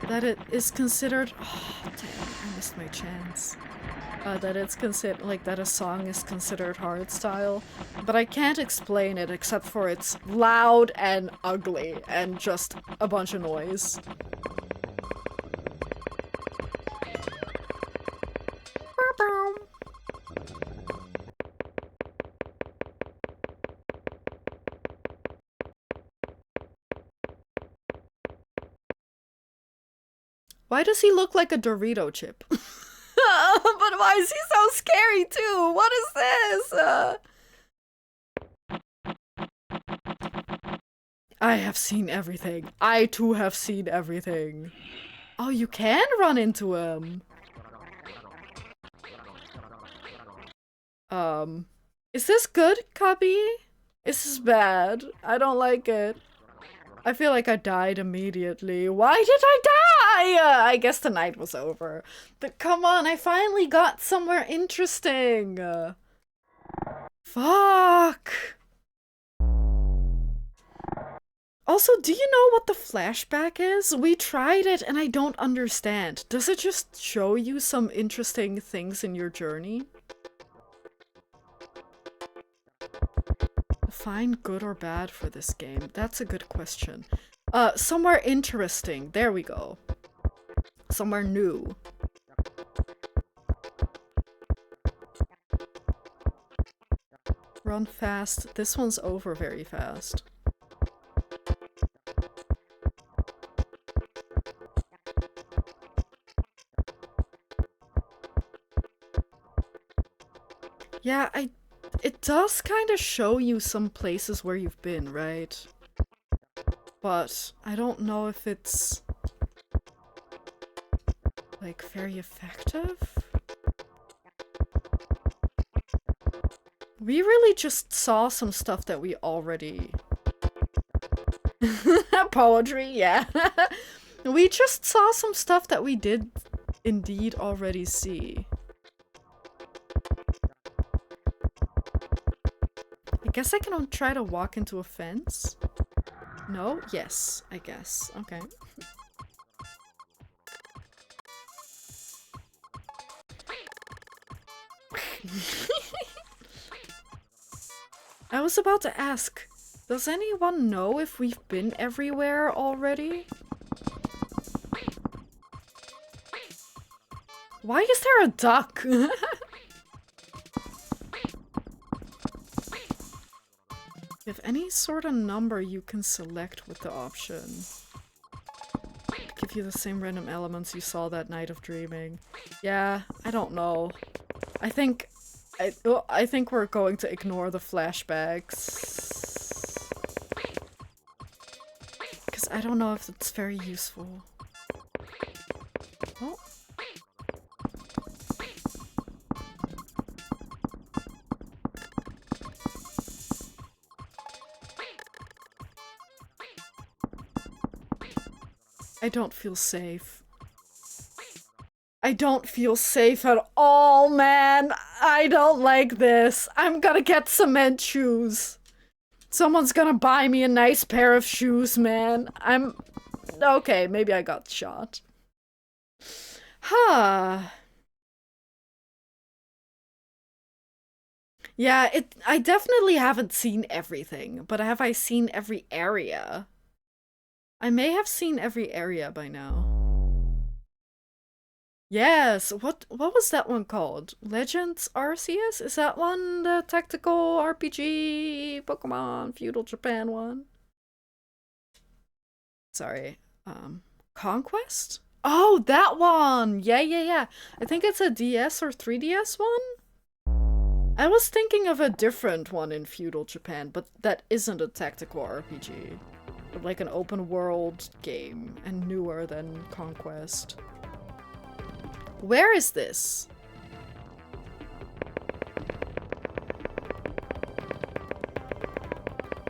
that it is considered... Oh, damn, I missed my chance. That it's considered, like, that a song is considered hardstyle. But I can't explain it except for it's loud and ugly and just a bunch of noise. Why does he look like a Dorito chip? But why is he so scary too? What is this? I have seen everything. I too have seen everything. Oh, you can run into him. Is this good, Cubby? This is bad. I don't like it. I feel like I died immediately. Why did I die? I guess the night was over. But come on, I finally got somewhere interesting. Fuck. Also, do you know what the flashback is? We tried it and I don't understand. Does it just show you some interesting things in your journey? Define good or bad for this game. That's a good question. Somewhere interesting. There we go. Somewhere new. Run fast. This one's over very fast. Yeah, it does kind of show you some places where you've been, right? But I don't know if it's like very effective. We really just saw some stuff that we already... Poetry, yeah. We just saw some stuff that we did indeed already see. I guess I can try to walk into a fence? No? Yes, I guess. Okay. I was about to ask, does anyone know if we've been everywhere already? Why is there a duck? You have any sort of number you can select with the option. Give you the same random elements you saw that night of dreaming. Yeah, I don't know. I think we're going to ignore the flashbacks. Because I don't know if it's very useful. Oh. I don't feel safe. I don't feel safe at all, man. I don't like this. I'm gonna get cement shoes. Someone's gonna buy me a nice pair of shoes, man. Okay, maybe I got shot. Huh. Yeah, I definitely haven't seen everything, but have I seen every area? I may have seen every area by now. Yes, what was that one called? Legends Arceus? Is that one the tactical RPG Pokemon Feudal Japan one? Sorry. Conquest? Oh, that one! Yeah. I think it's a DS or 3DS one? I was thinking of a different one in Feudal Japan, but that isn't a tactical RPG. like an open world game and newer than Conquest. Where is this?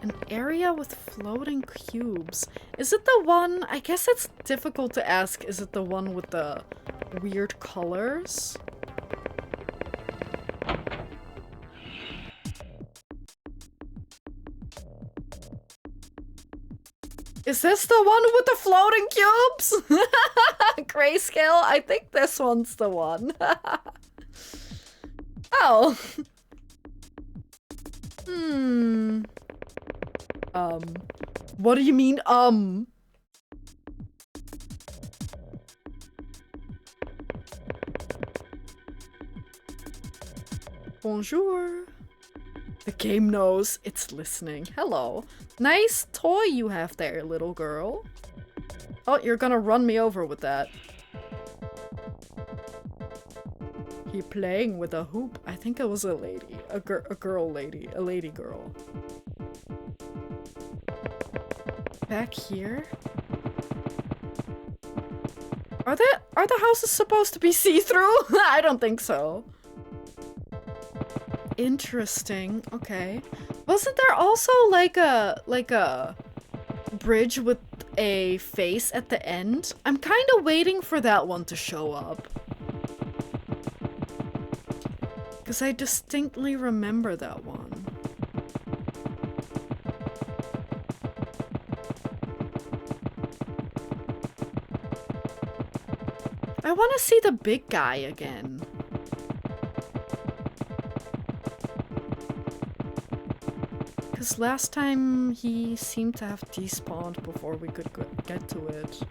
An area with floating cubes. Is it the one? I guess it's difficult to ask. Is it the one with the weird colors? Is this the one with the floating cubes? Grayscale? I think this one's the one. Oh. What do you mean, Bonjour. The game knows it's listening. Hello. Nice toy you have there, little girl. Oh, you're gonna run me over with that. He playing with a hoop. I think it was a lady. A girl lady. A lady girl. Back here? Are the houses supposed to be see-through? I don't think so. Interesting. Okay. Wasn't there also like a bridge with a face at the end? I'm kind of waiting for that one to show up. Because I distinctly remember that one. I want to see the big guy again. Because last time he seemed to have despawned before we could get to it.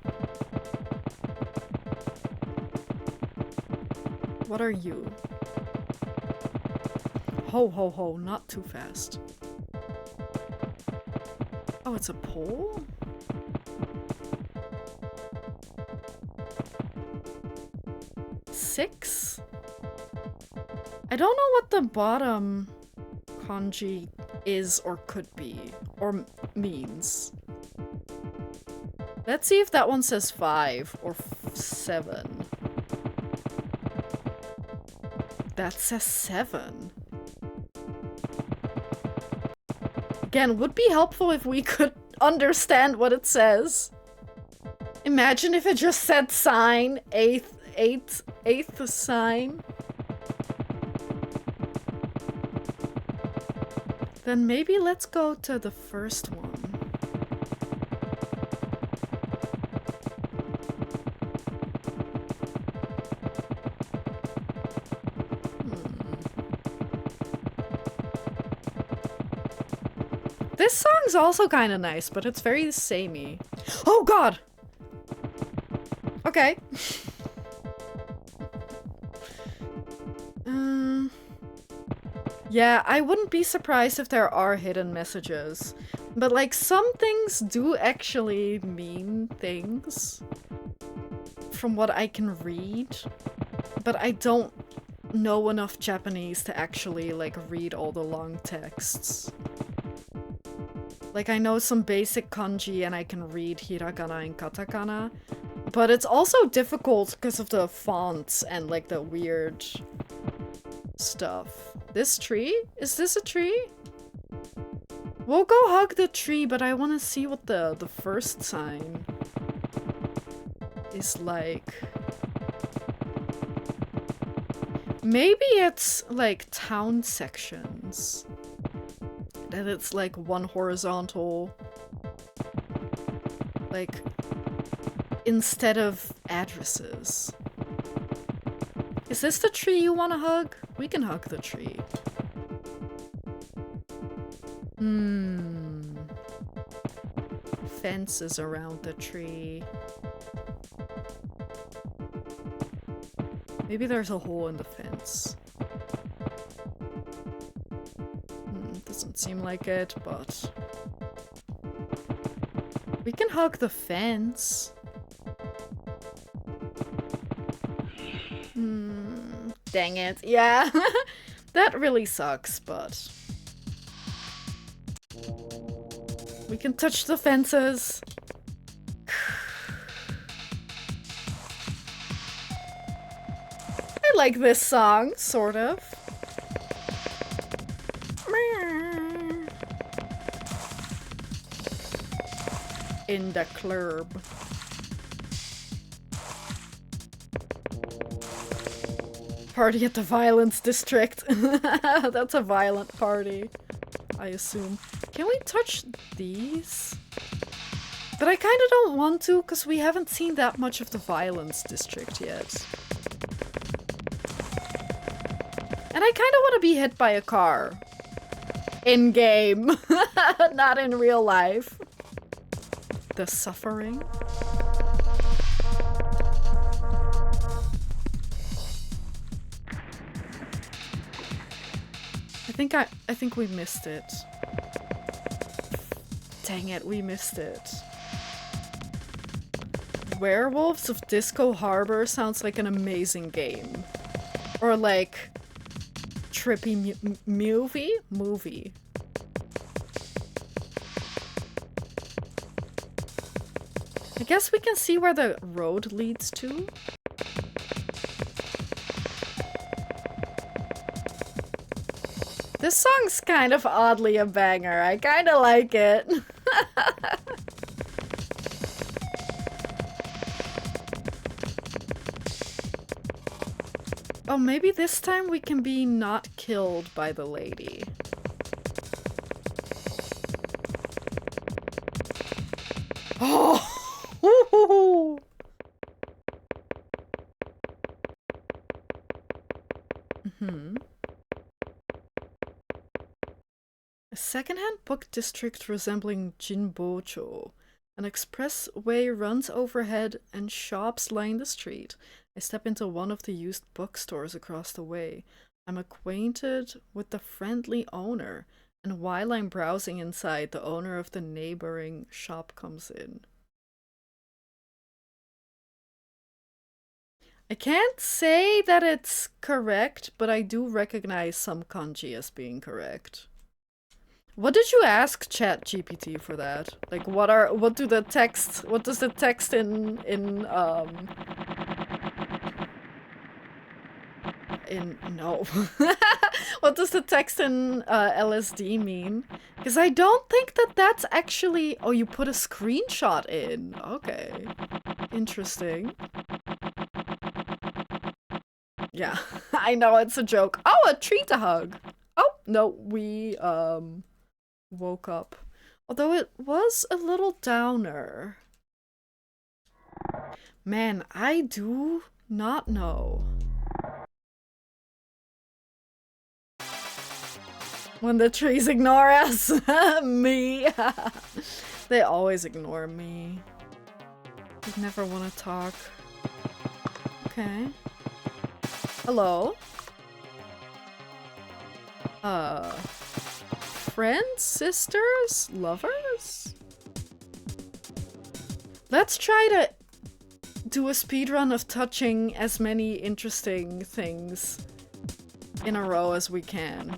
What are you? Ho ho ho, not too fast. Oh, it's a pole? Six? I don't know what the bottom kanji is or could be, or means. Let's see if that one says 5 or 7. That says 7. Again, would be helpful if we could understand what it says. Imagine if it just said sign, eighth sign. Then maybe let's go to the first one. This song's also kind of nice, but it's very samey. Oh god! Okay. Yeah, I wouldn't be surprised if there are hidden messages. But like, some things do actually mean things. From what I can read. But I don't know enough Japanese to actually like read all the long texts. Like, I know some basic kanji and I can read hiragana and katakana. But it's also difficult because of the fonts and like the weird stuff. This tree? Is this a tree? We'll go hug the tree, but I want to see what the first sign is like. Maybe it's like town sections. That it's like one horizontal. Like, instead of addresses. Is this the tree you want to hug? We can hug the tree. Fences around the tree. Maybe there's a hole in the fence. Doesn't seem like it, but... we can hug the fence. Dang it. Yeah. That really sucks, but... We can touch the fences. I like this song, sort of. In the club. Party at the violence district. That's a violent party, I assume. Can we touch these? But I kind of don't want to, because we haven't seen that much of the violence district yet. And I kind of want to be hit by a car. In game. Not in real life. The suffering. I think we missed it. Dang it, we missed it. Werewolves of Disco Harbor sounds like an amazing game. Or like Trippy movie. I guess we can see where the road leads to. This song's kind of oddly a banger. I kind of like it. Oh, maybe this time we can be not killed by the lady. Oh! Mm-hmm. A secondhand book district resembling Jinbocho. An expressway runs overhead and shops line the street. I step into one of the used bookstores across the way. I'm acquainted with the friendly owner, and while I'm browsing inside, the owner of the neighboring shop comes in. I can't say that it's correct, but I do recognize some kanji as being correct. What did you ask ChatGPT for that? Like, what does the text no. What does the text in LSD mean? Because I don't think that that's actually... Oh, you put a screenshot in. Okay. Interesting. Yeah, I know it's a joke. Oh, a tree to hug. Oh, no, we, woke up. Although it was a little downer. Man, I do not know. When the trees ignore us. Me. They always ignore me. They never want to talk. Okay. Hello? Friends? Sisters? Lovers? Let's try to do a speedrun of touching as many interesting things in a row as we can.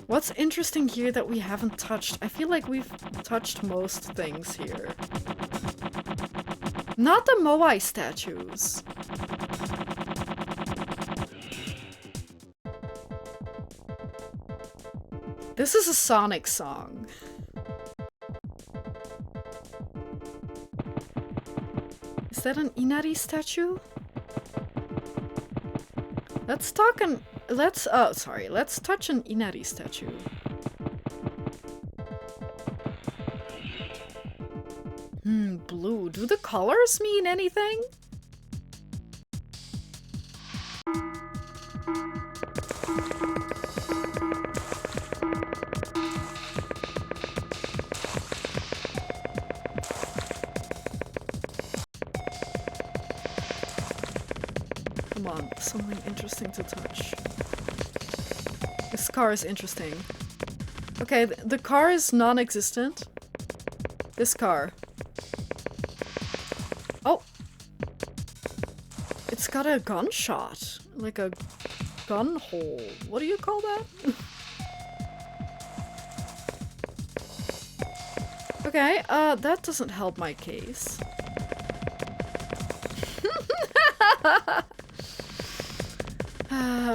What's interesting here that we haven't touched? I feel like we've touched most things here. Not the Moai statues. This is a Sonic song. Is that an Inari statue? Let's touch an Inari statue. Blue. Do the colors mean anything? Come on, something interesting to touch. This car is interesting. Okay, the car is non-existent. This car. Oh! It's got a gunshot. Like a gun hole. What do you call that? Okay, that doesn't help my case.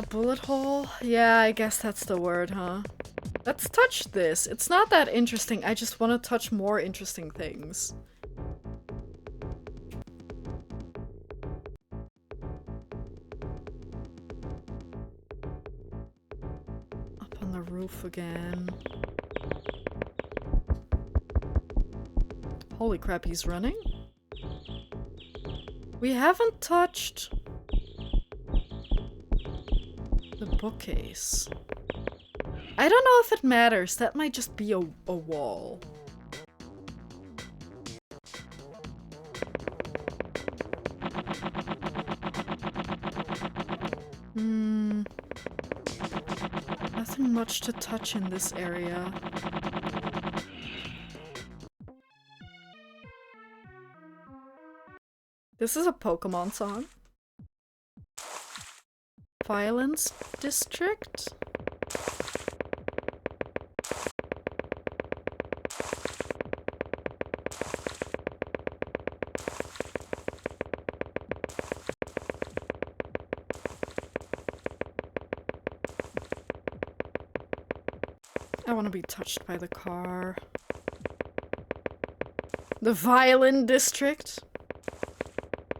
Bullet hole? Yeah, I guess that's the word, huh? Let's touch this. It's not that interesting. I just want to touch more interesting things. Up on the roof again. Holy crap, he's running? We haven't touched the bookcase. I don't know if it matters. That might just be a wall. Nothing much to touch in this area. This is a Pokemon song. Violence District? I want to be touched by the car. The Violin District?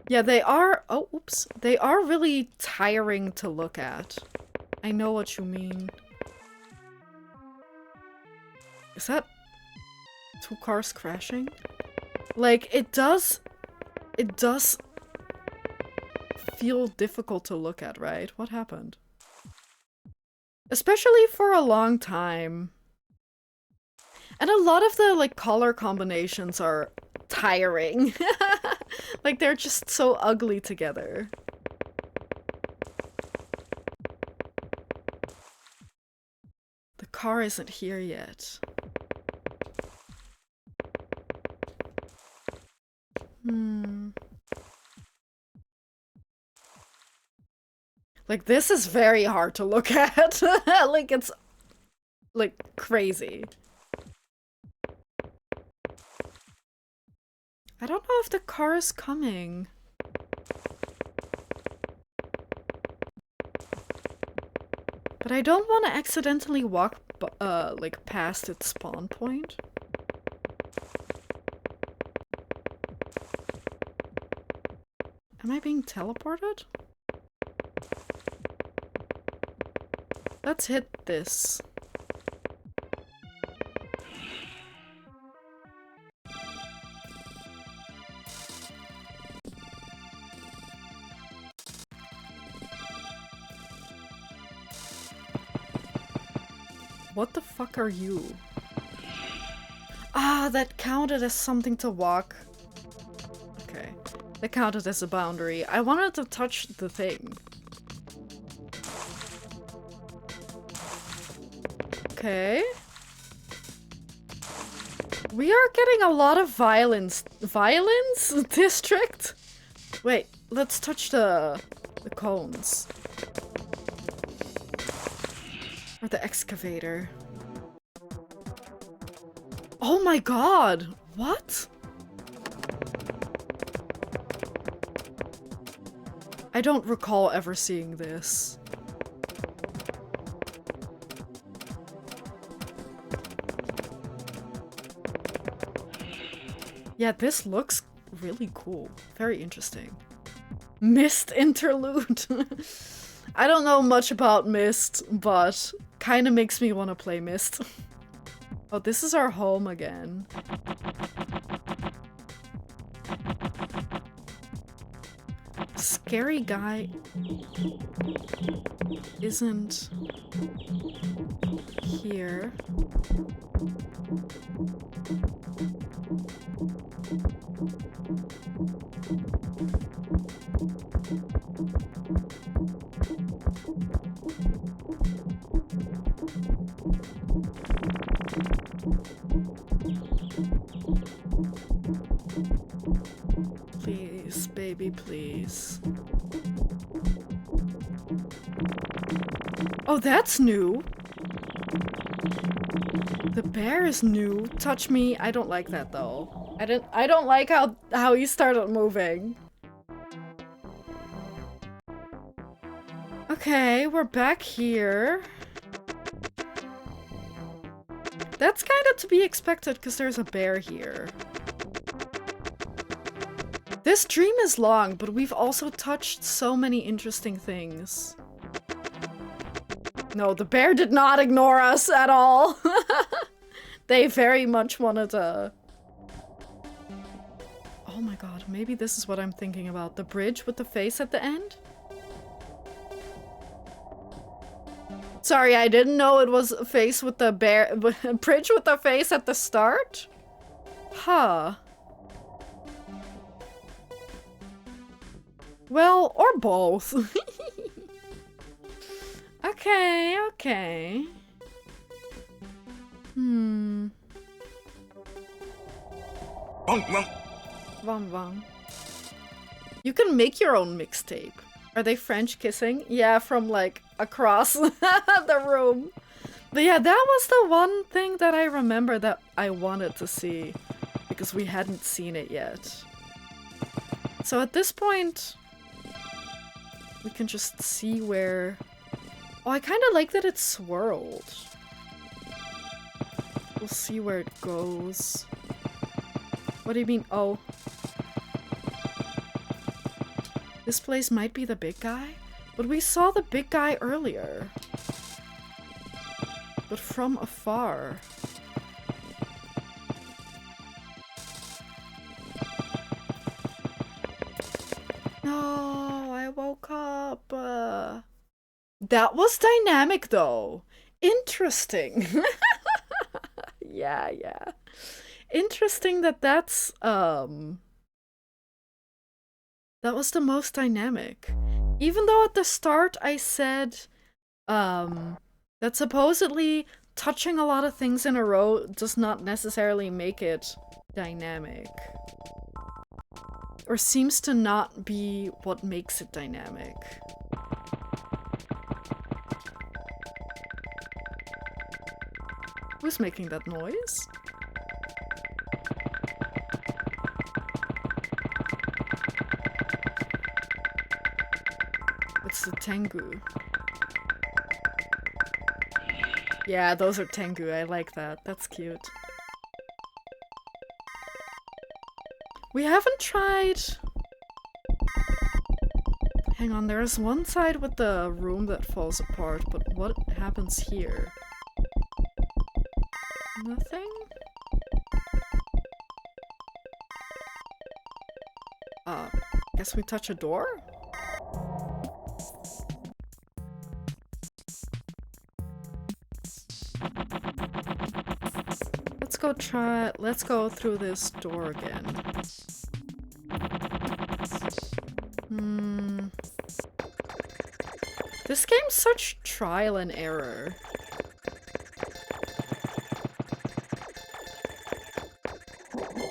Yeah, they are- oh, oops. They are really tiring to look at. I know what you mean. Is that 2 cars crashing? Like, it does feel difficult to look at, right? What happened? Especially for a long time. And a lot of the, like, color combinations are tiring. Like, they're just so ugly together. The car isn't here yet. Like, this is very hard to look at. Like, it's, like, crazy. I don't know if the car is coming. But I don't want to accidentally walk, like, past its spawn point. Am I being teleported? Let's hit this. What the fuck are you? Ah, that counted as something to walk. Okay. That counted as a boundary. I wanted to touch the thing. Okay. We are getting a lot of violence. Violence? District? Wait, let's touch the cones. Or the excavator. Oh my god! What? I don't recall ever seeing this. Yeah, this looks really cool. Very interesting. Mist interlude. I don't know much about Mist, but kind of makes me want to play Mist. Oh, this is our home again. Scary guy isn't here. Please, baby, please. Oh, that's new. The bear is new. Touch me. I don't like that though. I don't like how he started moving. Okay, we're back here. That's kind of to be expected because there's a bear here. This dream is long, but we've also touched so many interesting things. No, the bear did not ignore us at all. They very much wanted to... Oh my god, maybe this is what I'm thinking about. The bridge with the face at the end? Sorry, I didn't know it was a face with the bear... bridge with the face at the start? Huh. Well, or both. Okay, okay. Vong vong. You can make your own mixtape. Are they French kissing? Yeah, from like across the room. But yeah, that was the one thing that I remember that I wanted to see. Because we hadn't seen it yet. So at this point, we can just see where... Oh, I kind of like that it's swirled. We'll see where it goes. What do you mean? Oh. This place might be the big guy? But we saw the big guy earlier. But from afar. No, I woke up. That was dynamic though. Interesting. Yeah. Interesting that that's that was the most dynamic. Even though at the start I said that supposedly touching a lot of things in a row does not necessarily make it dynamic. Or seems to not be what makes it dynamic. Who's making that noise? It's the Tengu. Yeah, those are Tengu. I like that. That's cute. We haven't tried... Hang on, there's one side with the room that falls apart, but what happens here? Nothing? Guess we touch a door? Let's go through this door again. This game's such trial and error.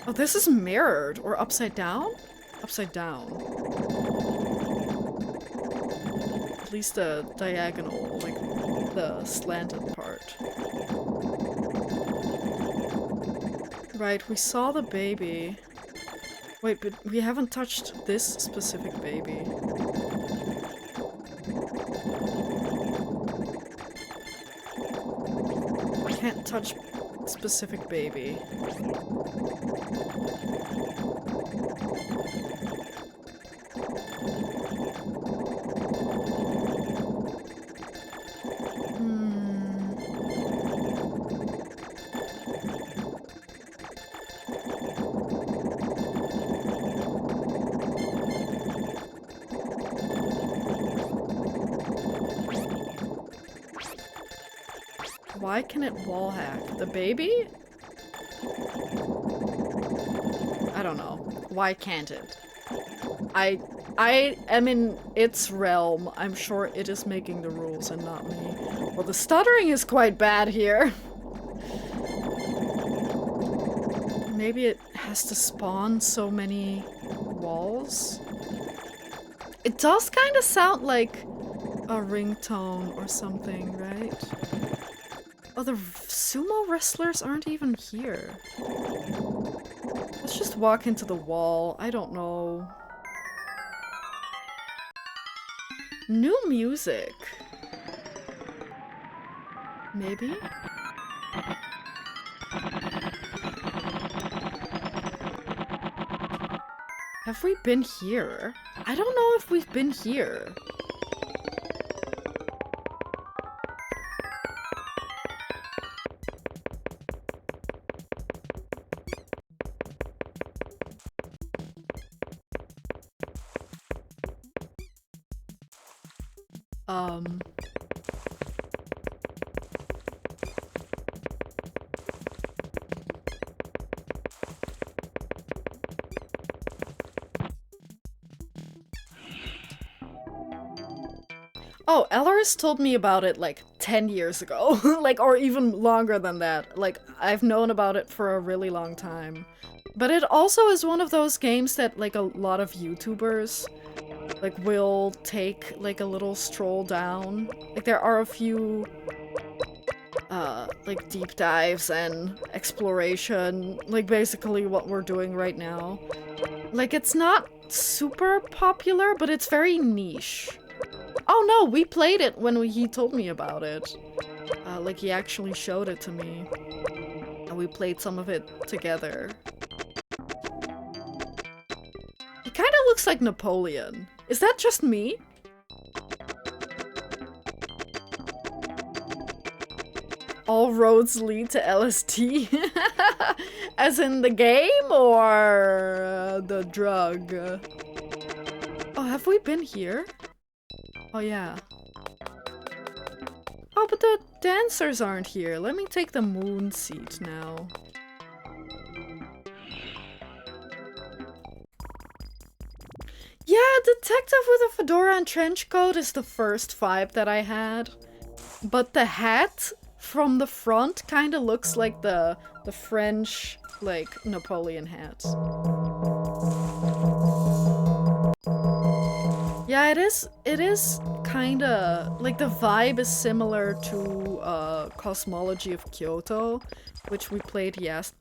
Oh, this is mirrored or upside down? Upside down. At least the diagonal, like the slanted part. Right, we saw the baby. Wait, but we haven't touched this specific baby. I can't touch specific baby. Why can it wall hack? The baby? I don't know. Why can't it? I am in its realm. I'm sure it is making the rules and not me. Well, the stuttering is quite bad here. Maybe it has to spawn so many walls. It does kind of sound like a ringtone or something, right? Oh, the sumo wrestlers aren't even here. Let's just walk into the wall. I don't know. New music. Maybe? Have we been here? I don't know if we've been here. Oh, Ellers told me about it like 10 years ago. Like, or even longer than that. Like, I've known about it for a really long time. But it also is one of those games that, like, a lot of YouTubers, like, will take, like, a little stroll down. Like, there are a few, like, deep dives and exploration. Like, basically what we're doing right now. Like, it's not super popular, but it's very niche. Oh no, we played it when he told me about it. Like, he actually showed it to me. And we played some of it together. He kinda looks like Napoleon. Is that just me? All roads lead to LSD? As in the game, or the drug? Oh, have we been here? Oh, yeah. Oh, but the dancers aren't here. Let me take the moon seat now. Yeah, detective with a fedora and trench coat is the first vibe that I had. But the hat from the front kind of looks like the French, like, Napoleon hat. Yeah, it is kinda, like, the vibe is similar to Cosmology of Kyoto, which we played last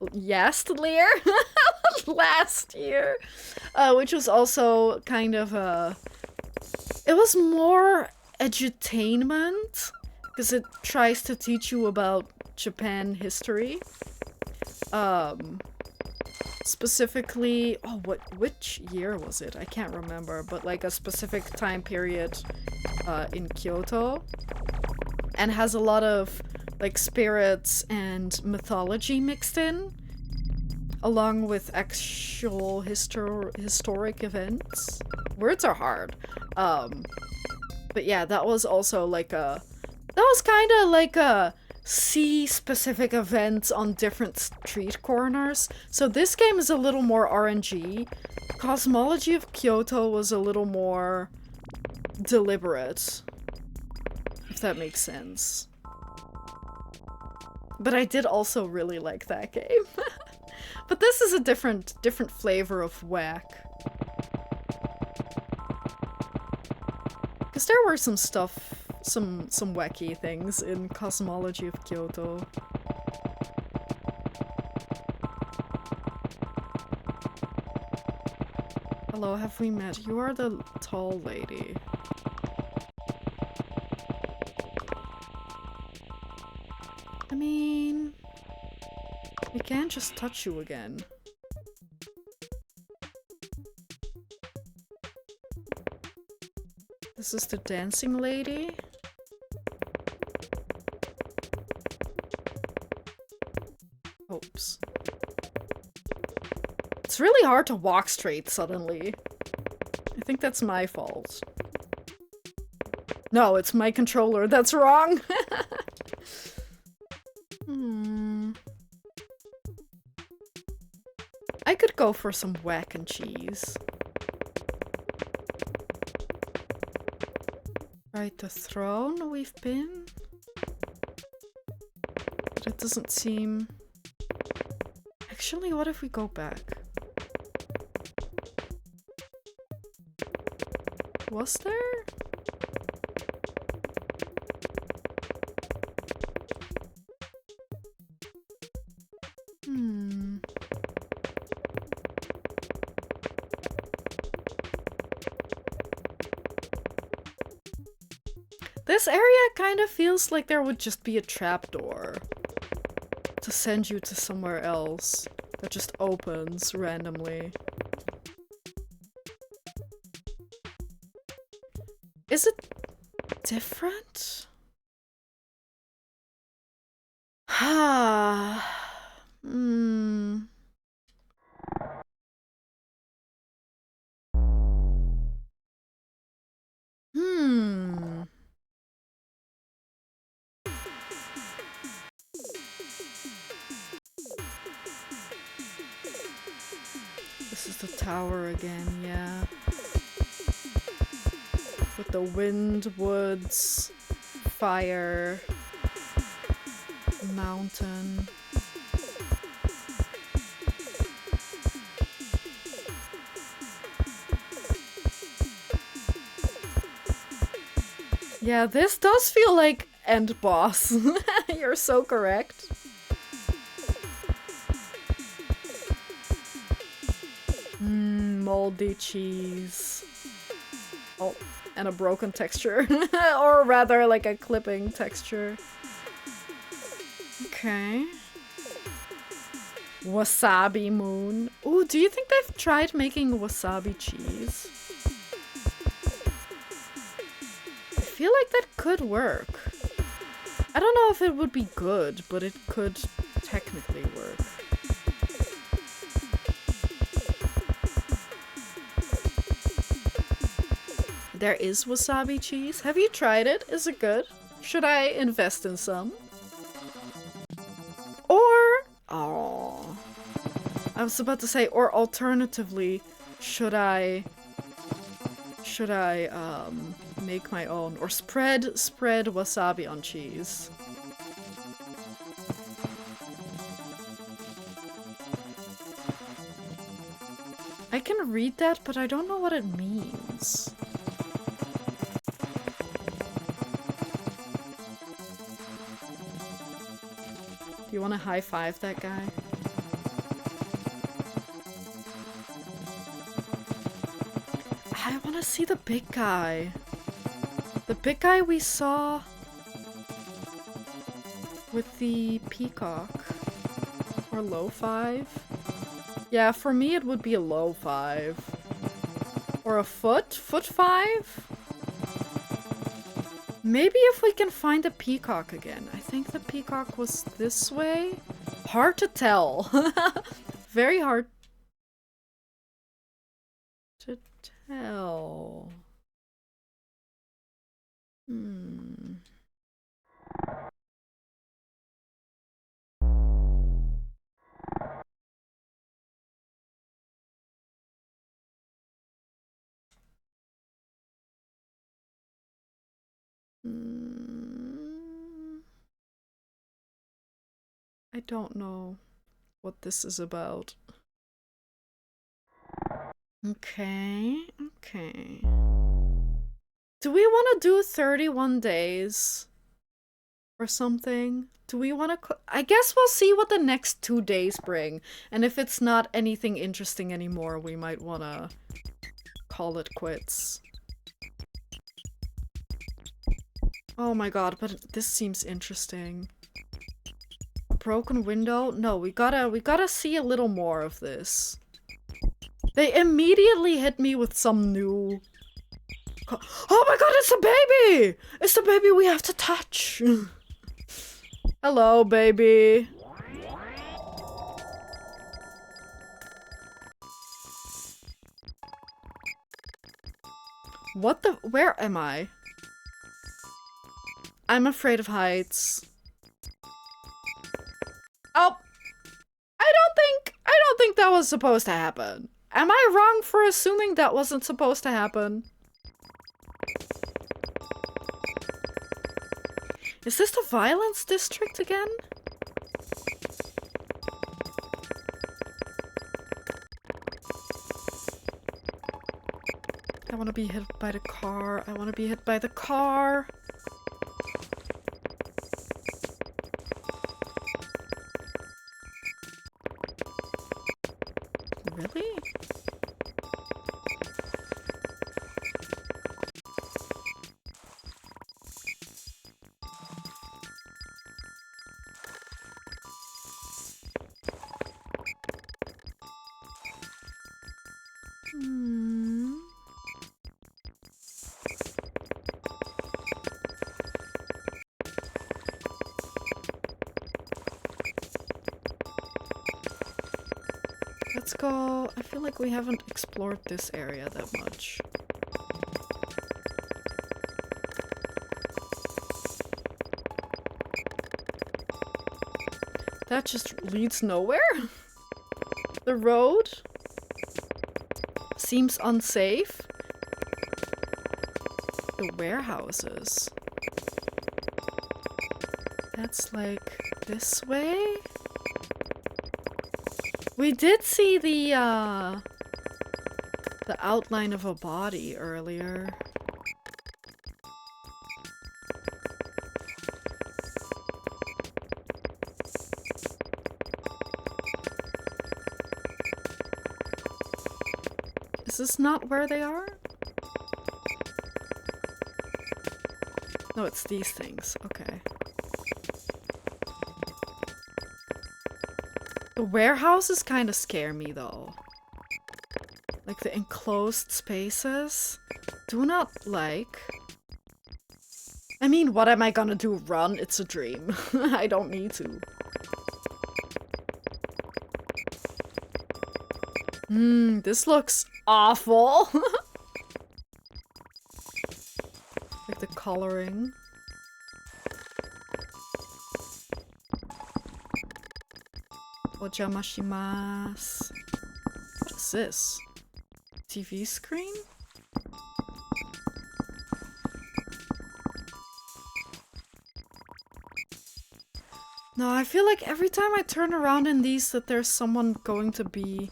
year, which was also kind of it was more edutainment, because it tries to teach you about Japan history. Specifically, oh, which year was it? I can't remember, but like a specific time period in Kyoto, and has a lot of like spirits and mythology mixed in, along with actual historic events. Words are hard. But yeah, that was also like that was kind of like a see specific events on different street corners. So this game is a little more RNG. Cosmology of Kyoto was a little more deliberate, if that makes sense. But I did also really like that game. But this is a different flavor of whack. Because there were some stuff, some wacky things in Cosmology of Kyoto. Hello, have we met? You are the tall lady. I mean, we can't just touch you again. This is the dancing lady. Oops. It's really hard to walk straight suddenly. I think that's my fault. No, it's my controller that's wrong. I could go for some whack and cheese. Right, the throne we've been. But it doesn't seem... Actually, what if we go back? Was there? This area kind of feels like there would just be a trapdoor to send you to somewhere else that just opens randomly. Is it different? Hmm. Hmm. This is the tower again, yeah. With the wind, woods, fire, mountain. Yeah, this does feel like end boss. You're so correct. Moldy cheese. Oh, and a broken texture. Or rather, like a clipping texture. Okay. Wasabi moon. Ooh, do you think they've tried making wasabi cheese? I feel like that could work. I don't know if it would be good, but it could technically work. There is wasabi cheese. Have you tried it? Is it good? Should I invest in some? Or... oh, I was about to say, or alternatively, should I make my own? Or spread wasabi on cheese? I can read that, but I don't know what it means. Do you want to high-five that guy? I want to see the big guy. The big guy we saw with the peacock. Or low 5? Yeah, for me it would be a low 5. Or a foot 5? Maybe if we can find a peacock again. I think the peacock was this way. Hard to tell. Very hard to tell. I don't know what this is about. Okay. Do we want to do 31 days? Or something? Do we want to... I guess we'll see what the next 2 days bring. And if it's not anything interesting anymore, we might want to call it quits. Oh my god, but this seems interesting. Broken window? No, we gotta see a little more of this. They immediately hit me with some new... oh my god, it's a baby! It's the baby we have to touch! Hello, baby. What the... where am I? I'm afraid of heights. Oh! I don't think that was supposed to happen. Am I wrong for assuming that wasn't supposed to happen? Is this the violence district again? I want to be hit by the car. I want to be hit by the car. Really? Hmm. Let's go. I feel like we haven't explored this area that much. That just leads nowhere? The road seems unsafe. The warehouses. That's like this way? We did see the outline of a body earlier. Is this not where they are? No, it's these things. Okay. The warehouses kind of scare me though. Like the enclosed spaces. Do not like. I mean, what am I gonna do? Run? It's a dream. I don't need to. This looks awful. Like the coloring. Ojamashimasu. What is this? TV screen? No, I feel like every time I turn around in these that there's someone going to be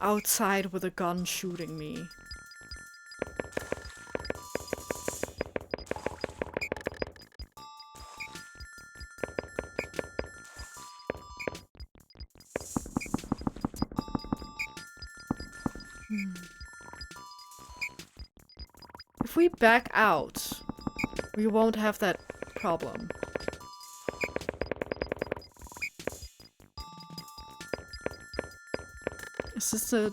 outside with a gun shooting me. If we back out, we won't have that problem. Is this the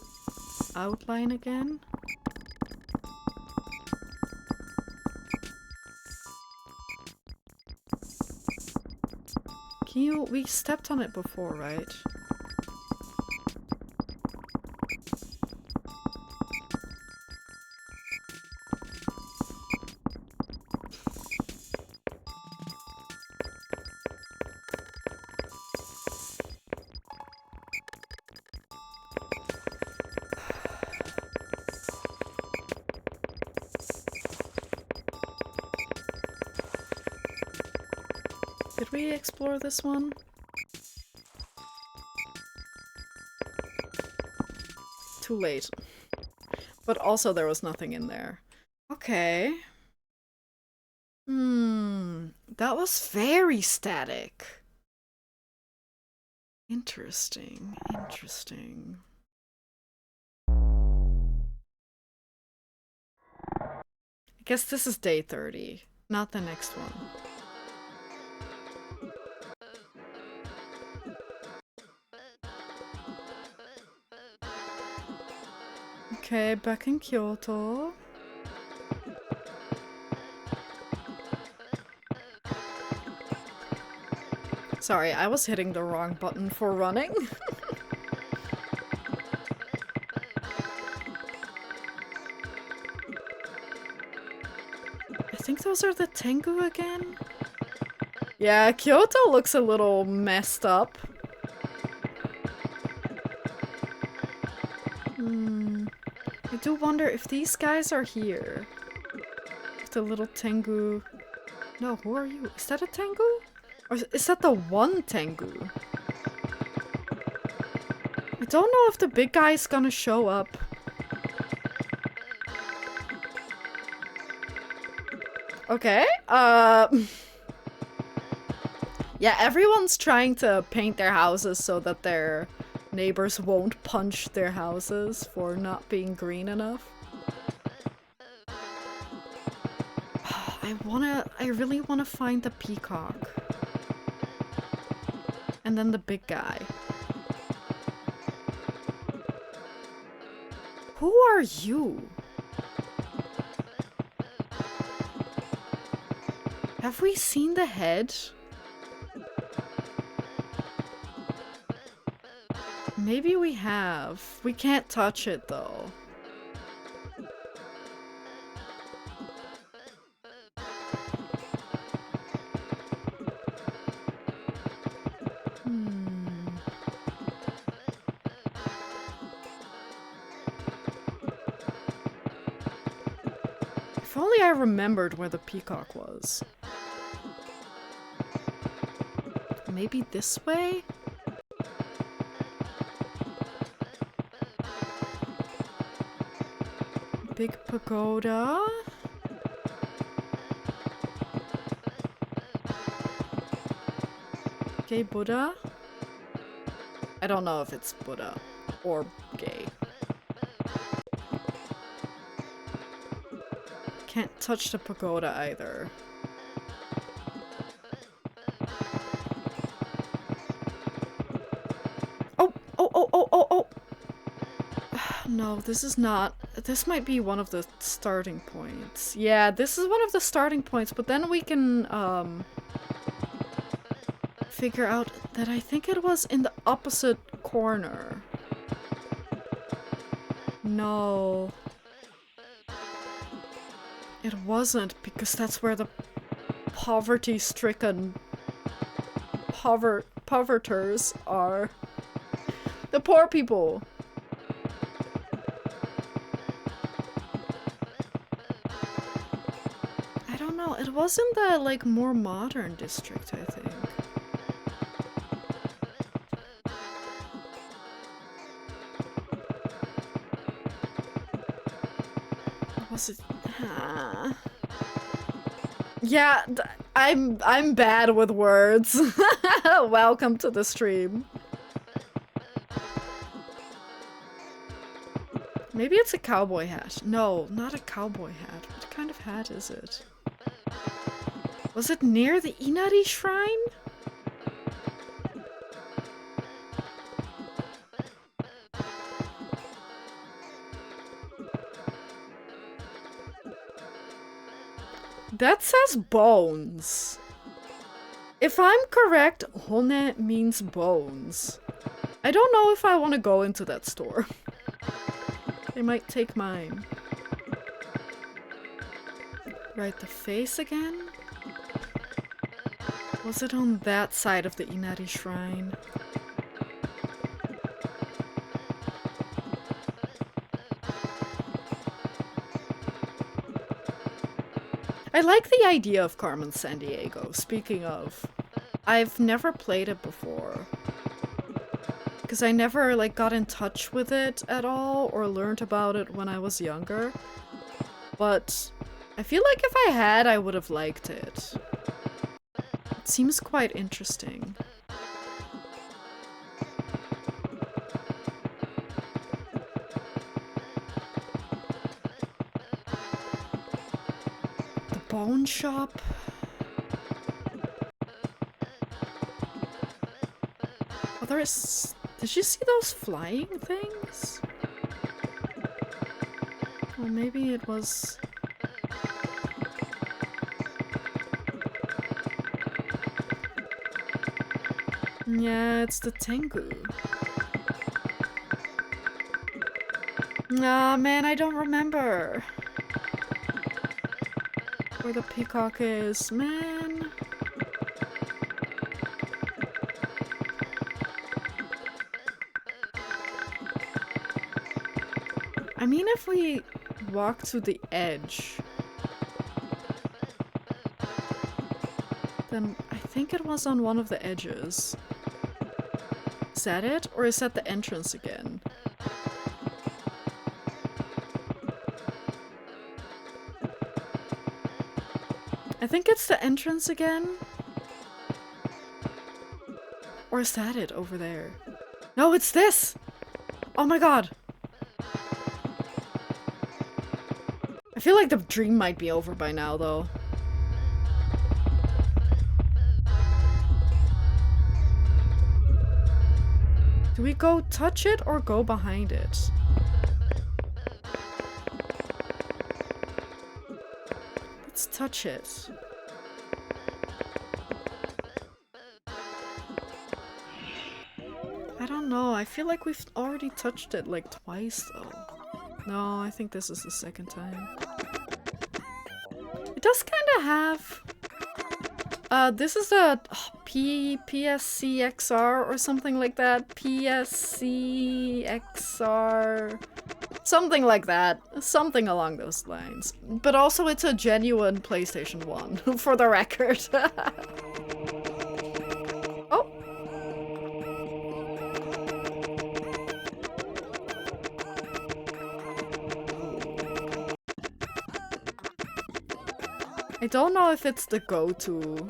outline again? Can you... We stepped on it before, right? Did we explore this one? Too late. But also there was nothing in there. Okay. That was very static. Interesting. Interesting. I guess this is day 30, not the next one. Okay, back in Kyoto. Sorry, I was hitting the wrong button for running. I think those are the Tengu again? Yeah, Kyoto looks a little messed up. I do wonder if these guys are here. If the little Tengu... No, who are you? Is that a Tengu? Or is that the one Tengu? I don't know if the big guy is gonna show up. Okay, yeah, everyone's trying to paint their houses so that their neighbors won't punch their houses for not being green enough. I really wanna find the peacock. And then the big guy. Who are you? Have we seen the head? Maybe we have. We can't touch it though. If only I remembered where the peacock was. Maybe this way? Big pagoda. Gay Buddha? I don't know if it's Buddha or gay. Can't touch the pagoda either. Oh! No, this is not. This might be one of the starting points. Yeah, this is one of the starting points, but then we can, figure out that I think it was in the opposite corner. No. It wasn't, because that's where the poverty-stricken poverters are. The poor people. I don't know, it was in the, like, more modern district, I think. Was it? Yeah, I'm bad with words. Welcome to the stream. Maybe it's a cowboy hat. No, not a cowboy hat. What kind of hat is it? Was it near the Inari shrine? That says bones. If I'm correct, hone means bones. I don't know if I want to go into that store. They might take mine. Right, the face again? Was it on that side of the Inari shrine? I like the idea of Carmen Sandiego, speaking of. I've never played it before. Because I never, like, got in touch with it at all, or learned about it when I was younger. But I feel like if I had, I would have liked it. It seems quite interesting. Bone shop. Oh, there is. Did you see those flying things? Well, maybe it was. Yeah, it's the Tengu. Ah, man, I don't remember where the peacock is, man. I mean, if we walk to the edge, then I think it was on one of the edges. Is that it? Or is that the entrance again? I think it's the entrance again. Or is that it over there? No, it's this! Oh my god! I feel like the dream might be over by now, though. Do we go touch it or go behind it? touch it? I don't know. I feel like we've already touched it like twice though. No, I think this is the second time. It does kind of have... this is a PSC XR or something like that. PSC XR... Something like that. Something along those lines. But also it's a genuine PlayStation 1, for the record. Oh! I don't know if it's the go-to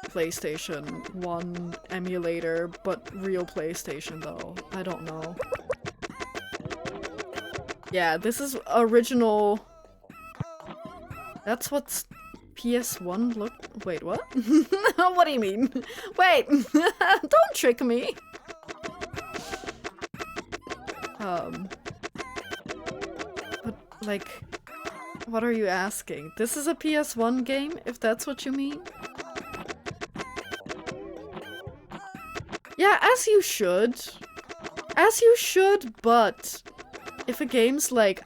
PlayStation 1 emulator, but real PlayStation though. I don't know. Yeah, this is original... That's what PS1 looked... Wait, what? What do you mean? Wait! Don't trick me! But, like... What are you asking? This is a PS1 game, if that's what you mean? Yeah, as you should. As you should, but... If a game's like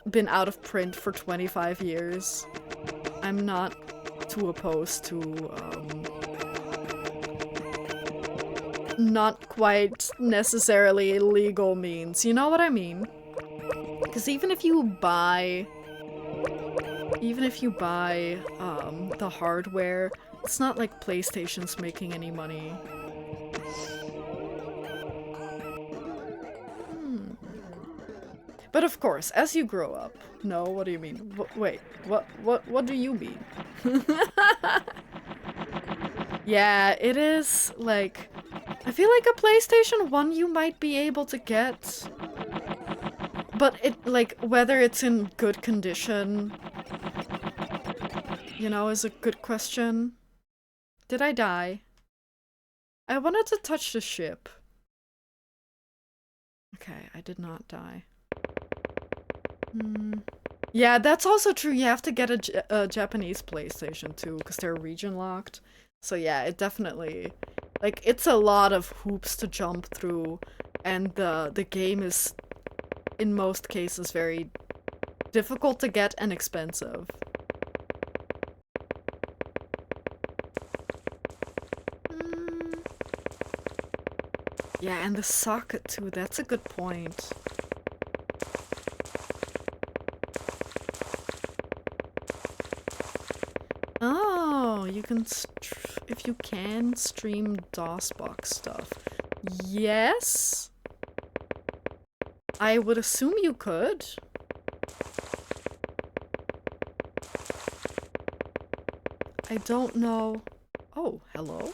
been out of print for 25 years, I'm not too opposed to not quite necessarily legal means. You know what I mean? Because even if you buy the hardware, it's not like PlayStation's making any money. But of course, as you grow up... No, what do you mean? Wait, what do you mean? Yeah, it is, like... I feel like a PlayStation 1 you might be able to get. But it, like, whether it's in good condition... You know, is a good question. Did I die? I wanted to touch the ship. Okay, I did not die. Yeah, that's also true. You have to get a Japanese PlayStation too, because they're region locked. So yeah, it definitely... Like, it's a lot of hoops to jump through, and the game is, in most cases, very difficult to get and expensive. Yeah, and the socket too, that's a good point. Oh, you can if you can stream DOSBox stuff. Yes? I would assume you could. I don't know. Oh, hello?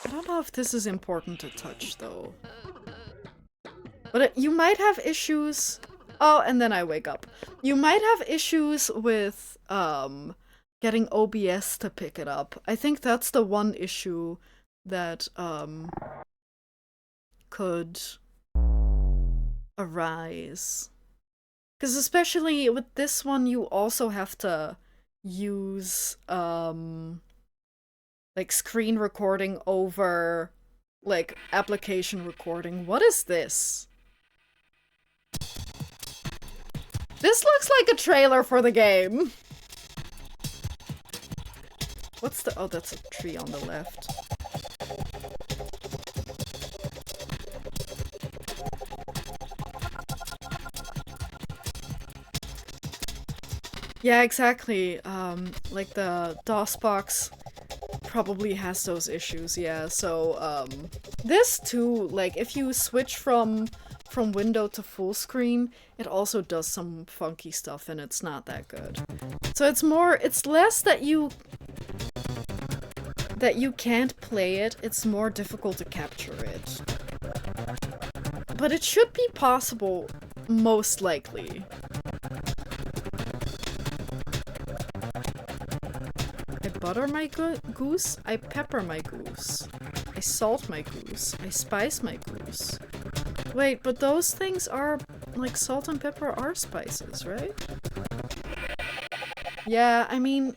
I don't know if this is important to touch, though. But you might have issues... Oh, and then I wake up. You might have issues with, getting OBS to pick it up. I think that's the one issue that, could arise. Because especially with this one, you also have to use, like, screen recording over, like, application recording. What is this? This looks like a trailer for the game. What's the... Oh, that's a tree on the left. Yeah, exactly. Like the DOSBox probably has those issues, yeah. So, this too, like, if you switch from window to full screen, it also does some funky stuff and it's not that good. So it's less that you can't play it, it's more difficult to capture it. But it should be possible, most likely. I butter my goose, I pepper my goose. I salt my goose, I spice my goose. Wait, but those things are, like, salt and pepper are spices, right? Yeah, I mean,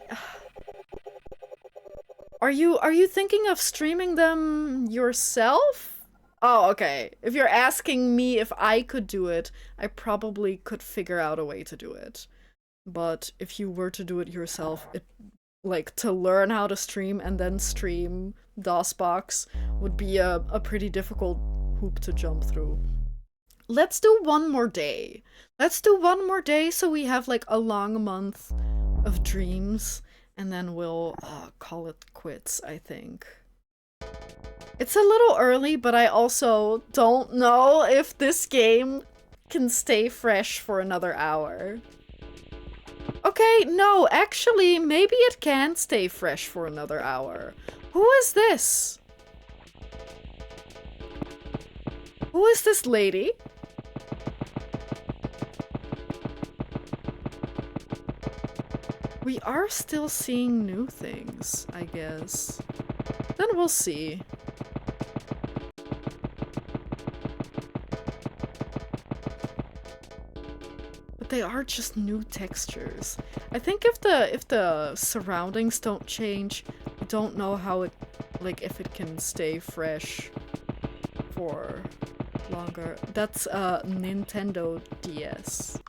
are you thinking of streaming them yourself? Oh, okay. If you're asking me if I could do it, I probably could figure out a way to do it. But if you were to do it yourself, it like to learn how to stream and then stream DOSBox would be a pretty difficult hoop to jump through. Let's do one more day. Let's do one more day so we have like a long month of dreams, and then we'll call it quits, I think. It's a little early, but I also don't know if this game can stay fresh for another hour. Okay, no, actually, maybe it can stay fresh for another hour. Who is this? Who is this lady? We are still seeing new things, I guess. Then we'll see. But they are just new textures. I think if the surroundings don't change, I don't know how it, like, if it can stay fresh for longer. That's Nintendo DS.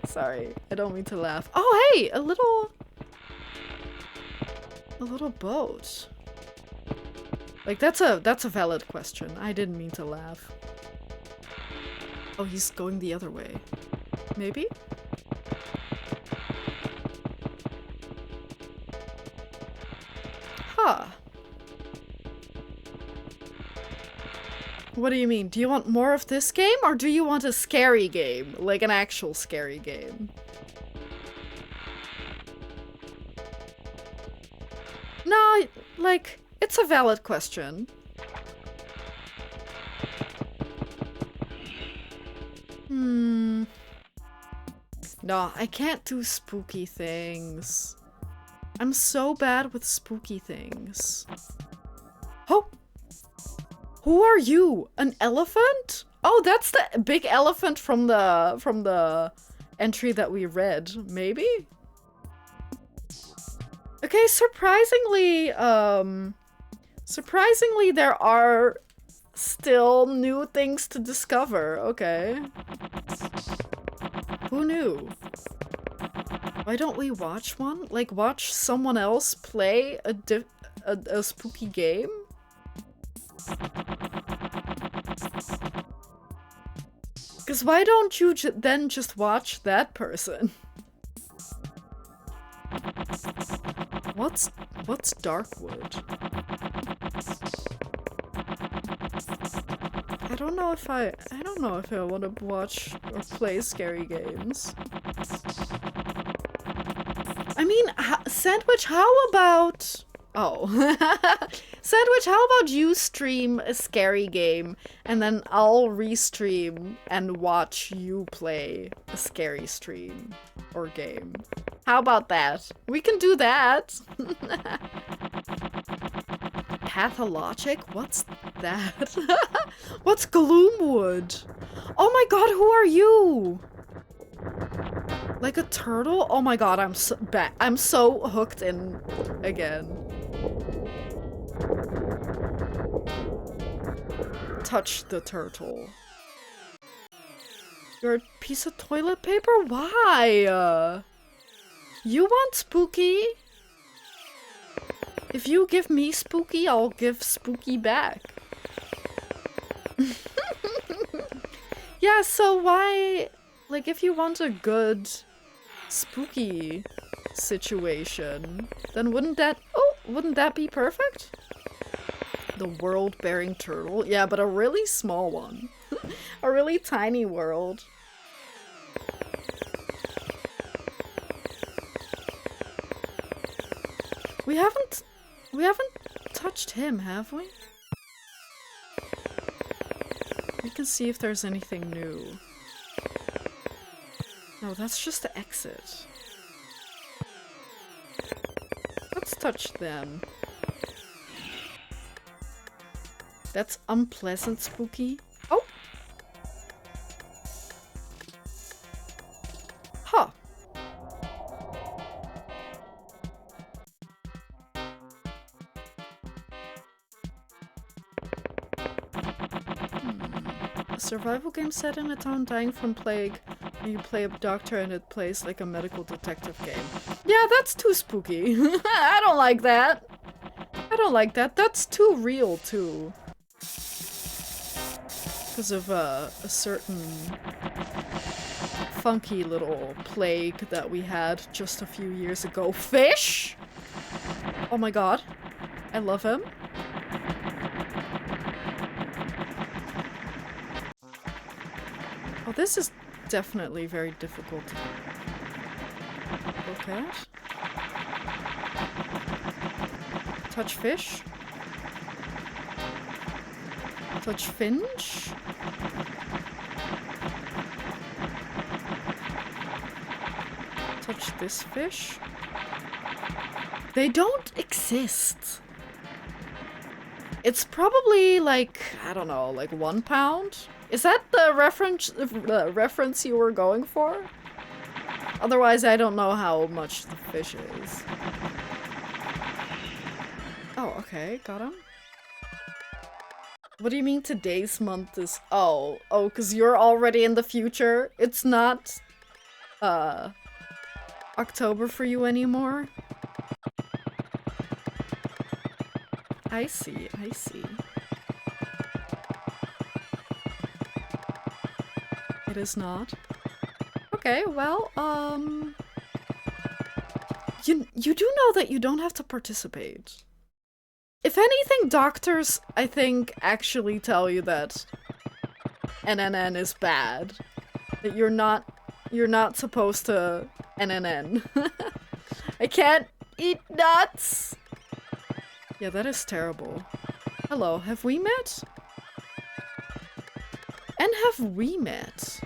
Sorry, I don't mean to laugh. Oh, hey, a little boat. Like, that's a valid question. I didn't mean to laugh. Oh, he's going the other way. Maybe? Huh. What do you mean? Do you want more of this game, or do you want a scary game? Like an actual scary game? No, like, it's a valid question. No, I can't do spooky things. I'm so bad with spooky things. Oh! Who are you? An elephant? Oh, that's the big elephant from the entry that we read, maybe? Okay, surprisingly there are still new things to discover. Okay. Who knew? Why don't we watch one? Like, watch someone else play a spooky game? Because why don't you then just watch that person? What's Darkwood? I don't know if I want to watch or play scary games. I mean, Sandwich, how about... Oh. Sandwich, how about you stream a scary game and then I'll restream and watch you play a scary stream or game? How about that? We can do that. Pathologic? What's that? What's Gloomwood? Oh my god, who are you? Like a turtle? Oh my god, I'm so hooked in again. Touch the turtle. You're a piece of toilet paper? Why? You want spooky? If you give me spooky, I'll give spooky back. Yeah, so why... Like, if you want a good spooky situation, then wouldn't that be perfect? The world-bearing turtle? Yeah, but a really small one. A really tiny world. We haven't touched him, have we? We can see if there's anything new. No, that's just the exit. Let's touch them. That's unpleasant spooky. Oh! Huh. survival game set in a town dying from plague, and you play a doctor and it plays like a medical detective game. Yeah, that's too spooky. I don't like that. I don't like that. That's too real, too. Because of a certain funky little plague that we had just a few years ago. Fish? Oh my god. I love him. Oh, this is definitely very difficult to look at. Touch fish. Touch finch. Touch this fish. They don't exist. It's probably like, I don't know, like 1 pound? Is that the reference you were going for? Otherwise, I don't know how much the fish is. Oh, okay, got him. What do you mean today's month is... Oh, because you're already in the future? It's not, October for you anymore? I see, I see. It is not. Okay, well, you do know that you don't have to participate. If anything, doctors, I think, actually tell you that NNN is bad. That you're not supposed to NNN. I can't eat nuts! Yeah, that is terrible. Hello, have we met? And have we met?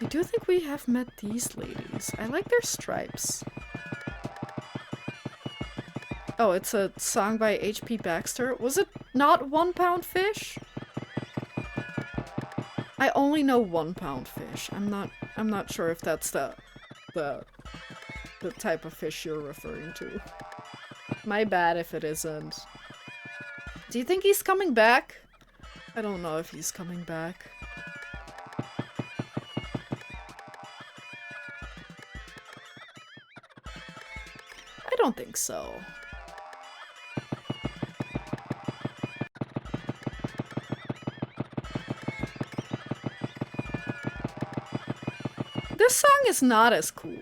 I do think we have met these ladies. I like their stripes. Oh, it's a song by H.P. Baxter. Was it not 1 pound fish? I only know 1 pound fish. I'm not sure if that's the type of fish you're referring to. My bad if it isn't. Do you think he's coming back? I don't know if he's coming back. I don't think so. This song is not as cool.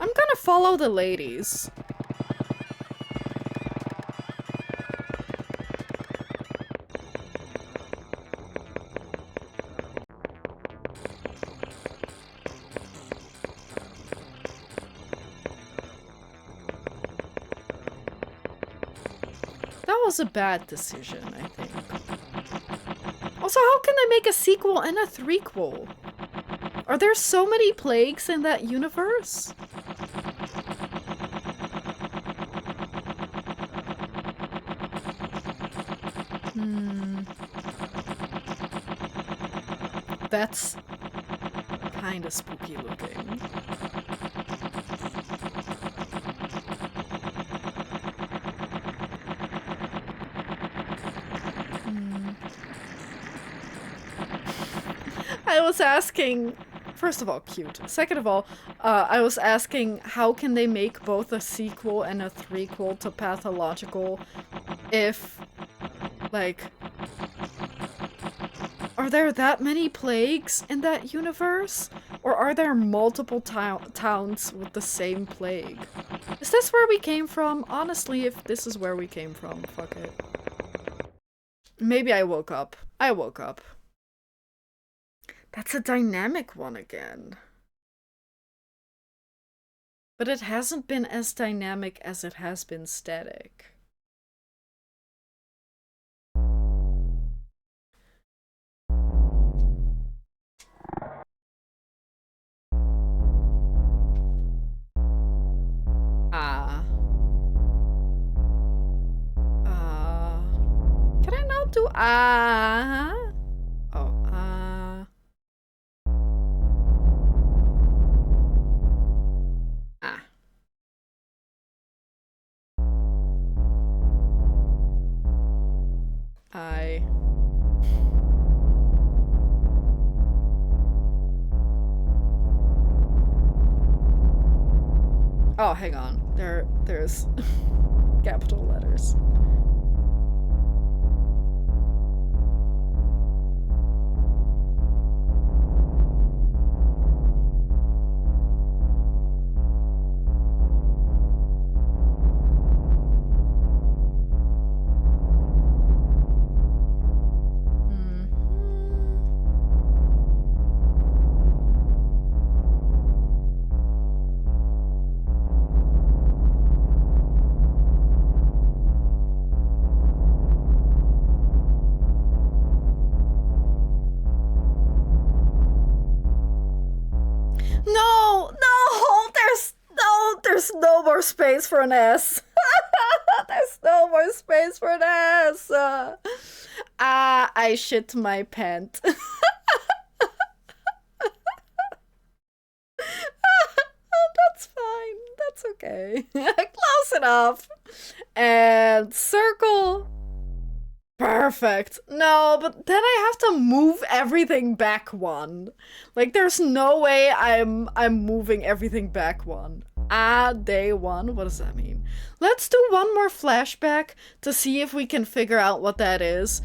I'm gonna follow the ladies. That was a bad decision, I think. Also, how can they make a sequel and a threequel? Are there so many plagues in that universe? That's kinda spooky looking. I was asking, first of all, cute. Second of all, I was asking how can they make both a sequel and a threequel to Pathological if, like, are there that many plagues in that universe? Or are there multiple towns with the same plague? Is this where we came from? Honestly, if this is where we came from, fuck it. Maybe I woke up. I woke up. That's a dynamic one again. But it hasn't been as dynamic as it has been static. Can I not do Oh, hang on. There's capital letters. No, no, there's no more space for an S. There's no more space for an S. I shit my pant. That's fine. That's okay. Close enough. And circle. Perfect. No, but then I have to move everything back one. Like there's no way I'm moving everything back one. Day one. What does that mean? Let's do one more flashback to see if we can figure out what that is.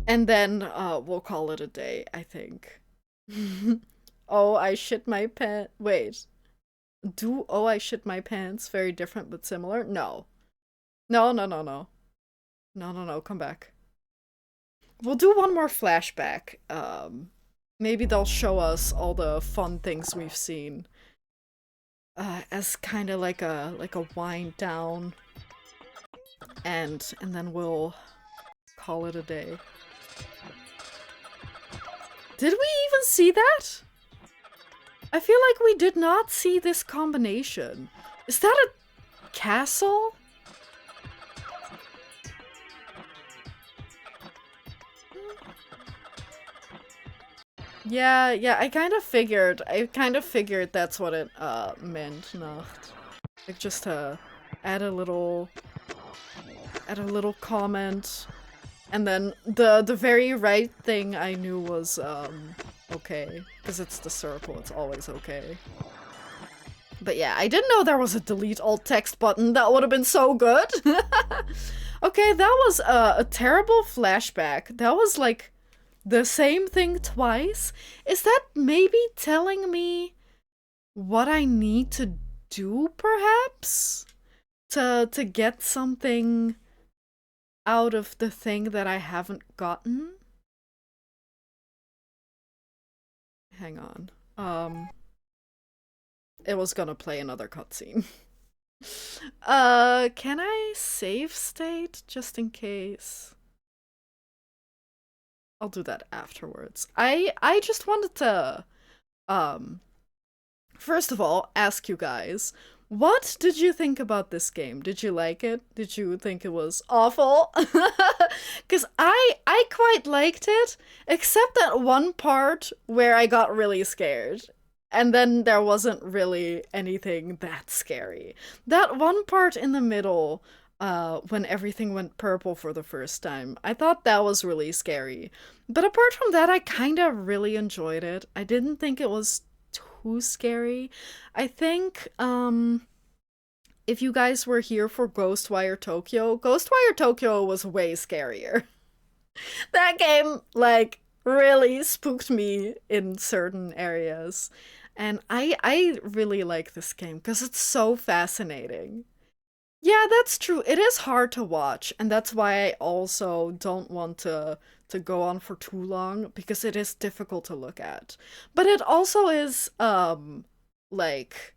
And then we'll call it a day, I think. Oh, I shit my pants. Wait. Oh, I shit my pants very different but similar? No. No, no, no, no. No, no, no, come back. We'll do one more flashback. Maybe they'll show us all the fun things we've seen. As kind of like a wind down. And then we'll call it a day. Did we even see that? I feel like we did not see this combination. Is that a castle? Yeah, I kind of figured that's what it, meant, Nacht. Like, just to add a little comment. And then the very right thing I knew was, okay. Because it's the circle, it's always okay. But yeah, I didn't know there was a delete alt text button. That would have been so good. Okay, that was a terrible flashback. That was like the same thing twice. Is that maybe telling me what I need to do, perhaps? To get something out of the thing that I haven't gotten? Hang on. It was gonna play another cutscene. Can I save state just in case? I'll do that afterwards. I just wanted to, first of all, ask you guys, what did you think about this game? Did you like it? Did you think it was awful? Because I quite liked it, except that one part where I got really scared. And then there wasn't really anything that scary. That one part in the middle, when everything went purple for the first time, I thought that was really scary. But apart from that, I kind of really enjoyed it. I didn't think it was too scary. I think, if you guys were here for Ghostwire Tokyo was way scarier. That game, like, really spooked me in certain areas. And I really like this game because it's so fascinating. Yeah, that's true. It is hard to watch, and that's why I also don't want to go on for too long because it is difficult to look at. But it also is like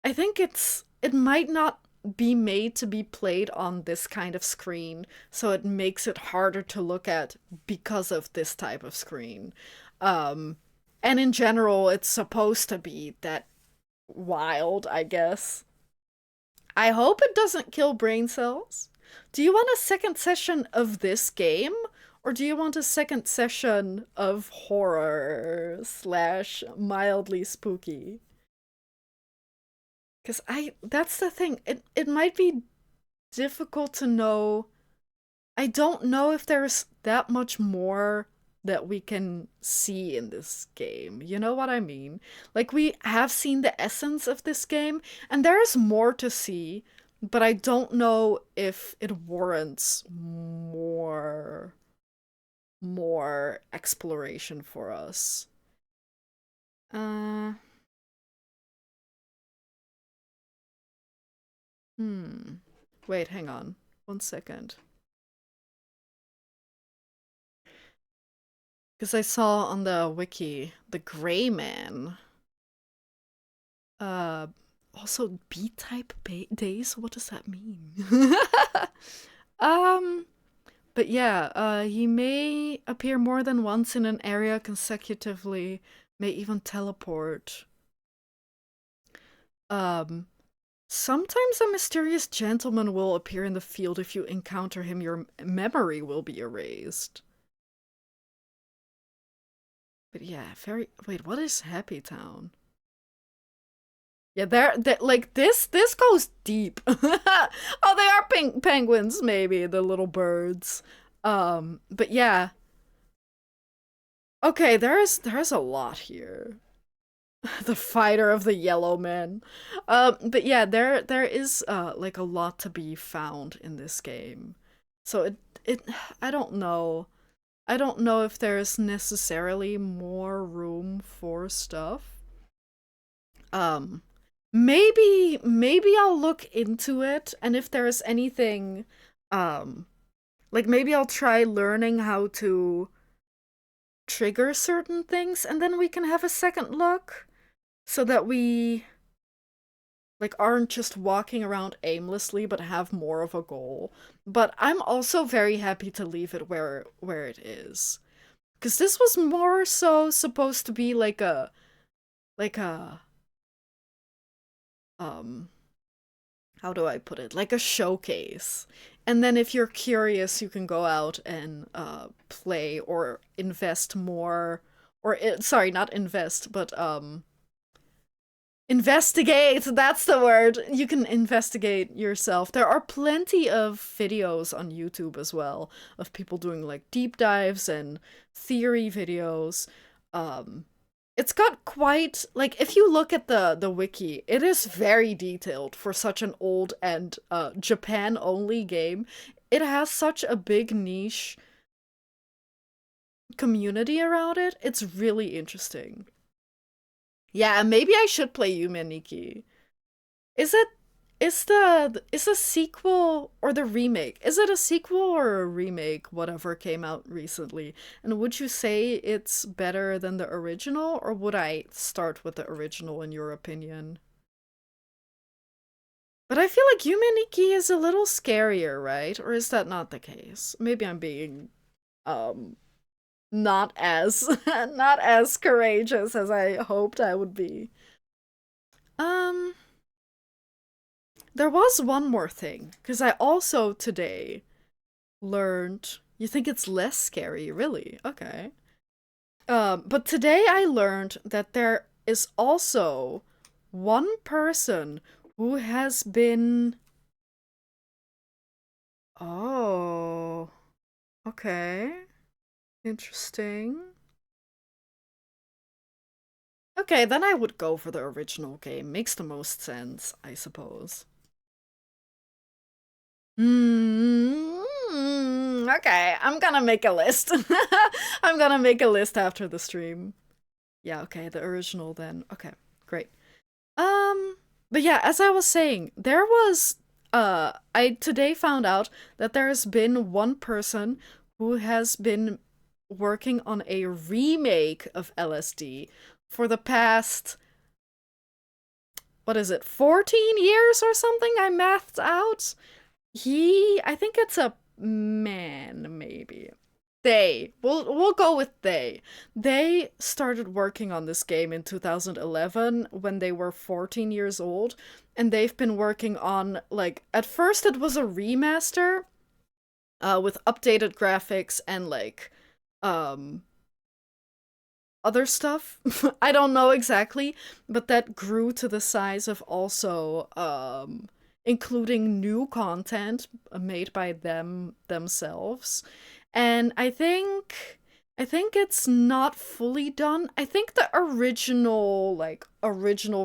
I think it might not be made to be played on this kind of screen, so it makes it harder to look at because of this type of screen. Um and in general, it's supposed to be that wild, I guess. I hope it doesn't kill brain cells. Do you want a second session of this game? Or do you want a second session of horror slash mildly spooky? Because that's the thing. It might be difficult to know. I don't know if there's that much more that we can see in this game. You know what I mean? Like, we have seen the essence of this game, and there is more to see, but I don't know if it warrants more exploration for us. Uh, hmm. Wait, hang on. 1 second. Because I saw on the wiki the Gray Man. Uh, Also B-type days. What does that mean? um, but yeah, he may appear more than once in an area consecutively. May even teleport. Um, Sometimes a mysterious gentleman will appear in the field. If you encounter him, your memory will be erased. But yeah, very. Wait, what is Happy Town? Yeah, like this goes deep. Oh, they are pink penguins, maybe the little birds. But yeah. Okay, there's a lot here. The fighter of the yellow men. But yeah, there is like a lot to be found in this game. So it I don't know. I don't know if there's necessarily more room for stuff. Um maybe I'll look into it, and if there's anything um like maybe I'll try learning how to trigger certain things, and then we can have a second look so that we like aren't just walking around aimlessly but have more of a goal. But I'm also very happy to leave it where it is. Cuz this was more so supposed to be like a um how do I put it? Like a showcase. And then if you're curious, you can go out and play or invest more, or sorry, not invest, but investigate. That's the word. You can investigate yourself. There are plenty of videos on YouTube as well of people doing like deep dives and theory videos. Um it's got quite like if you look at the wiki, it is very detailed for such an old and Japan only game. It has such a big niche community around it. It's really interesting. Yeah, maybe I should play Yume Nikki. Is it is the sequel or the remake? Is it a sequel or a remake, whatever came out recently? And would you say it's better than the original, or would I start with the original in your opinion? But I feel like Yume Nikki is a little scarier, right? Or is that not the case? Maybe I'm being um not as not as courageous as I hoped I would be. Um there was one more thing, because I also today learned. You think it's less scary, really? Okay. But today I learned that there is also one person who has been. Oh, okay. Interesting. Okay, then I would go for the original game. Makes the most sense, I suppose. Okay, I'm gonna make a list. I'm gonna make a list after the stream. Yeah, okay, the original then. Okay, great. Um, but yeah, as I was saying, there was I today found out that there has been one person who has been working on a remake of LSD for the past, what is it, 14 years or something? I mathed out. I think it's a man, maybe. We'll go with they. They started working on this game in 2011 when they were 14 years old, and they've been working on like at first it was a remaster with updated graphics and like um other stuff. I don't know exactly, but that grew to the size of also including new content made by them themselves. And I think it's not fully done. I think the original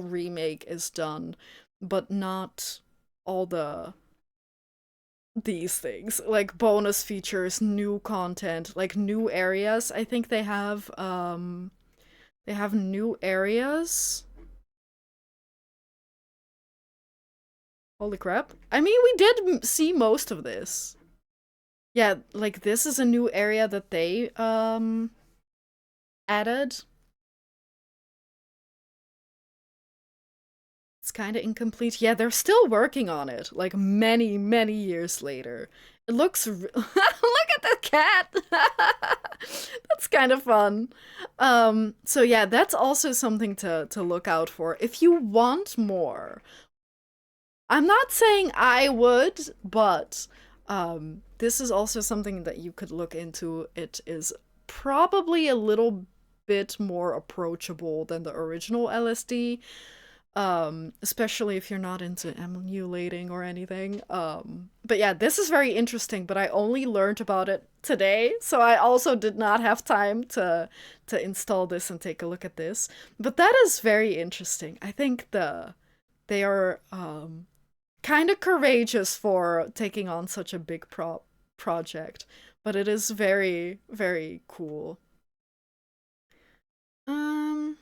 remake is done, but not all these things. Like bonus features, new content, like new areas. I think they have new areas. Holy crap. I mean, we did see most of this. Yeah, like this is a new area that they added. It's kind of incomplete. Yeah, they're still working on it, like many, many years later. It looks look at the cat. That's kind of fun. So yeah, that's also something to look out for. If you want more, I'm not saying I would, but this is also something that you could look into. It is probably a little bit more approachable than the original LSD, especially if you're not into emulating or anything. But yeah, this is very interesting, but I only learned about it today, so I also did not have time to install this and take a look at this. But that is very interesting. I think they are kind of courageous for taking on such a big project, but it is very, very cool. Um,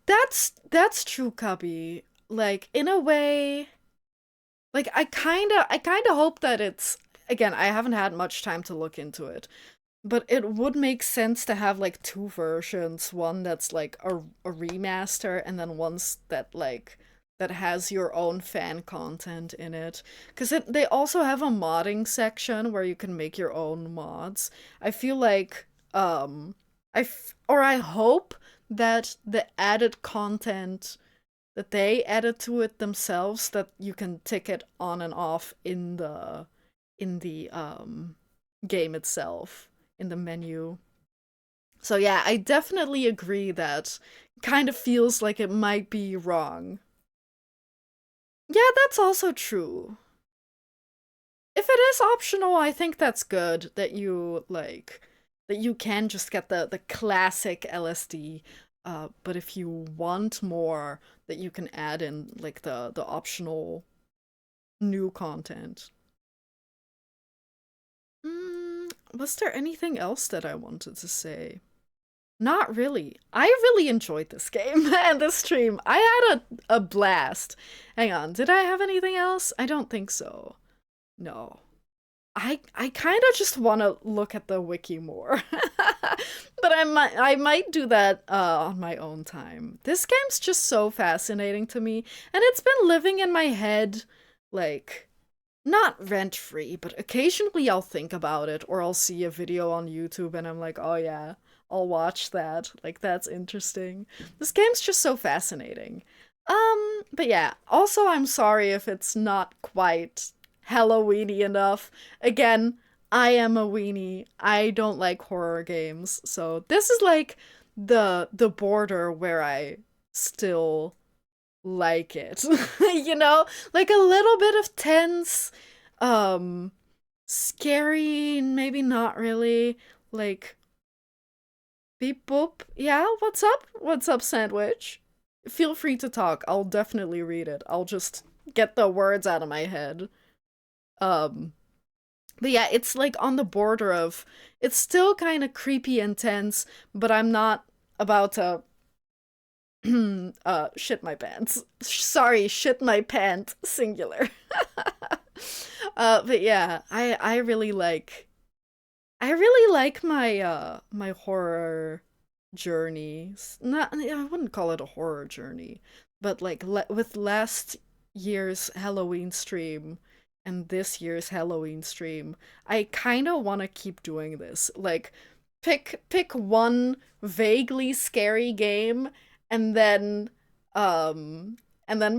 that's true, Cubby. Like in a way, like I kinda hope that it's again, I haven't had much time to look into it, but it would make sense to have like two versions, one that's like a remaster and then one's that has your own fan content in it. Because they also have a modding section where you can make your own mods. I feel like I hope that the added content that they added to it themselves, that you can tick it on and off in the game itself, in the menu. So yeah, I definitely agree that kind of feels like it might be wrong. Yeah, that's also true. If it is optional, I think that's good that you can just get the classic LSD. But if you want more, that you can add in like the optional new content. Was there anything else that I wanted to say? Not really. I really enjoyed this game and this stream. I had a blast. Hang on, did I have anything else? I don't think so. No. I kind of just want to look at the wiki more. But I might do that on my own time. This game's just so fascinating to me, and it's been living in my head like not rent free, but occasionally I'll think about it or I'll see a video on YouTube and I'm like, "Oh yeah, I'll watch that." Like that's interesting. This game's just so fascinating. But yeah, also I'm sorry if it's not quite Halloweeny enough. Again, I am a weenie. I don't like horror games. So this is like the border where I still like it. You know? Like a little bit of tense, um scary, maybe not really. Like beep boop. Yeah, what's up? What's up, sandwich? Feel free to talk. I'll definitely read it. I'll just get the words out of my head. Um but yeah, it's like on the border of it's still kind of creepy and tense, but I'm not about to shit my pants. Sorry, shit my pants singular. But yeah, I really like my horror journeys. Not I wouldn't call it a horror journey, but like with last year's Halloween stream and this year's Halloween stream, I kind of want to keep doing this. Like pick one vaguely scary game and then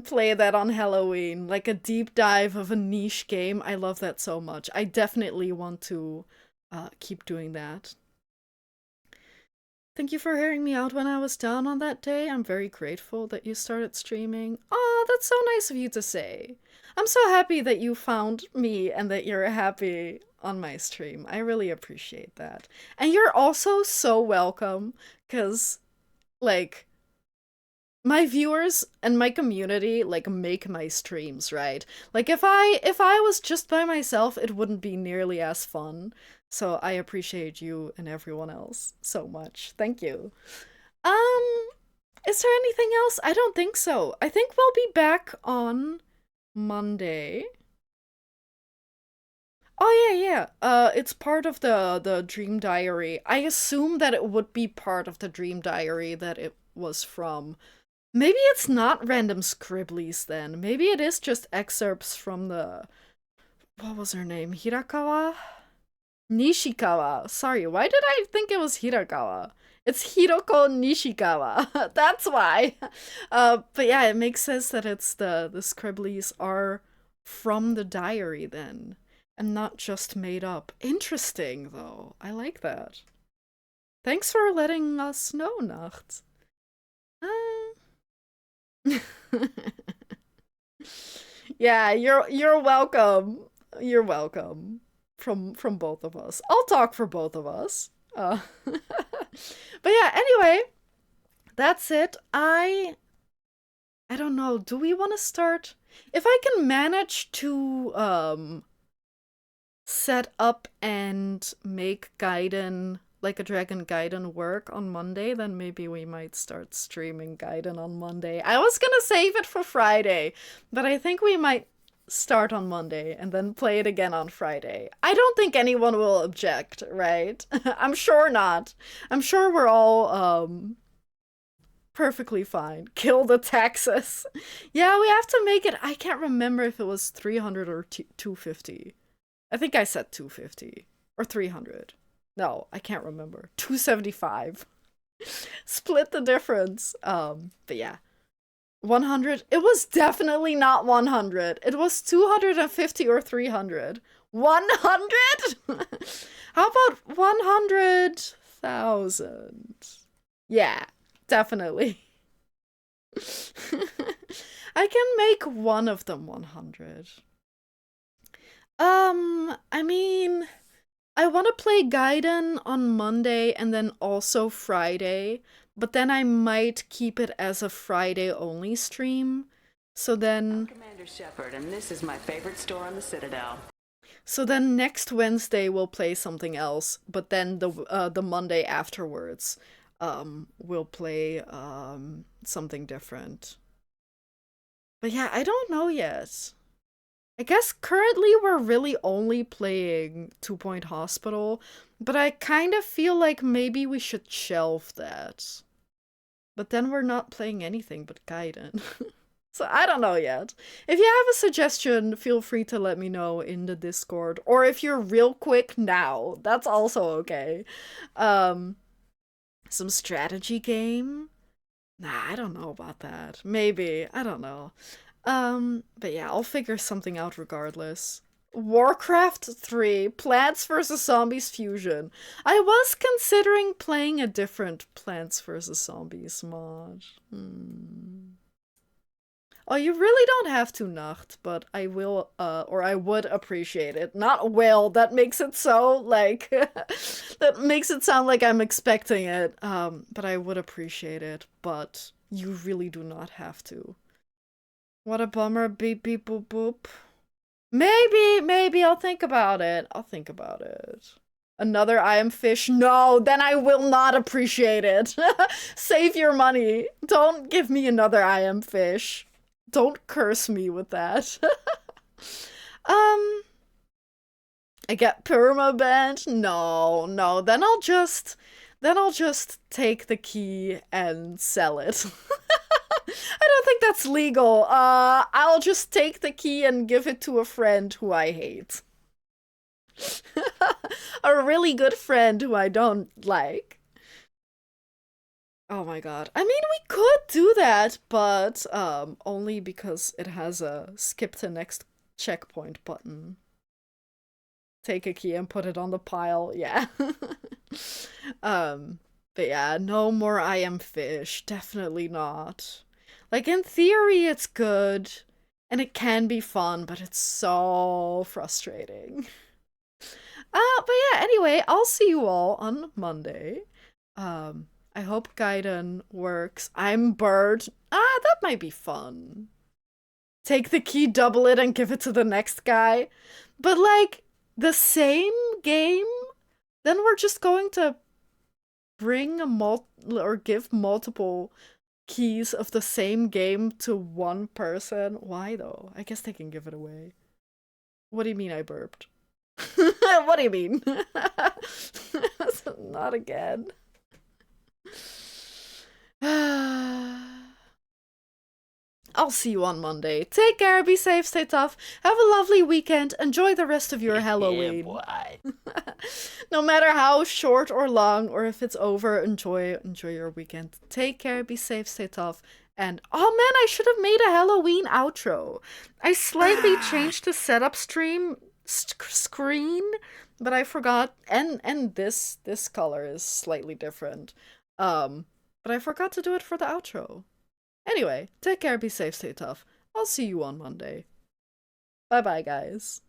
play that on Halloween, like a deep dive of a niche game. I love that so much. I definitely want to keep doing that. Thank you for hearing me out when I was down on that day. I'm very grateful that you started streaming. Oh, that's so nice of you to say. I'm so happy that you found me and that you're happy on my stream. I really appreciate that. And you're also so welcome, because, like, my viewers and my community, like, make my streams, right? Like, if I was just by myself, it wouldn't be nearly as fun. So I appreciate you and everyone else so much. Thank you. Um, is there anything else? I don't think so. I think we'll be back on Monday. Oh yeah, yeah. It's part of the Dream Diary. I assume that it would be part of the Dream Diary that it was from. Maybe it's not random scribblies then. Maybe it is just excerpts from the, what was her name? Hirakawa? Nishikawa. Sorry, why did I think it was Hirakawa? It's Hiroko Nishikawa. That's why. But yeah, it makes sense that it's the scribblies are from the diary then, and not just made up. Interesting though. I like that. Thanks for letting us know, Nacht. Yeah, you're welcome. You're welcome. From both of us. I'll talk for both of us. But yeah, anyway, that's it. I don't know. Do we want to start? If I can manage to set up and make Gaiden, like a Dragon Gaiden, work on Monday, then maybe we might start streaming Gaiden on Monday. I was gonna save it for Friday, but I think we might start on Monday and then play it again on Friday. I don't think anyone will object, right? I'm sure not. I'm sure we're all perfectly fine. Kill the taxes. Yeah, we have to make it. I can't remember if it was 300 or 250. I think I said 250 or 300. No, I can't remember. 275. Split the difference. But yeah. 100. It was definitely not 100. It was 250 or 300. 100? How about 100,000? Yeah, definitely. I can make one of them 100. I mean, I want to play Gaiden on Monday and then also Friday, but then I might keep it as a Friday only stream. So then I'm Commander Shepard, and this is my favorite store on the Citadel. So then next Wednesday we'll play something else, but then the Monday afterwards we'll play something different. But yeah, I don't know yet. I guess currently we're really only playing 2 Point Hospital, but I kind of feel like maybe we should shelve that. But then we're not playing anything but Gaiden. So I don't know yet. If you have a suggestion, feel free to let me know in the Discord. Or if you're real quick now, that's also okay. Some strategy game? Nah, I don't know about that. Maybe. I don't know. But yeah, I'll figure something out regardless. Warcraft 3, Plants vs. Zombies Fusion. I was considering playing a different Plants vs. Zombies mod. Oh, you really don't have to, Nacht, but I will, or I would appreciate it. Not will, that makes it so, like, that makes it sound like I'm expecting it. But I would appreciate it, but you really do not have to. What a bummer, beep beep boop boop. Maybe I'll think about it. I'll think about it. Another I am fish? No, then I will not appreciate it. Save your money. Don't give me another I am fish. Don't curse me with that. I get permabanned? No, then I'll just take the key and sell it. I don't think that's legal. I'll just take the key and give it to a friend who I hate. A really good friend who I don't like. Oh my god. I mean, we could do that, but only because it has a skip to next checkpoint button. Take a key and put it on the pile. Yeah. But yeah, no more I am fish. Definitely not. Like, in theory, it's good. And it can be fun, but it's so frustrating. But yeah, anyway, I'll see you all on Monday. I hope Gaiden works. I'm Bird. That might be fun. Take the key, double it, and give it to the next guy. But, like, the same game? Then we're just going to bring or give multiple keys of the same game to one person. Why, though? I guess they can give it away. What do you mean I burped? What do you mean? Not again. I'll see you on Monday. Take care, be safe, stay tough, have a lovely weekend, enjoy the rest of your Halloween. No matter how short or long, or if it's over, enjoy your weekend. Take care, be safe, stay tough, and oh man, I should have made a Halloween outro. I slightly changed the setup screen, but I forgot, and this color is slightly different. But I forgot to do it for the outro. Anyway, take care, be safe, stay tough. I'll see you on Monday. Bye-bye, guys.